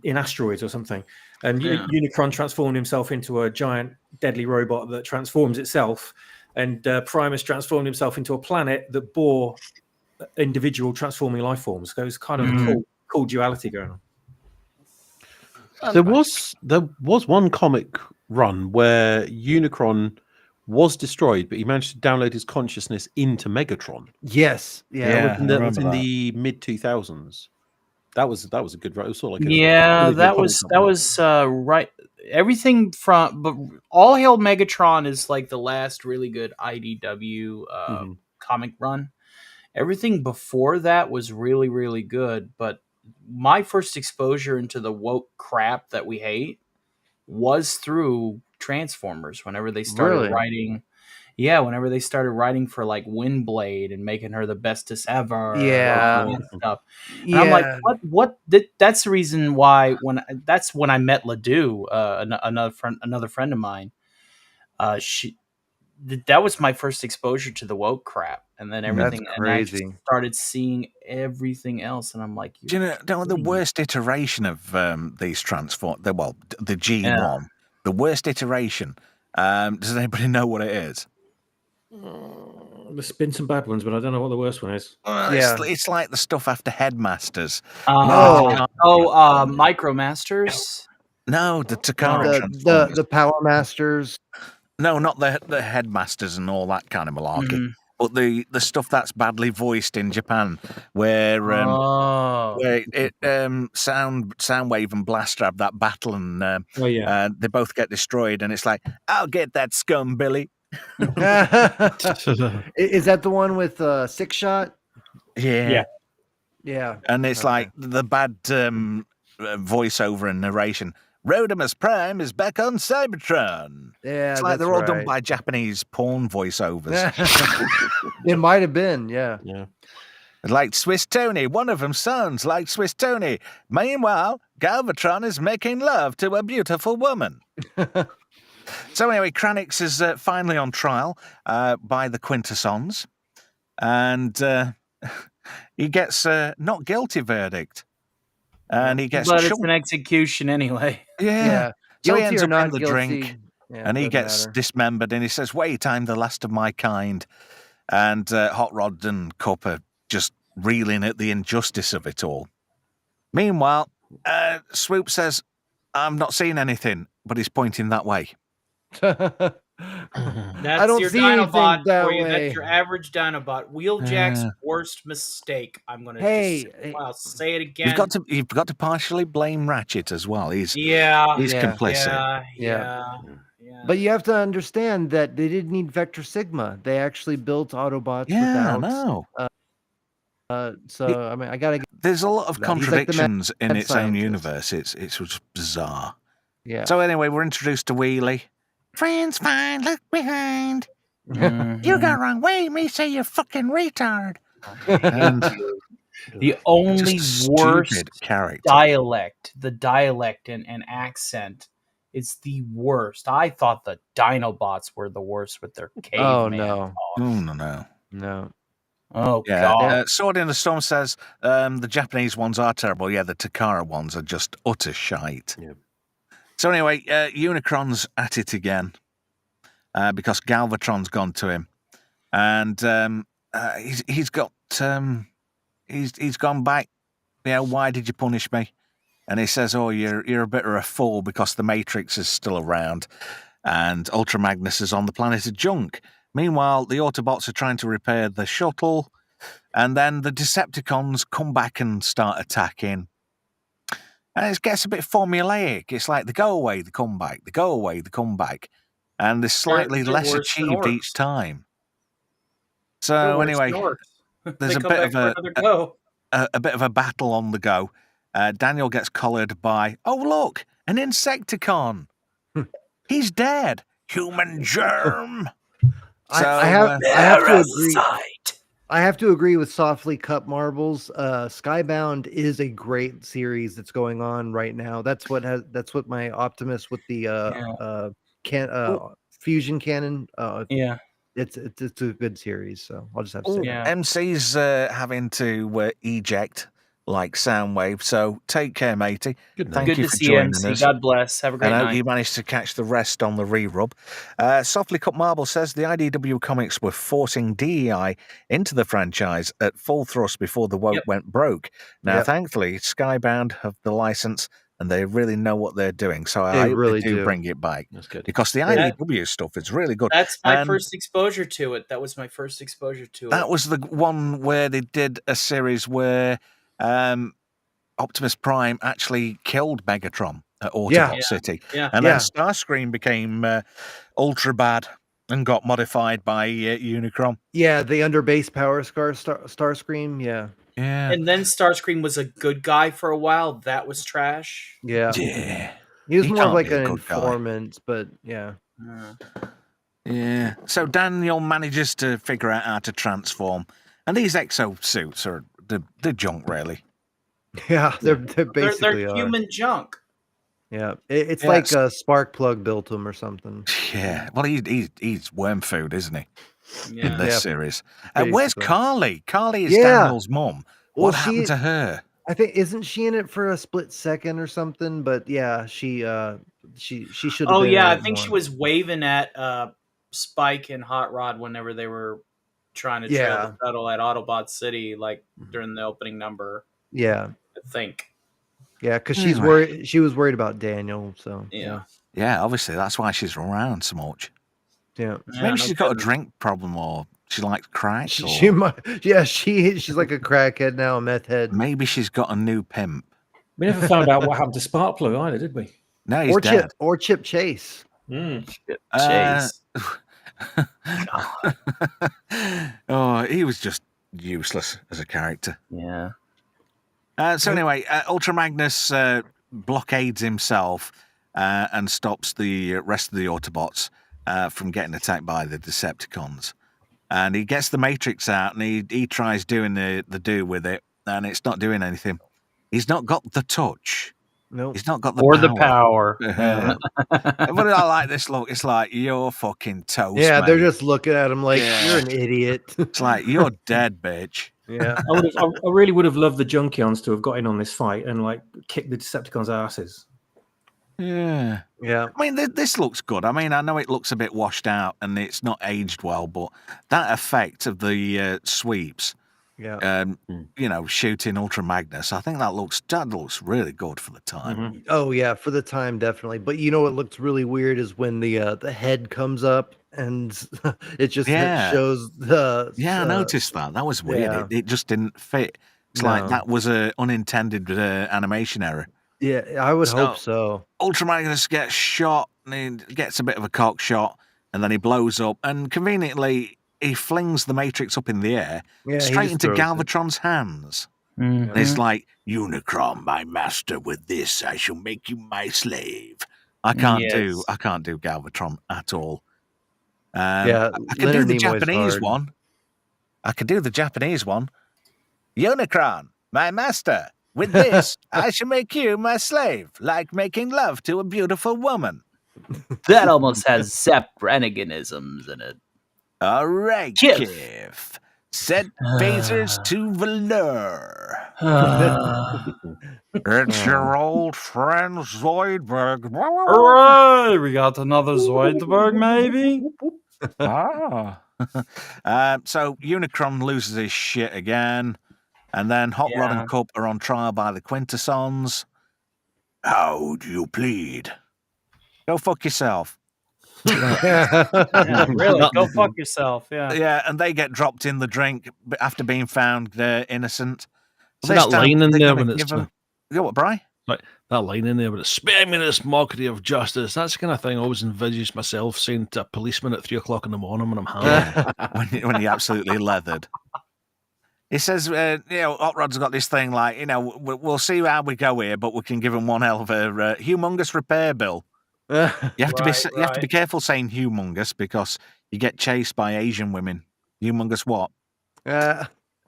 asteroids or something, and Unicron transformed himself into a giant deadly robot that transforms itself, and Primus transformed himself into a planet that bore individual transforming life forms. So it was kind of a cool duality going on. There was one comic run where Unicron was destroyed, but he managed to download his consciousness into Megatron. Yes, that was in the mid 2000s. That was a good. It was sort of like that was right. Everything but All Hail Megatron is like the last really good IDW comic run, Everything before that was really, really good, but my first exposure into the woke crap that we hate was through Transformers. Whenever they started Really? writing, whenever they started writing for like Windblade and making her the bestest ever, Yeah. all that stuff, and I'm like, Yeah. what? That's the reason why that's when I met Ledoux, another friend of mine. That was my first exposure to the woke crap, and then That's everything, and I just crazy. started seeing everything else, and I'm like, Do you know the worst iteration of these the G1, the worst iteration? Does anybody know what it is? There's been some bad ones, but I don't know what the worst one is. Yeah. It's like the stuff after Headmasters. Micromasters. No, the Takara The Transformers. the Power Masters. No, not the Headmasters and all that kind of malarkey. But the stuff that's badly voiced in Japan, where it Soundwave and Blaster have that battle, and they both get destroyed, and it's like, I'll get that scum, Billy. Is that the one with Six Shot? Yeah. And it's Okay. like the bad voiceover and narration. Rodimus Prime is back on Cybertron. Yeah, It's like that's they're all done right. by Japanese porn voiceovers. It might have been, yeah. Like Swiss Tony. One of them sounds like Swiss Tony. Meanwhile, Galvatron is making love to a beautiful woman. So anyway, Kranix is finally on trial by the Quintessons. And he gets a not guilty verdict. And he gets But it's an execution anyway. Yeah. So he Guilty ends or up not in the guilty, drink, yeah, and he doesn't gets matter. dismembered, and he says, wait, I'm the last of my kind. And Hot Rod and Cup are just reeling at the injustice of it all. Meanwhile, Swoop says, I'm not seeing anything, but he's pointing that way. That's don't your see anything Dinobot that for you. way. That's your average Dinobot. Wheeljack's worst mistake. I'm going to I'll say it again. You've got to partially blame Ratchet as well. He's Yeah. complicit. Yeah. But you have to understand that they didn't need Vector Sigma. They actually built Autobots Yeah, without. no. So I mean, I gotta. There's a lot of He's like the contradictions in mad its own scientist. universe. It's just bizarre. Yeah. So anyway, we're introduced to Wheelie. Friends fine, look behind. You got wrong way, me say you fucking retard. And the only just worst stupid character. dialect, the dialect and accent is the worst. I thought the Dinobots were the worst with their caveman talk. No. Oh, yeah. God. Sword in the Storm says the Japanese ones are terrible. Yeah, the Takara ones are just utter shite. Yeah. So anyway, Unicron's at it again because Galvatron's gone to him, and he's gone back. You know, why did you punish me? And he says, "Oh, you're a bit of a fool because the Matrix is still around, and Ultra Magnus is on the planet of junk." Meanwhile, the Autobots are trying to repair the shuttle, and then the Decepticons come back and start attacking. And it gets a bit formulaic. It's like they go away, they come back, they go away, they come back. And they're slightly They're less worse than achieved orcs. each time. They're So worse anyway, than orcs. there's They a come bit back of for another go. a bit of a battle on the go. Daniel gets collared by, oh look, an Insecticon. He's dead. Human germ. I have to agree. I have to agree with Softly Cut Marbles. Skybound is a great series that's going on right now. That's what my Optimus with the fusion cannon. It's a good series. So I'll just have to say that. MC's having to eject like Soundwave. So take care, matey. Thank you to for see joining MC. us. God bless. Have a great I hope night. you managed to catch the rest on the re-rub. Softly Cut Marble says the IDW comics were forcing DEI into the franchise at full thrust before the woke went broke. Now, thankfully, Skybound have the license and they really know what they're doing. So I hope really they do do. bring it back. That's good. Because the IDW stuff is really good. That's my And first exposure to it. That was my first exposure to it. that was the one where they did a series where Optimus Prime actually killed Megatron at Autobot City. Yeah. And then Starscream became ultra bad. And got modified by Unicron. Yeah, the under base power Starscream. Yeah. Yeah. And then Starscream was a good guy for a while. That was trash. Yeah. Yeah. He was He more of can't like be a an good guy. informant, but yeah. Yeah. So Daniel manages to figure out how to transform. And these exosuits are the junk, really. Yeah, they're basically They're human junk. Yeah, it's Yeah, like a Sparkplug built them or something. Yeah. Well, he's worm food, isn't he? Yeah. In this Yeah, series. Where's basically. Carly? Carly is Yeah. Daniel's mum. Well, What happened to her? I think isn't she in it for a split second or something? But yeah, she should have Oh been yeah, in I it think she more. was waving at Spike and Hot Rod whenever they were trying to trail Yeah. the shuttle at Autobot City, like during the opening number. Yeah. I think. Yeah, because Anyway. she was worried about Daniel, so Yeah. Yeah, obviously that's why she's around so much. yeah. Yeah, Maybe no she's got a kidding. drink problem, or she likes crack, or She might, yeah, she's like a crackhead now, a meth head. maybe she's got a new pimp. We never found out what happened to Sparkplug either, did we? No, he's dead. Chip Chase. Chase. Oh, he was just useless as a character. Yeah. So anyway, Ultra Magnus blockades himself and stops the rest of the Autobots from getting attacked by the Decepticons. And he gets the Matrix out and he tries doing the do with it, and it's not doing anything. He's not got the touch. Nope. He's not got the Or power. the power. But I like this look. It's like, you're fucking toast, Yeah, mate. they're just looking at him like Yeah. you're an idiot. It's like, you're dead, bitch. Yeah. I really would have loved the Junkions to have got in on this fight and like kicked the Decepticons' asses. Yeah. Yeah. I mean, this looks good. I mean, I know it looks a bit washed out and it's not aged well, but that effect of the sweeps, Yeah. shooting Ultra Magnus, I think that looks really good for the time. Mm-hmm. Oh yeah, for the time definitely. But you know what looks really weird is when the head comes up and it just shows the Yeah, I noticed that. That was weird. yeah. It just didn't fit. It's like No. that was an unintended animation error. Yeah, I would hope so. Ultra Magnus gets shot and he gets a bit of a cock shot and then he blows up and conveniently he flings the Matrix up in the air Yeah, he straight just into throws it. Galvatron's hands. Mhm. And it's like, Unicron, my master, with this I shall make you my slave. I can't do Galvatron at all. Yeah, I can do Leonard the Nimoy's Japanese hard. one. I can do the Japanese one. Unicron, my master, with this I shall make you my slave, like making love to a beautiful woman. That almost has Zep Branniganisms in it. All right, Kif. Kif. Set phasers to velour. It's your old friend Zoidberg. Hooray! We got another Zoidberg, maybe? So Unicron loses his shit again, and then Hot Rod and Cup are on trial by the Quintessons. How do you plead? Go fuck yourself. Yeah, really? Go fuck yourself. Yeah. Yeah, and they get dropped in the drink after being found innocent. See that line in there when it's You know what, Bri? like that line in there, but it's spare me this mockery of justice. That's the kind of thing I always envisaged myself saying to a policeman at 3 o'clock in the morning when I'm hammered. when he absolutely leathered. He says, Hot Rod's got this thing like, we'll see how we go here, but we can give him one hell of a humongous repair bill. You have to be careful saying humongous because you get chased by Asian women. Humongous what?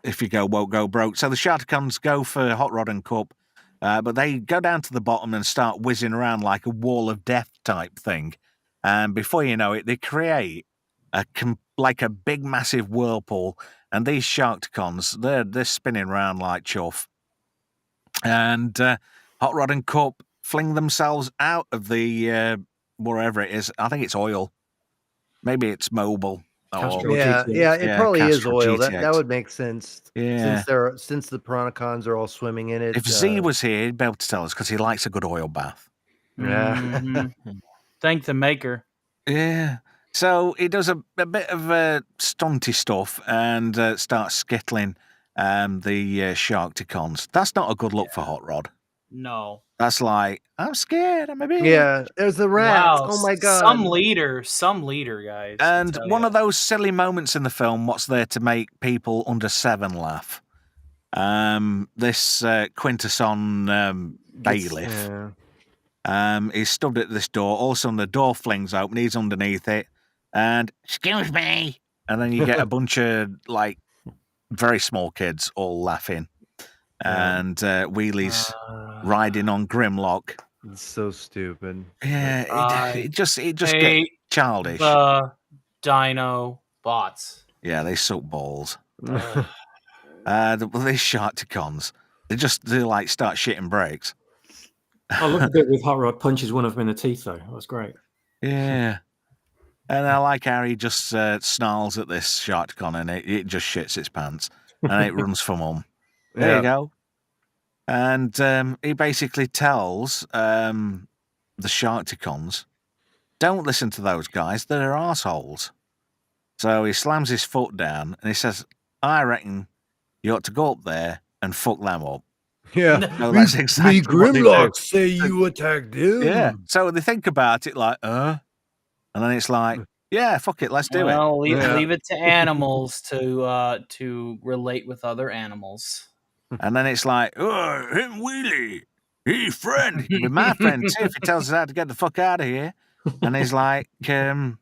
If you won't go broke. So the Sharticons go for Hot Rod and Cup, but they go down to the bottom and start whizzing around like a wall of death type thing. And before you know it, they create like a big, massive whirlpool. And these Sharkticons, they're spinning around like chuff. And Hot Rod and Cup fling themselves out of the wherever it is. I think it's oil. Maybe it's mobile. Yeah, it probably is Castro oil. GTX. That would make sense. Yeah. Since the Piranhacons are all swimming in it. If Z was here, he'd be able to tell us because he likes a good oil bath. Yeah. Mhm. Thank the maker. Yeah. So he does a bit of stunty stuff and starts skittling the Sharkticons. That's not a good look for Hot Rod. No. That's like, I'm scared. I'm a bitch. Yeah, there's the rat. Wow. Oh my god. Some leader, guys. I And tell one ya. of those silly moments in the film, what's there to make people under 7 laugh? This Quintesson bailiff. He's stood at this door. All of a sudden, the door flings open. He's underneath it. And, excuse me. And then you get a bunch of, like, very small kids all laughing. And Wheelie's riding on Grimlock. It's so stupid. Yeah, it just gets childish. The Dino Bots. Yeah, they suck balls. These Sharkticons, they like start shitting brakes. I love the bit with Hot Rod punches one of them in the teeth, though. That was great. Yeah. And I like how he just snarls at this Sharkticon and it just shits its pants and it runs for mum. There you go. And he basically tells the Sharkticons, don't listen to those guys, they're arseholes. So he slams his foot down and he says, I reckon you ought to go up there and fuck them up. Yeah. So that's exactly me what they do. Grimlock say you attacked him. Yeah. So they think about it like, and then it's like, yeah, fuck it, let's do it. Leave it to animals to relate with other animals. And then it's like, him Wheelie, he's friend. With my friend too, if he tells us how to get the fuck out of here. And he's like, how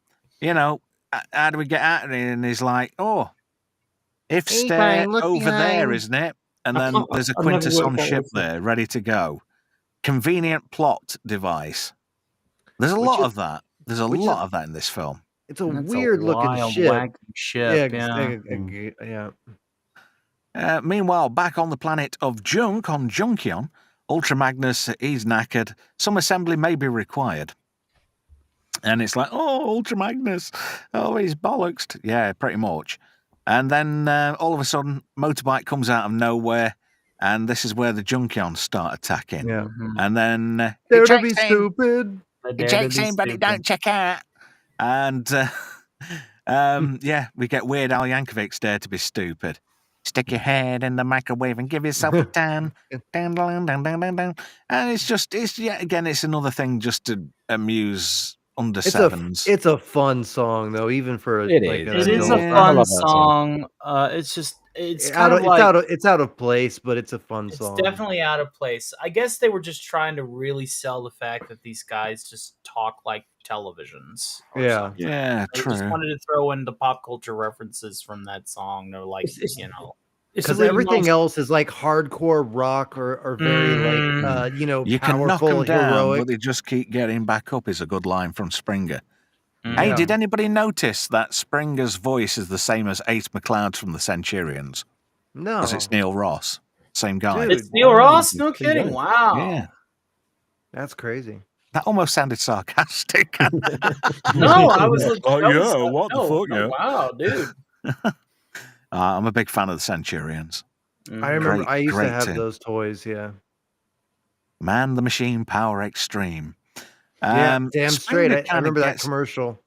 do we get out of here? And he's like, if stair over there, isn't it? And then there's a Quintesson ship there, ready to go. Convenient plot device. There's a lot of that. There's a lot of that in this film. It's a weird looking ship. Yeah. Meanwhile, back on the planet of Junk on Junkion, Ultra Magnus, he's knackered. Some assembly may be required. And it's like, Ultra Magnus. Oh, he's bollocksed. Yeah, pretty much. And then all of a sudden, Motorbike comes out of nowhere, and this is where the Junkions start attacking. Yeah. And then Dare to be stupid. He checks in, but he don't check out. And we get Weird Al Yankovic's Dare to be Stupid. Stick your head in the microwave and give yourself a tan. Dun, dun, dun, dun, dun, dun. And it's another thing just to amuse under sevens. It's a fun song though, even for It is a fun song. It's kind of like it's out of place, but it's a fun song. It's definitely out of place. I guess they were just trying to really sell the fact that these guys just talk like televisions. Yeah, yeah, they true. just wanted to throw in the pop culture references from that song. They're like, because everything else is like hardcore rock or very like you can knock powerful, them down, heroic. but they just keep getting back up. Is a good line from Springer. Hey, did anybody notice that Springer's voice is the same as Ace McLeod's from the Centurions? No, because it's Neil Ross, same guy. Dude, it's Neil Ross. No kidding. Wow. Yeah, that's crazy. that almost sounded sarcastic. No, I was like, what the fuck? Oh, wow, dude. I'm a big fan of the Centurions. I remember I used to great have team. those toys. Yeah. Man the Machine Power Extreme. Damn straight. I remember that gets, commercial.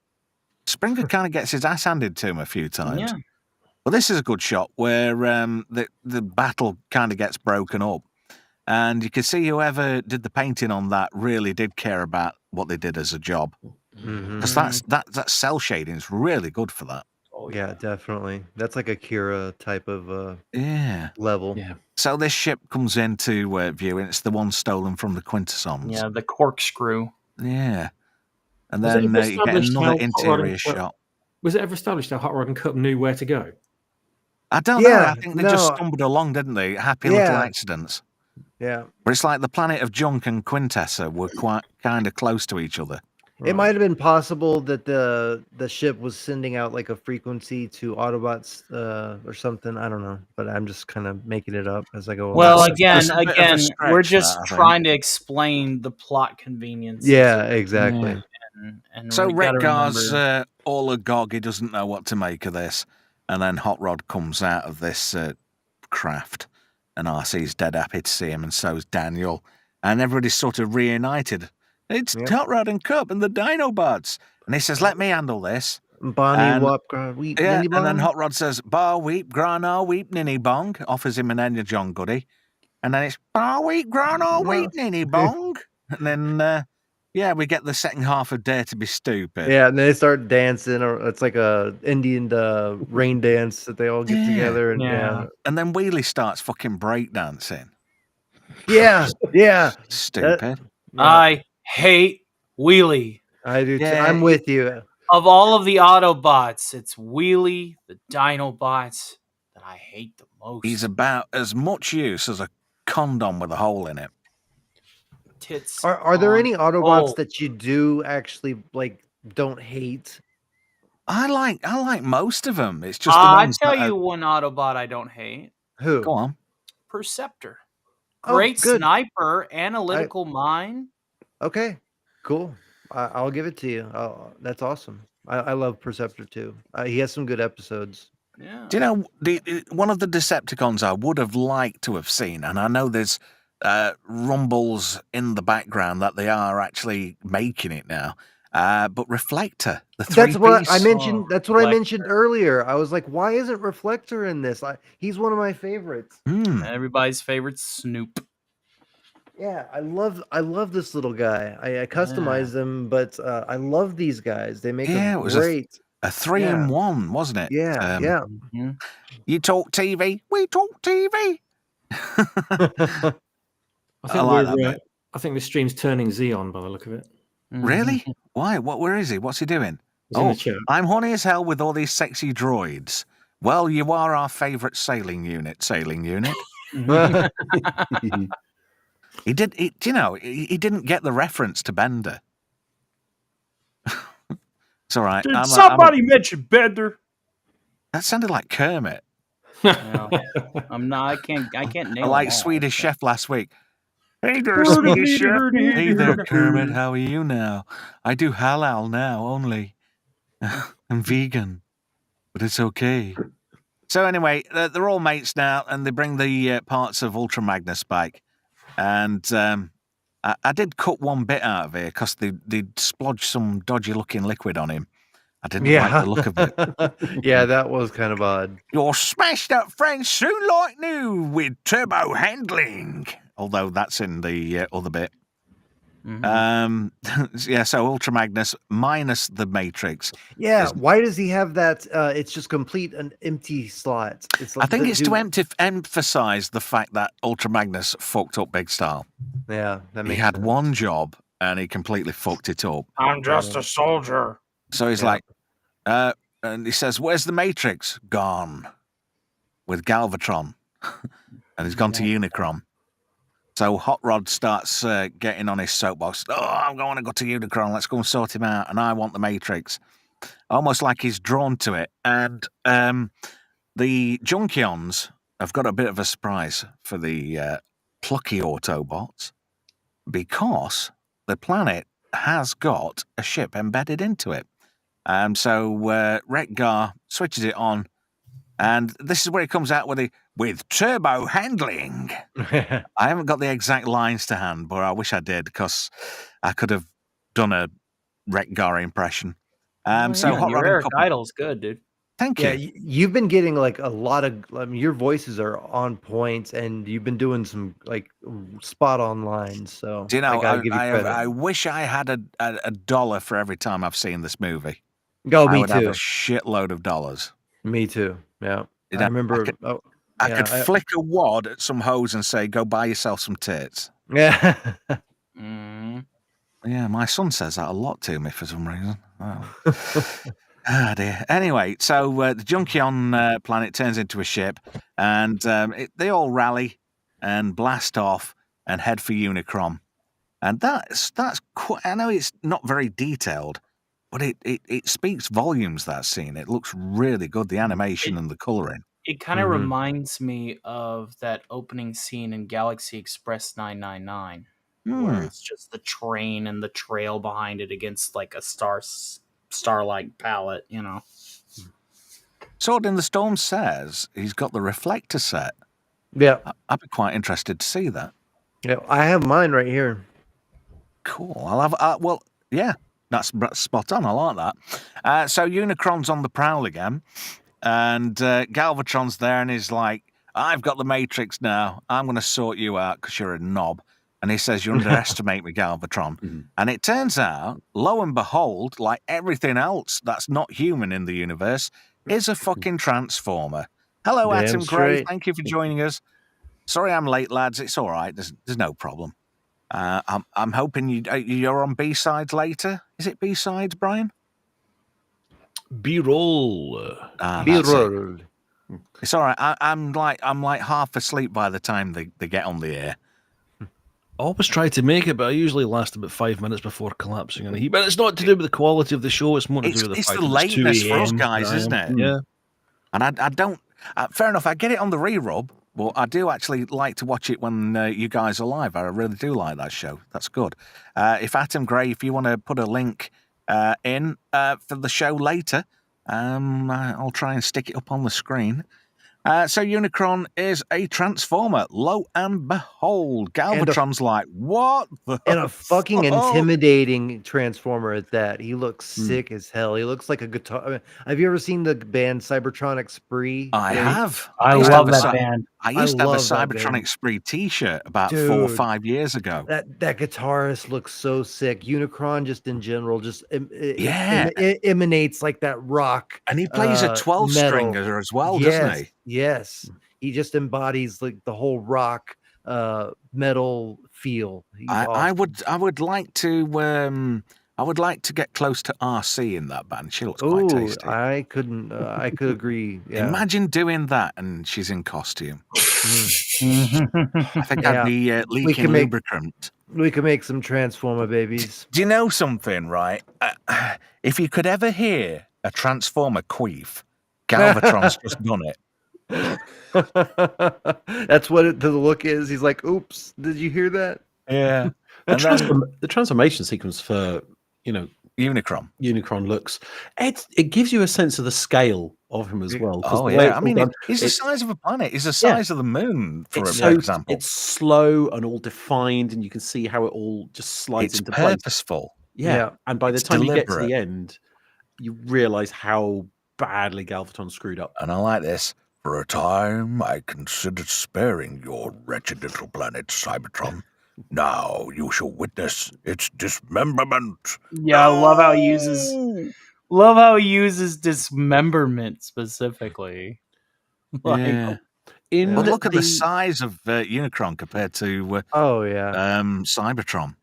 Springer kind of gets his ass handed to him a few times. Yeah. Well, this is a good shot where the battle kind of gets broken up. And you can see whoever did the painting on that really did care about what they did as a job. Because that cell shading is really good for that. Oh, yeah, definitely. That's like a Kira type of level. Yeah. So this ship comes into view, and it's the one stolen from the Quintessons. Yeah, the corkscrew. Yeah. And then you get another interior shot. Was it ever established how Hot Rod and Cup knew where to go? I don't know. I think they just stumbled along, didn't they? Happy little accidents. Yeah. But it's like the planet of Junk and Quintessa were quite kind of close to each other. It might have been possible that the ship was sending out like a frequency to Autobots or something. I don't know, but I'm just kind of making it up as I go along. Well, again, we're just trying to explain the plot convenience. Yeah, exactly. And so Redgar's all agog. He doesn't know what to make of this. And then Hot Rod comes out of this craft. And RC's dead happy to see him, and so's Daniel. And everybody's sort of reunited. It's Hot Rod and Cup and the Dinobots. And he says, let me handle this. Bonnie, Wop, Weep, yeah, Ninny Bong. And then Hot Rod says, Bar Weep, Grana Weep, Ninny Bong. Offers him an Energon goodie. And then it's, all wheat, grown all wheat, ninny bong. And then, we get the second half of Dare to Be Stupid. Yeah, and they start dancing, or it's like a Indian rain dance that they all get together. And And then Wheelie starts fucking breakdancing. yeah. Stupid. I hate Wheelie. I do too. I'm with you. Of all of the Autobots, it's Wheelie, the Dinobots, that I hate the most. He's about as much use as a condom with a hole in it. Tits. Are there any Autobots that you do actually don't hate? I like most of them. It's just I tell you one Autobot I don't hate. Who? Go on. Perceptor. Oh, Great good. sniper, analytical mind. Okay, cool. I'll give it to you. That's awesome. I love Perceptor too. He has some good episodes. Yeah. Do you know one of the Decepticons I would have liked to have seen, and I know there's rumbles in the background that they are actually making it now. But Reflector, That's what I mentioned. Oh, That's what I Reflector. mentioned earlier. I was like, why isn't Reflector in this? He's one of my favorites. Everybody's favorite Snoop. Yeah, I love this little guy. I customized them, but I love these guys. They make Yeah, them it was great. a 3-in-1, wasn't it? Yeah, Mm-hmm. You talk TV, we talk TV. I think this stream's turning Z on by the look of it. Really? Why? Where is he? What's he doing? He's in the chat. I'm horny as hell with all these sexy droids. Well, you are our favourite sailing unit. He didn't get the reference to Bender. It's all right. Did somebody mention Bender? That sounded like Kermit. No, I'm not. I can't nail. I like them all. Swedish Chef last week. Hey there, Swedish Chef. Hey there, Kermit. How are you now? I do halal now only. I'm vegan, but it's okay. So anyway, they're all mates now, and they bring the parts of Ultra Magnus back. And I did cut one bit out of here because they splodged some dodgy-looking liquid on him. I didn't like the look of it. Yeah, that was kind of odd. Your smashed-up friends soon like new with turbo handling. Although that's in the other bit. Mm-hmm. So Ultra Magnus minus the Matrix. Yeah, why does he have that? It's just complete an empty slot. It's I think it's to emphasize the fact that Ultra Magnus fucked up Big Style. Yeah, that makes He had sense. one job and he completely fucked it up. I'm just a soldier. So he's like, and he says, "Where's the Matrix?" Gone with Galvatron, and he's gone to Unicron. So Hot Rod starts getting on his soapbox. Oh, I'm going to go to Unicron. Let's go and sort him out. And I want the Matrix. Almost like he's drawn to it. And the Junkions have got a bit of a surprise for the plucky Autobots because the planet has got a ship embedded into it. So Retgar switches it on. And this is where it comes out with turbo handling. I haven't got the exact lines to hand, but I wish I did because I could have done a Retgar impression. So Hot Rod your and title's good, dude. Thank you. Yeah, you've been getting like a lot of. Your voices are on point, and you've been doing some like spot on lines. So Do you know? I gotta give you credit. I wish I had a dollar for every time I've seen this movie. Go, I me would have too. a shitload of dollars. Me too. Yeah, You I know, remember. I could flick a wad at some hose and say, "Go buy yourself some tits." Yeah. Yeah, my son says that a lot to me for some reason. Oh. Dear. Anyway, so the Junkion planet turns into a ship, and they all rally and blast off and head for Unicron. And that's quite, I know it's not very detailed, but it speaks volumes, that scene. It looks really good, the animation and the colouring. It kind of reminds me of that opening scene in Galaxy Express 999, where it's just the train and the trail behind it against like a starlight palette, you know. Sword in the Storm says he's got the reflector set. Yeah. I'd be quite interested to see that. Yeah, I have mine right here. Cool. I'll have. Well, yeah, that's spot on. I like that. So Unicron's on the prowl again, and Galvatron's there, and he's like, I've got the Matrix now. I'm going to sort you out because you're a knob. And he says, you underestimate me, Galvatron. And it turns out, lo and behold, like everything else that's not human in the universe, is a fucking transformer. Hello, Damn Atom Gray. straight. Thank you for joining us. Sorry I'm late, lads. It's all right. There's no problem. I'm hoping you're on B-sides later. Is it B-sides, Brian? B-roll. That's it. B-roll. It's all right. I'm like half asleep by the time they get on the air. I always try to make it, but I usually last about 5 minutes before collapsing on a heat. But it's not to do with the quality of the show. It's more to do with the It's fact the that it's 2 lateness for us a.m. guys, isn't it? Yeah. And I don't. Fair enough. I get it on the re-rub, but I do actually like to watch it when you guys are live. I really do like that show. That's good. If Atom Gray, if you want to put a link in for the show later, I'll try and stick it up on the screen. So Unicron is a transformer. Lo and behold, Galvatron's like, what the And a fucking fuck? intimidating transformer at that. He looks sick as hell. He looks like a guitar. I mean, have you ever seen the band Cybertronic Spree? I have. I used to love have a that Cy- band. I used to have a love that Cybertronic band. Spree T-shirt about 4 or Dude. 5 years ago. That guitarist looks so sick. Unicron, just in general, just Yeah. it emanates like that rock. And he plays a 12-stringer as well, doesn't he? Yes. He just embodies like the whole rock metal feel. He's I awesome. would like to get close to RC in that band. She looks quite tasty. I could agree. Yeah. Imagine doing that and she's in costume. Mm. I think Yeah. I'd be leaking can make- lubricant. We could make some Transformer babies. Do you know something, right? If you could ever hear a transformer queef, Galvatron's just done it. That's what the look is. He's like, "Oops, did you hear that?" Yeah. The transformation sequence for Unicron. looks it gives you a sense of the scale of him as well. 'cause Oh the way yeah, it's I all mean, done, he's the size of a planet. He's the size of the moon, for example. It's slow and all defined, and you can see how it all just slides It's into place. purposeful. Yeah, and by the It's time you get to deliberate. the end, you realize how badly Galvatron screwed up. And I like this. For a time, I considered sparing your wretched little planet, Cybertron. Now you shall witness its dismemberment. Yeah, I love how he uses dismemberment specifically. Yeah. In But look at the size of Unicron compared to Cybertron.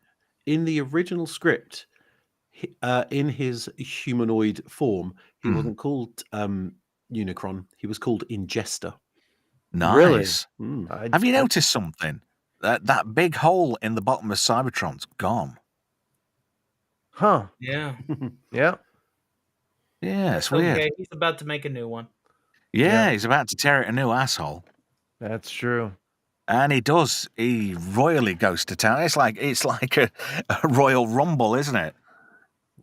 In the original script, in his humanoid form, he wasn't called Unicron. He was called Ingester. Nice. Really? Have you noticed something? That big hole in the bottom of Cybertron's gone. Huh? Yeah. Yeah. Yeah, it's weird. Okay, he's about to make a new one. Yeah, he's about to tear it a new asshole. That's true. And he does. He royally goes to town. It's like a royal rumble, isn't it?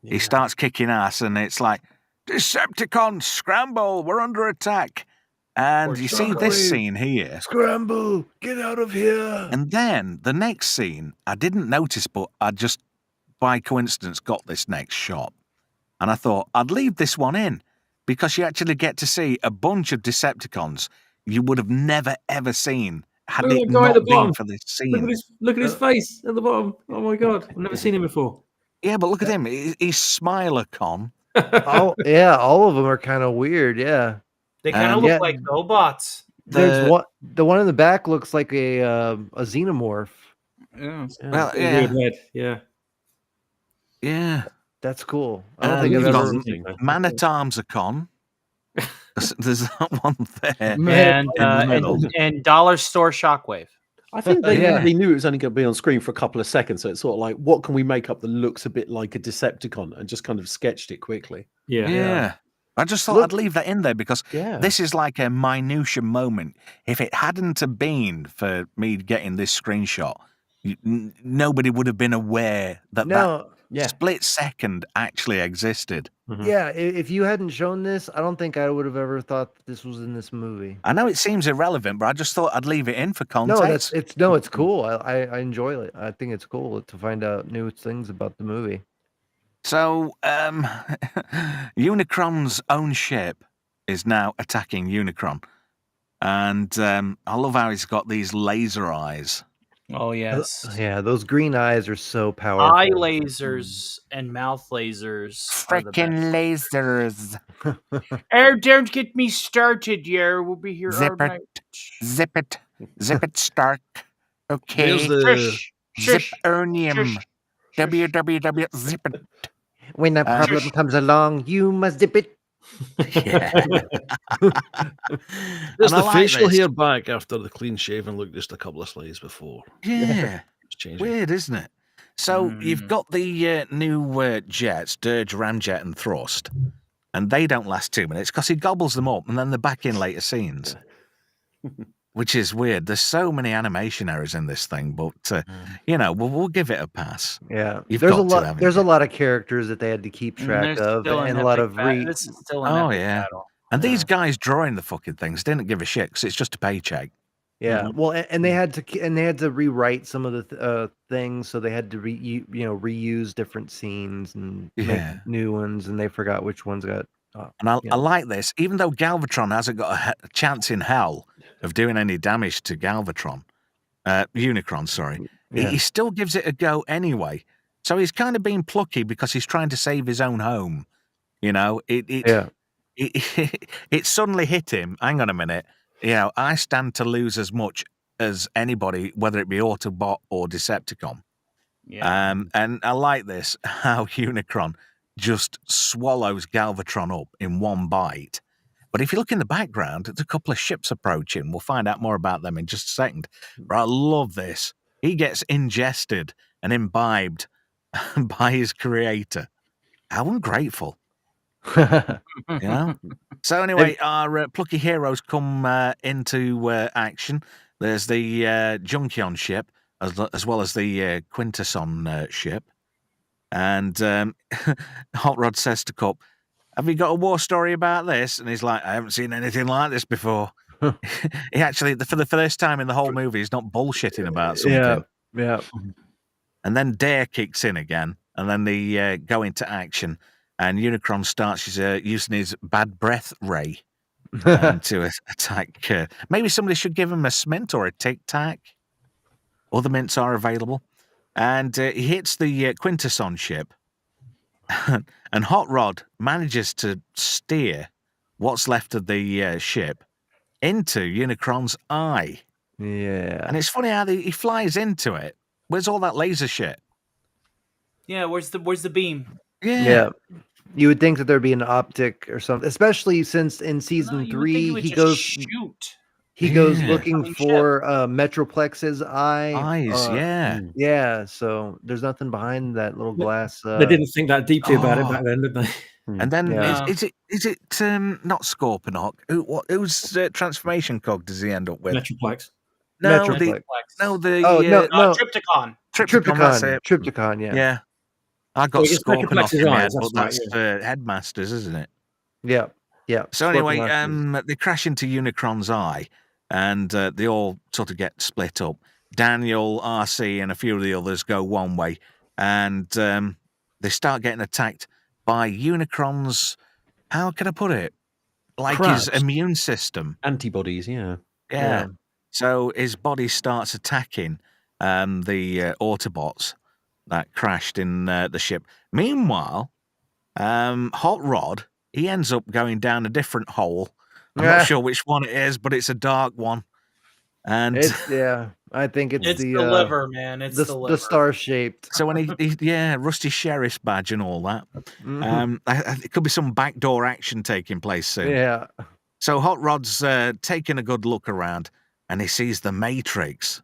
Yeah. He starts kicking ass, and it's like, Decepticons, scramble! We're under attack. And you see this scene here. Scramble! Get out of here! And then the next scene, I didn't notice, but I just, by coincidence, got this next shot. And I thought, I'd leave this one in, because you actually get to see a bunch of Decepticons you would have never, ever seen had it not been for this scene. Look at his face at the bottom. Oh my God. I've never seen him before. Yeah, but look at him. He's Smiler-Con. all of them are kind of weird. Yeah. They kind of look like Autobots. The one in the back looks like a xenomorph. Yeah. Well, yeah. Weird head. Yeah. That's cool. I don't think I've ever seen that. Man-at-Arms-a-Con. There's that one there. And Dollar Store Shockwave. I think they knew it was only going to be on screen for a couple of seconds, so it's sort of like, what can we make up that looks a bit like a Decepticon, and just kind of sketched it quickly. Yeah. I just thought I'd leave that in there because this is like a minutia moment. If it hadn't have been for me getting this screenshot, nobody would have been aware that split second actually existed. Mm-hmm. Yeah, if you hadn't shown this, I don't think I would have ever thought that this was in this movie. I know it seems irrelevant, but I just thought I'd leave it in for context. It's cool. I enjoy it. I think it's cool to find out new things about the movie. So, Unicron's own ship is now attacking Unicron. And I love how he's got these laser eyes. Oh yes, Yeah, those green eyes are so powerful. eye lasers and mouth lasers are the best. lasers. Oh, don't get me started, yeah. We'll be here Zip all it. night. Zip it. Zip it, Stark. There's Okay. the Ziponium. Shush. www. Zip it. When a problem comes along, you must dip it. Yeah. there's And I the like facial this. hair back after the clean shaven look just a couple of slides before. Yeah. It's changing. Weird, isn't it? So you've got the new jets, Dirge, Ramjet, and Thrust, and they don't last 2 minutes because he gobbles them up, and then they're back in later scenes, which is weird. There's so many animation errors in this thing, but we'll give it a pass. Yeah, You've there's a got to, lot. haven't There's you? a lot of characters that they had to keep track There's of, still an and a lot epic of This is still an epic battle. And these guys drawing the fucking things didn't give a shit because it's just a paycheck. Yeah, well, and they had to rewrite some of the things, so they had to reuse different scenes and make new ones, and they forgot which ones got. And I like this, even though Galvatron hasn't got a chance in hell of doing any damage to Unicron, sorry. He still gives it a go anyway. So he's kind of being plucky because he's trying to save his own home. You know, it suddenly hit him. Hang on a minute. I stand to lose as much as anybody, whether it be Autobot or Decepticon. Yeah. And I like this, how Unicron just swallows Galvatron up in one bite. But if you look in the background, there's a couple of ships approaching. We'll find out more about them in just a second. But I love this. He gets ingested and imbibed by his creator. How ungrateful. So anyway, our plucky heroes come into action. There's the Junkion ship, as well as the Quintesson ship. And Hot Rod says to Cup, "Have you got a war story about this?" And he's like, "I haven't seen anything like this before." He actually, for the first time in the whole movie, he's not bullshitting about something. Yeah. And then Dare kicks in again, and then they go into action. And Unicron starts using his bad breath ray to attack. Maybe somebody should give him a smint or a Tic Tac. Other mints are available. And he hits the Quintesson ship. And Hot Rod manages to steer what's left of the ship into Unicron's eye. Yeah. And it's funny how he flies into it. Where's all that laser shit? Yeah, where's the beam? Yeah. You would think that there'd be an optic or something, especially since in season 3 he goes shoot. He goes looking for Metroplex's eyes. Yeah. So there's nothing behind that little glass. They didn't think that deeply about it back then, did they? And then is it not Scorponok? Whose transformation cog does he end up with? Metroplex. No, Metroplex. Trypticon. Trypticon. Yeah. I got Scorponok in my head, but that's that's for Headmasters, isn't it? Yeah. So anyway, they crash into Unicron's eye, and they all sort of get split up. Daniel, RC, and a few of the others go one way, and they start getting attacked by Unicron's, how can I put it? Like his immune system. Antibodies, yeah. So his body starts attacking the Autobots that crashed in the ship. Meanwhile, Hot Rod, he ends up going down a different hole. I'm not sure which one it is, but it's a dark one. And I think it's the liver, man. It's the liver. The star-shaped. So when he Rusty Sheriff's badge and all that. It could be some backdoor action taking place soon. Yeah. So Hot Rod's taking a good look around, and he sees the Matrix.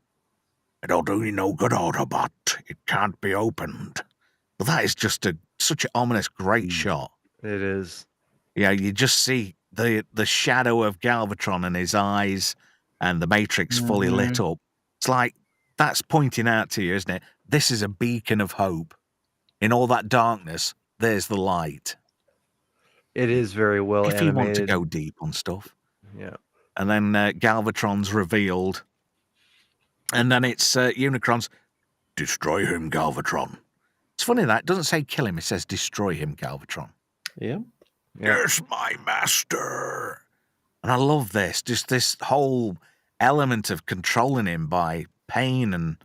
"It'll do you no good, Autobot. It can't be opened." Well, that is just such an ominous, great shot. It is. Yeah, you just see the shadow of Galvatron in his eyes and the Matrix fully lit up. It's like, that's pointing out to you, isn't it? This is a beacon of hope. In all that darkness, there's the light. It is very well if animated. you want to go deep on stuff. Yeah. And then Galvatron's revealed. And then it's Unicron's, "Destroy him, Galvatron." It's funny that. It doesn't say kill him, it says destroy him, Galvatron. Yeah. Yes, my master. And I love this, just this whole element of controlling him by pain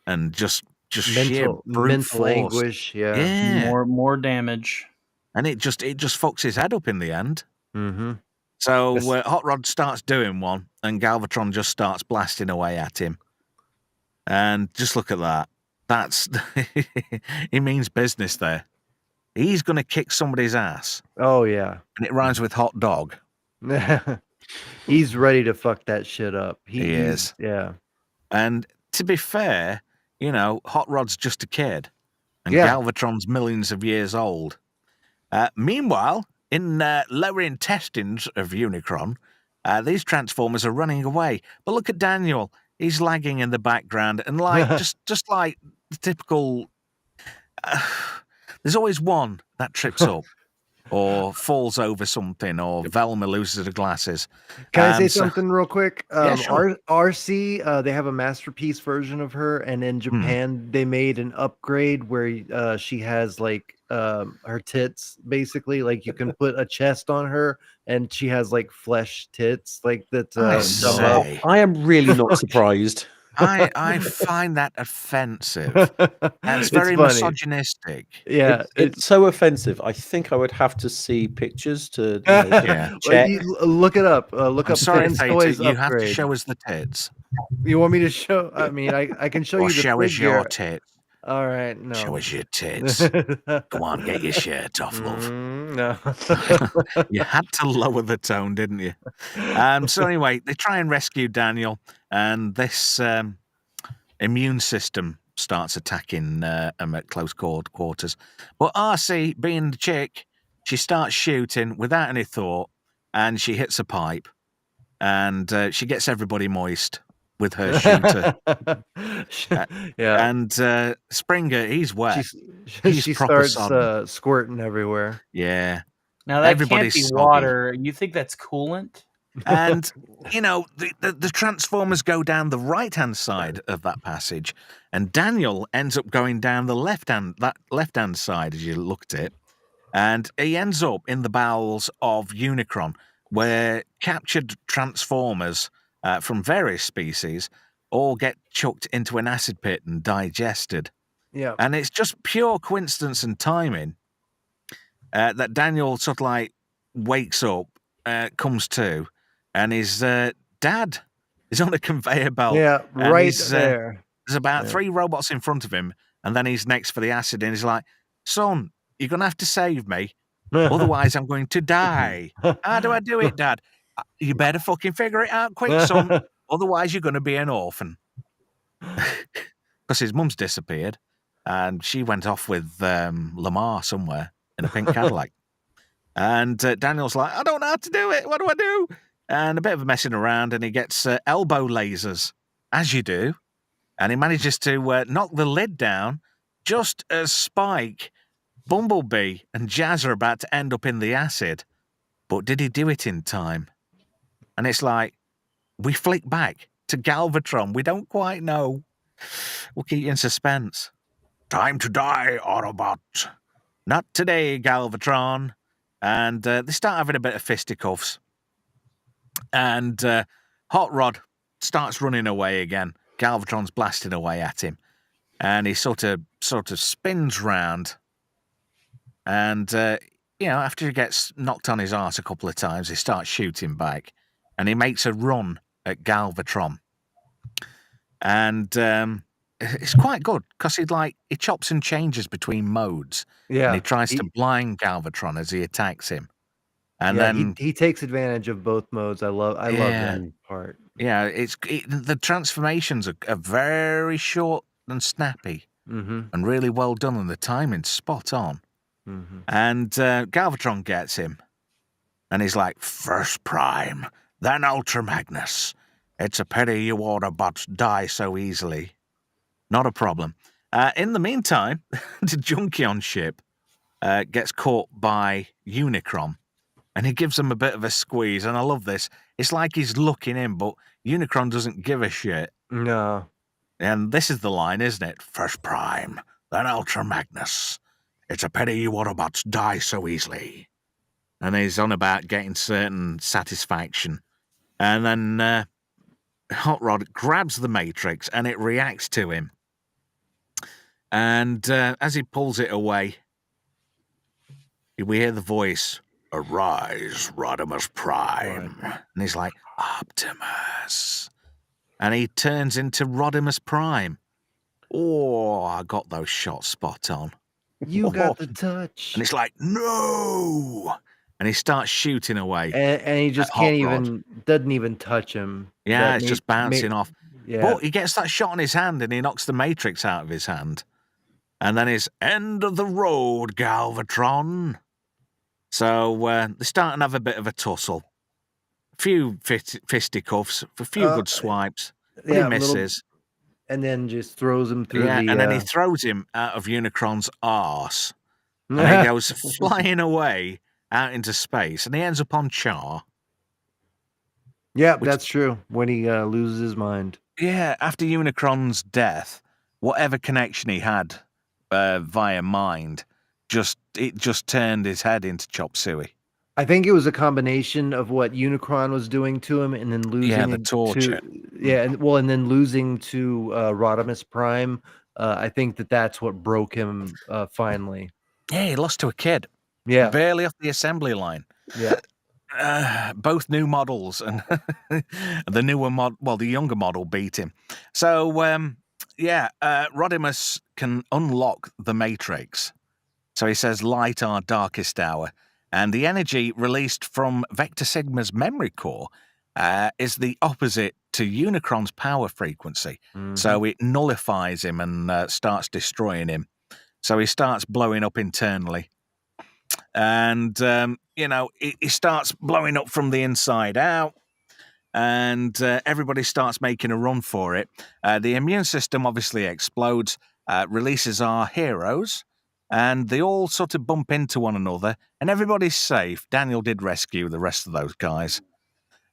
and just sheer brute mental force. anguish. Yeah. Yeah. More damage. And it just fucks his head up in the end. Mm-hmm. So Yes. Hot Rod starts doing one, and Galvatron just starts blasting away at him. And just look at that. That's he means business there. He's going to kick somebody's ass. Oh yeah. And it rhymes with hot dog. He's ready to fuck that shit up. He is. Yeah. And to be fair, Hot Rod's just a kid. And Yeah. Galvatron's millions of years old. Meanwhile, in lower intestines of Unicron, these Transformers are running away. But look at Daniel. He's lagging in the background. And just like the typical... there's always one that trips up. Or falls over something, or Velma loses her glasses. Can I say something real quick? Yeah, sure. RC, they have a masterpiece version of her, and in Japan they made an upgrade where she has like her tits, basically. Like you can put a chest on her, and she has like flesh tits, like that. I am really not surprised. I find that offensive. And it's very funny. misogynistic. Yeah, It's so offensive. I think I would have to see pictures to Yeah. check. Look it up. Look I'm up. sorry, Fans Theta, Toys you have to upgrade. show us the tits. You want me to show? I mean, I can show Or you the show us figure. your tits. All right, no. Show us your tits. Go on, get your shirt off, love. No. You had to lower the tone, didn't you? So anyway, they try and rescue Daniel, and this immune system starts attacking him at close quarters. But RC, being the chick, she starts shooting without any thought, and she hits a pipe, and she gets everybody moist with her shooter. Yeah. And Springer, he's wet. She He's proper starts sodden. squirting everywhere. Yeah. Now that Everybody's can't be soggy. water. You think that's coolant? And, the Transformers go down the right-hand side of that passage, and Daniel ends up going down the left-hand side as you looked at it, and he ends up in the bowels of Unicron, where captured Transformers from various species all get chucked into an acid pit and digested. Yeah. And it's just pure coincidence and timing that Daniel sort of like wakes up, comes to, and his dad is on a conveyor belt. Yeah, and right he's, there. There's about Yeah. 3 robots in front of him, and then he's next for the acid, and he's like, son, you're going to have to save me, otherwise I'm going to die. How do I do it, Dad? You better fucking figure it out quick, son, otherwise you're going to be an orphan. Because his mum's disappeared, and she went off with Lamar somewhere in a pink Cadillac. And Daniel's like, I don't know how to do it. What do I do? And a bit of messing around, and he gets elbow lasers, as you do. And he manages to knock the lid down just as Spike, Bumblebee, and Jazz are about to end up in the acid. But did he do it in time? And it's like, we flick back to Galvatron. We don't quite know. We'll keep you in suspense. Time to die, Autobot. Not today, Galvatron. And they start having a bit of fisticuffs. And Hot Rod starts running away again. Galvatron's blasting away at him. And he sort of spins round. And, after he gets knocked on his arse a couple of times, he starts shooting back. And he makes a run at Galvatron. And it's quite good, because he chops and changes between modes. Yeah. And he tries to blind Galvatron as he attacks him. And yeah, then he takes advantage of both modes. I love that part. Yeah, the transformations are very short and snappy, and really well done, and the timing's spot on. And Galvatron gets him, and he's like, first Prime, then Ultra Magnus. It's a pity you Autobots die so easily. Not a problem. In the meantime, the Junkion ship gets caught by Unicron, and he gives him a bit of a squeeze, and I love this. It's like he's looking in, but Unicron doesn't give a shit. No. And this is the line, isn't it? First Prime, then Ultra Magnus. It's a pity you Autobots die so easily. And he's on about getting certain satisfaction And then Hot Rod grabs the Matrix and it reacts to him. And as he pulls it away, we hear the voice, "Arise, Rodimus Prime." And he's like, "Optimus." And he turns into Rodimus Prime. Oh, I got those shots spot on. You got the touch. And it's like, "No!" And he starts shooting away. And he just doesn't even touch him. Yeah, it's just bouncing off. Yeah. But he gets that shot in his hand and he knocks the Matrix out of his hand. And then it's end of the road, Galvatron. So they start and have a bit of a tussle. A few fisticuffs, a few good swipes. But he misses. And then just throws him through and then he throws him out of Unicron's arse. And he goes flying away out into space. And he ends up on Char. Yeah, that's true. When he loses his mind. Yeah, after Unicron's death, whatever connection he had via mind, it just turned his head into Chop Suey. I think it was a combination of what Unicron was doing to him, and then losing the torture. and then losing to Rodimus Prime. I think that's what broke him finally. Yeah, he lost to a kid. Yeah, barely off the assembly line. Yeah, both new models, and the newer the younger model beat him. So Rodimus can unlock the Matrix. So he says, "Light our darkest hour." And the energy released from Vector Sigma's memory core is the opposite to Unicron's power frequency. Mm-hmm. So it nullifies him and starts destroying him. So he starts blowing up internally. And, he starts blowing up from the inside out. And everybody starts making a run for it. The immune system obviously explodes, releases our heroes. And they all sort of bump into one another, and everybody's safe. Daniel did rescue the rest of those guys.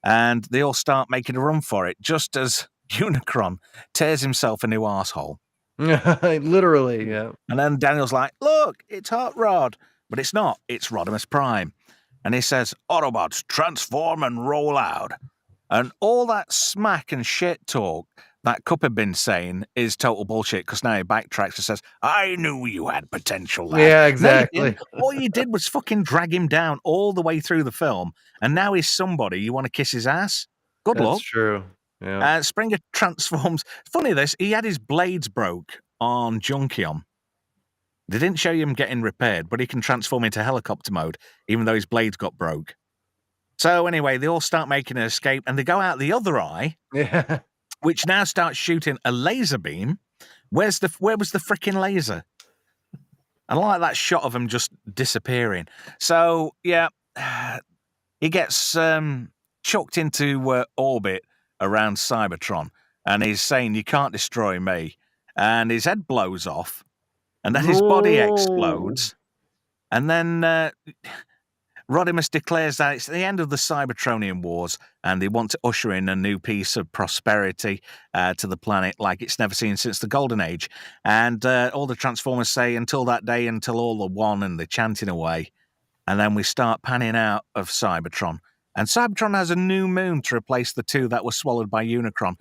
And they all start making a run for it, just as Unicron tears himself a new arsehole. Literally, yeah. And then Daniel's like, "Look, it's Hot Rod." But it's not. It's Rodimus Prime. And he says, "Autobots, transform and roll out." And all that smack and shit talk that Cup had been saying is total bullshit, because now he backtracks and says, "I knew you had potential, lad." Yeah, exactly. All you did was fucking drag him down all the way through the film, and now he's somebody you want to kiss his ass? Good luck. That's true. Yeah. Springer transforms. Funny this, he had his blades broke on Junkion. They didn't show him getting repaired, but he can transform into helicopter mode, even though his blades got broke. So anyway, they all start making an escape, and they go out the other eye. Yeah. Which now starts shooting a laser beam. Where was the freaking laser? I like that shot of him just disappearing. So, yeah, he gets chucked into orbit around Cybertron, and he's saying, "You can't destroy me." And his head blows off, and then his body explodes. And then Rodimus declares that it's the end of the Cybertronian Wars, and they want to usher in a new piece of prosperity to the planet like it's never seen since the Golden Age. And all the Transformers say, "Until that day, until all are one," and they're chanting away. And then we start panning out of Cybertron. And Cybertron has a new moon to replace the two that were swallowed by Unicron.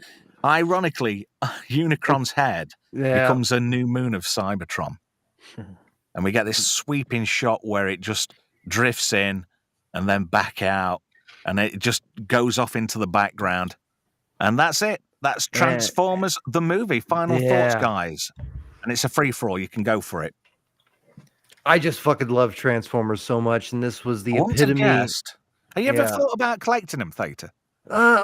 Ironically, Unicron's head becomes a new moon of Cybertron. And we get this sweeping shot where it just drifts in and then back out, and it just goes off into the background. And that's it. That's Transformers, the movie. Final thoughts, guys. And it's a free-for-all. You can go for it. I just fucking love Transformers so much, and this was the epitome. Have you ever thought about collecting them, Theta?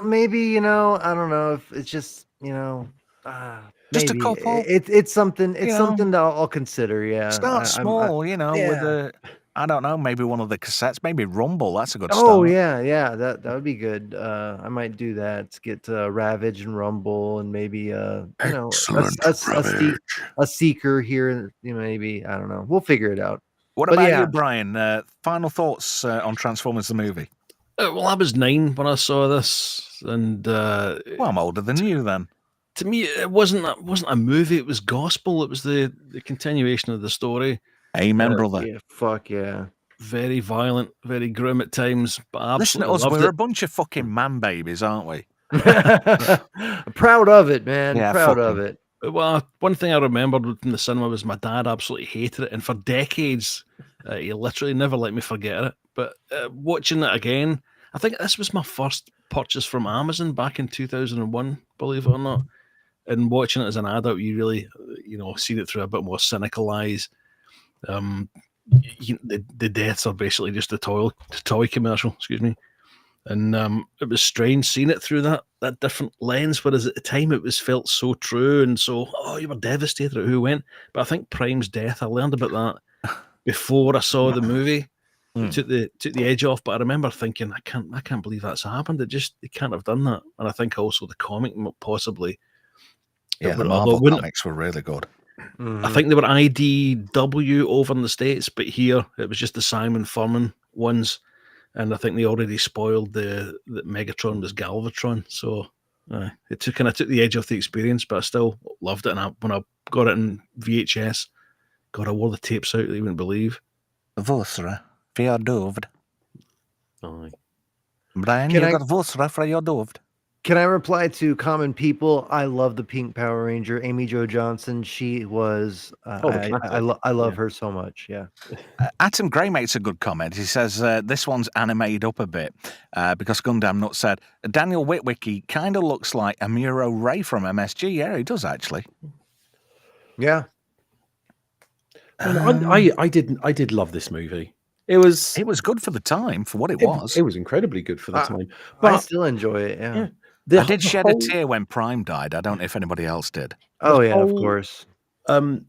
Maybe, I don't know if it's just, just maybe. a couple. It's something. It's something that I'll consider. Yeah. Start small, with a. I don't know, maybe one of the cassettes, maybe Rumble. That's a good start. Oh yeah, that would be good. I might do that. Get Ravage and Rumble, and maybe a Seeker here. Maybe, I don't know. We'll figure it out. What about you, Brian? Final thoughts on Transformers the movie? Well, I was 9 when I saw this, and well, I'm older than you then. To me, it wasn't a movie. It was gospel. It was the continuation of the story. Amen, brother. Yeah, fuck yeah. very violent, very grim at times. But I Listen to absolutely us, loved we're it. a bunch of fucking man babies, aren't we? Proud of it, man. Yeah, Proud fuck of 'em. it. Well, one thing I remembered from the cinema was my dad absolutely hated it, and for decades, he literally never let me forget it. But watching it again, I think this was my first purchase from Amazon back in 2001, believe it or not. And watching it as an adult, you really, seen it through a bit more cynical eyes. The deaths are basically just a toy commercial, excuse me. And it was strange seeing it through that different lens, whereas at the time it was felt so true and so, you were devastated at who went. But I think Prime's death, I learned about that before I saw the movie. It took the edge off, but I remember thinking, I can't believe that's happened. They can't have done that. And I think also the comic possibly. Yeah, the although Marvel comics were really good. I think they were IDW over in the States, but here it was just the Simon Furman ones. And I think they already spoiled that Megatron was Galvatron. So it kind of took the edge off the experience, but I still loved it. And when I got it in VHS, God, I wore the tapes out that you wouldn't believe. Vosra, Fjordovd. Aye. Brian, Can you I- got Vosra, Fjordovd. Can I reply to common people? I love the Pink Power Ranger, Amy Jo Johnson. She was. The I classic. love Yeah. her so much. Yeah. Atom Gray makes a good comment. He says, this one's animated up a bit because Gundam Nut said, Daniel Witwicky kind of looks like Amuro Ray from MSG. Yeah, he does actually. Yeah. I did love this movie. It was good for the time, for what it was. It was incredibly good for the time. I But still enjoy it. Yeah. the I did the shed whole, a tear when Prime died. I don't know if anybody else did. Oh yeah, of whole- course.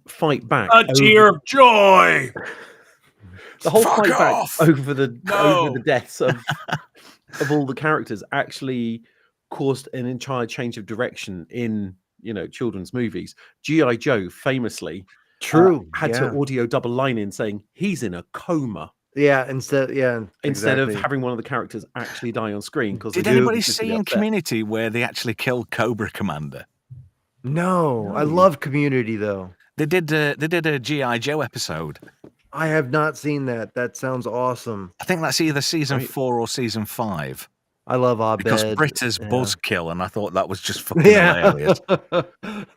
Fight back. A tear of joy. The whole Fuck fight off! back over the No. deaths of all the characters actually caused an entire change of direction in children's movies. G.I. Joe famously True. had to audio double line in saying he's in a coma Instead of exactly. having one of the characters actually die on screen. Because Did anybody see in Community where they actually killed Cobra Commander? No, I love Community though. They did a G.I. Joe episode. I have not seen that. That sounds awesome. I think that's either season 4 or season 5. I love Abed. Because Britta's yeah. buzzkill, and I thought that was just fucking Yeah. hilarious.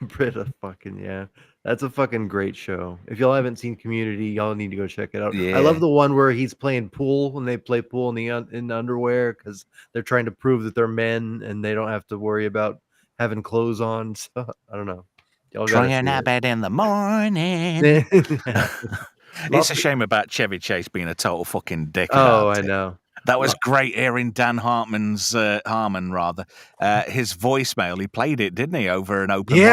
Britta yeah. That's a fucking great show. If y'all haven't seen Community, y'all need to go check it out. Yeah. I love the one where he's playing pool when they play pool in the underwear because they're trying to prove that they're men and they don't have to worry about having clothes on. So I don't know. Y'all gotta Trying see out it. bed in the morning. Yeah. It's a shame about Chevy Chase being a total fucking dick. Oh, about I it. know. That was great hearing Dan Harmon, his voicemail. He played it, didn't he, over an open mic?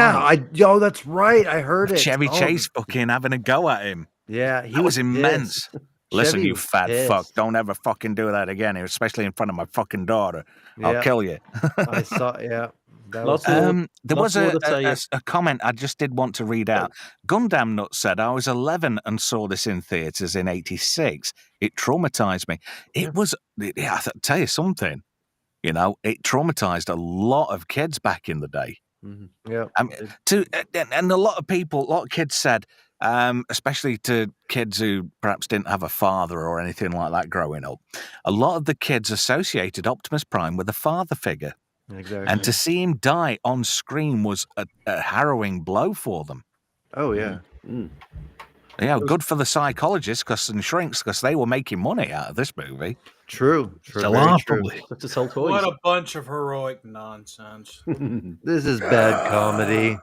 That's right. I heard it. Chevy Oh, Chase fucking having a go at him. Yeah, he That was pissed. immense. Listen, Chevy you was fat fuck, pissed. don't ever fucking do that again, especially in front of my fucking daughter. I'll Yeah. kill you. I saw. Yeah. That Lots was, of- There was Lots more to say. a comment I just did want to read out. Gundam Nut said, I was 11 and saw this in theatres in 86. It traumatized me. It was, I tell you something, it traumatized a lot of kids back in the day. yeah. I mean, and a lot of kids said, especially to kids who perhaps didn't have a father or anything like that growing up, a lot of the kids associated Optimus Prime with a father figure. Exactly. And to see him die on screen was a harrowing blow for them. Oh yeah. Yeah, good for the psychologists and shrinks because they were making money out of this movie. True. Still very are, true. probably. to sell toys. What a bunch of heroic nonsense. This is bad comedy.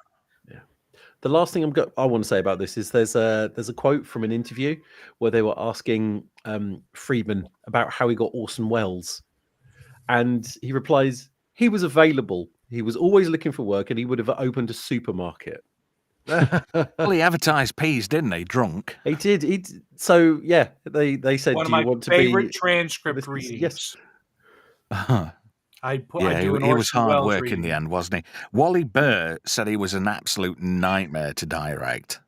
The last thing I want to say about this is there's a quote from an interview where they were asking Friedman about how he got Orson Welles, and he replies, he was available. He was always looking for work, and he would have opened a supermarket. Well, he advertised peas, didn't he? Drunk. He did. So yeah, they said, One of "Do you my want to favorite be?" transcript This is- readings. Yes. I'd Yeah, do he an was Orson hard Welles work in reading. the end, wasn't he? Wally Burr said he was an absolute nightmare to direct.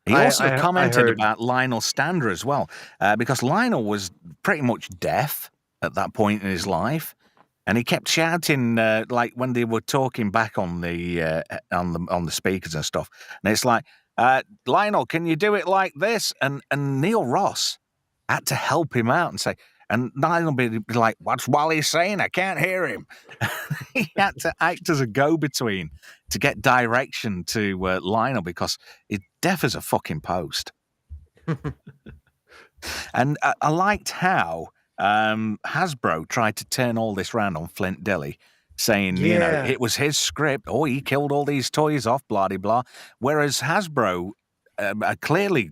He also I commented heard. about Lionel Stander as well, because Lionel was pretty much deaf at that point in his life, and he kept shouting like when they were talking back on the speakers and stuff. And it's like, Lionel, can you do it like this? And Neil Ross had to help him out and say, and Lionel would be like, "What's Wally saying? I can't hear him." He had to act as a go-between to get direction to Lionel because he's deaf as a fucking post. And I liked how Hasbro tried to turn all this round on Flint Dille, saying, you know, it was his script. Oh, he killed all these toys off, blah, blah, blah. Whereas Hasbro clearly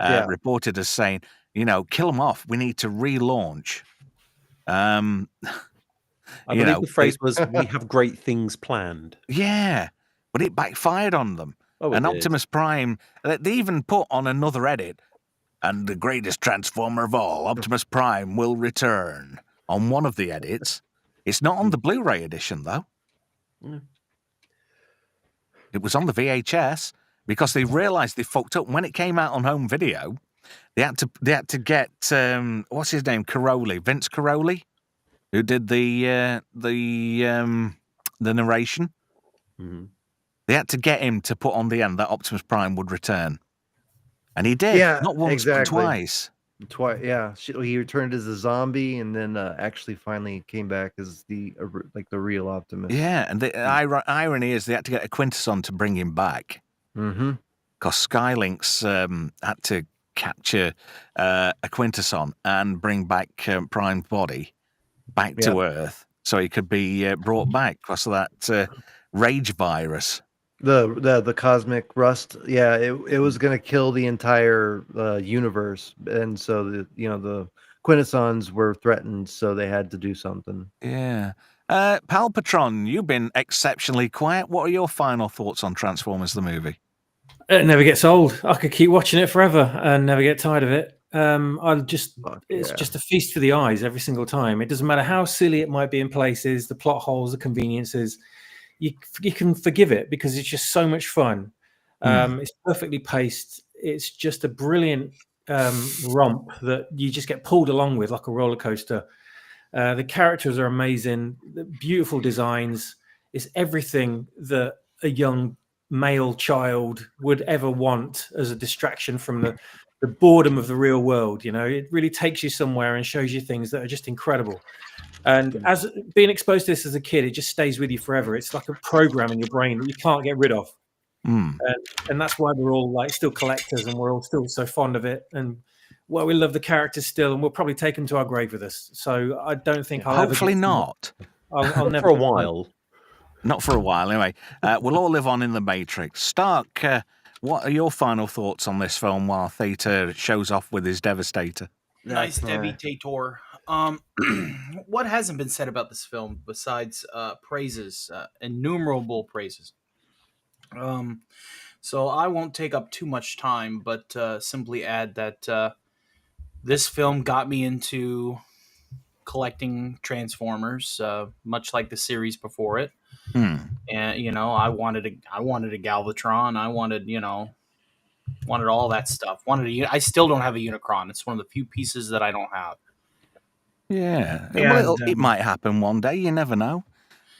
reported as saying, you know, kill them off. We need to relaunch. I believe the phrase was, "We have great things planned." Yeah, but it backfired on them. And Optimus Prime, they even put on another edit, and the greatest transformer of all, Optimus Prime, will return on one of the edits. It's not on the Blu-ray edition, though. It was on the VHS because they realized they fucked up. When it came out on home video, they had to get, what's his name? Vince Caroli, who did the narration. Mm-hmm. They had to get him to put on the end that Optimus Prime would return. And he did. Yeah, Not once, but twice. Yeah, he returned as a zombie, and then actually finally came back as the real Optimus. Yeah, and the irony is they had to get a Quintesson to bring him back. Mm-hmm. Because Skylinks had to capture a Quintesson and bring back Prime's body back to Earth so he could be brought back because of that rage virus. The cosmic rust, it was going to kill the entire universe, and so the Quintessons were threatened, so they had to do something. Yeah. Palpatron, you've been exceptionally quiet. What are your final thoughts on Transformers the movie? It never gets old. I could keep watching it forever and never get tired of it. It's just a feast for the eyes every single time. It doesn't matter how silly it might be in places, the plot holes, the conveniences. You can forgive it because it's just so much fun. It's perfectly paced. It's just a brilliant romp that you just get pulled along with like a roller coaster. The characters are amazing. The beautiful designs. It's everything that a young male child would ever want as a distraction from the boredom of the real world. You know, it really takes you somewhere and shows you things that are just incredible. And as being exposed to this as a kid, it just stays with you forever. It's like a program in your brain that you can't get rid of. And that's why we're all like still collectors and we're all still so fond of it. And well, we love the characters still, and we'll probably take them to our grave with us. So I don't think I'll hopefully not. I'll never for a while. Not for a while, anyway. We'll all live on in the Matrix. Stark, what are your final thoughts on this film while Theta shows off with his Devastator? Nice Devastator. What hasn't been said about this film besides praises, innumerable praises? So I won't take up too much time, but simply add that this film got me into collecting Transformers, much like the series before it. And I wanted a Galvatron. I wanted all that stuff. I still don't have a Unicron. It's one of the few pieces that I don't have. Yeah, well, it might happen one day. You never know.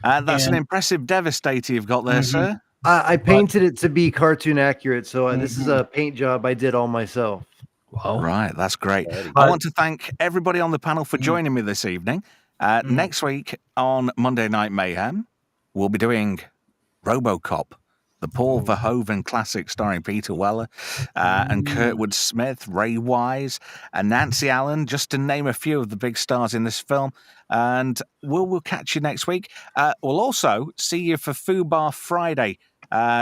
That's an impressive Devastator you've got there, sir. I painted it to be cartoon accurate, so this is a paint job I did all myself. Wow. Right, that's great. I want to thank everybody on the panel for joining me this evening. Next week on Monday Night Mayhem, we'll be doing RoboCop, the Paul Verhoeven classic starring Peter Weller and Kurtwood Smith, Ray Wise, and Nancy Allen, just to name a few of the big stars in this film. And we'll catch you next week. We'll also see you for Fubar Friday,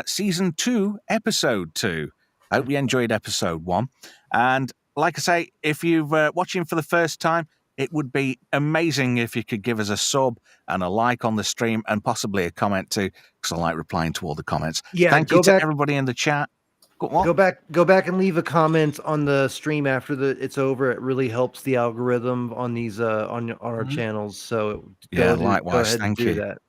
Season 2, Episode 2. I hope you enjoyed Episode 1. And like I say, if you're watching for the first time, it would be amazing if you could give us a sub and a like on the stream and possibly a comment too, because I like replying to all the comments. Yeah, thank you to everybody in the chat. Go back and leave a comment on the stream after it's over. It really helps the algorithm on these on our channels. So likewise. Thank you. That.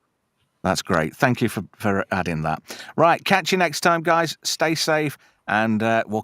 That's great. Thank you for adding that. Right, catch you next time, guys. Stay safe, and we'll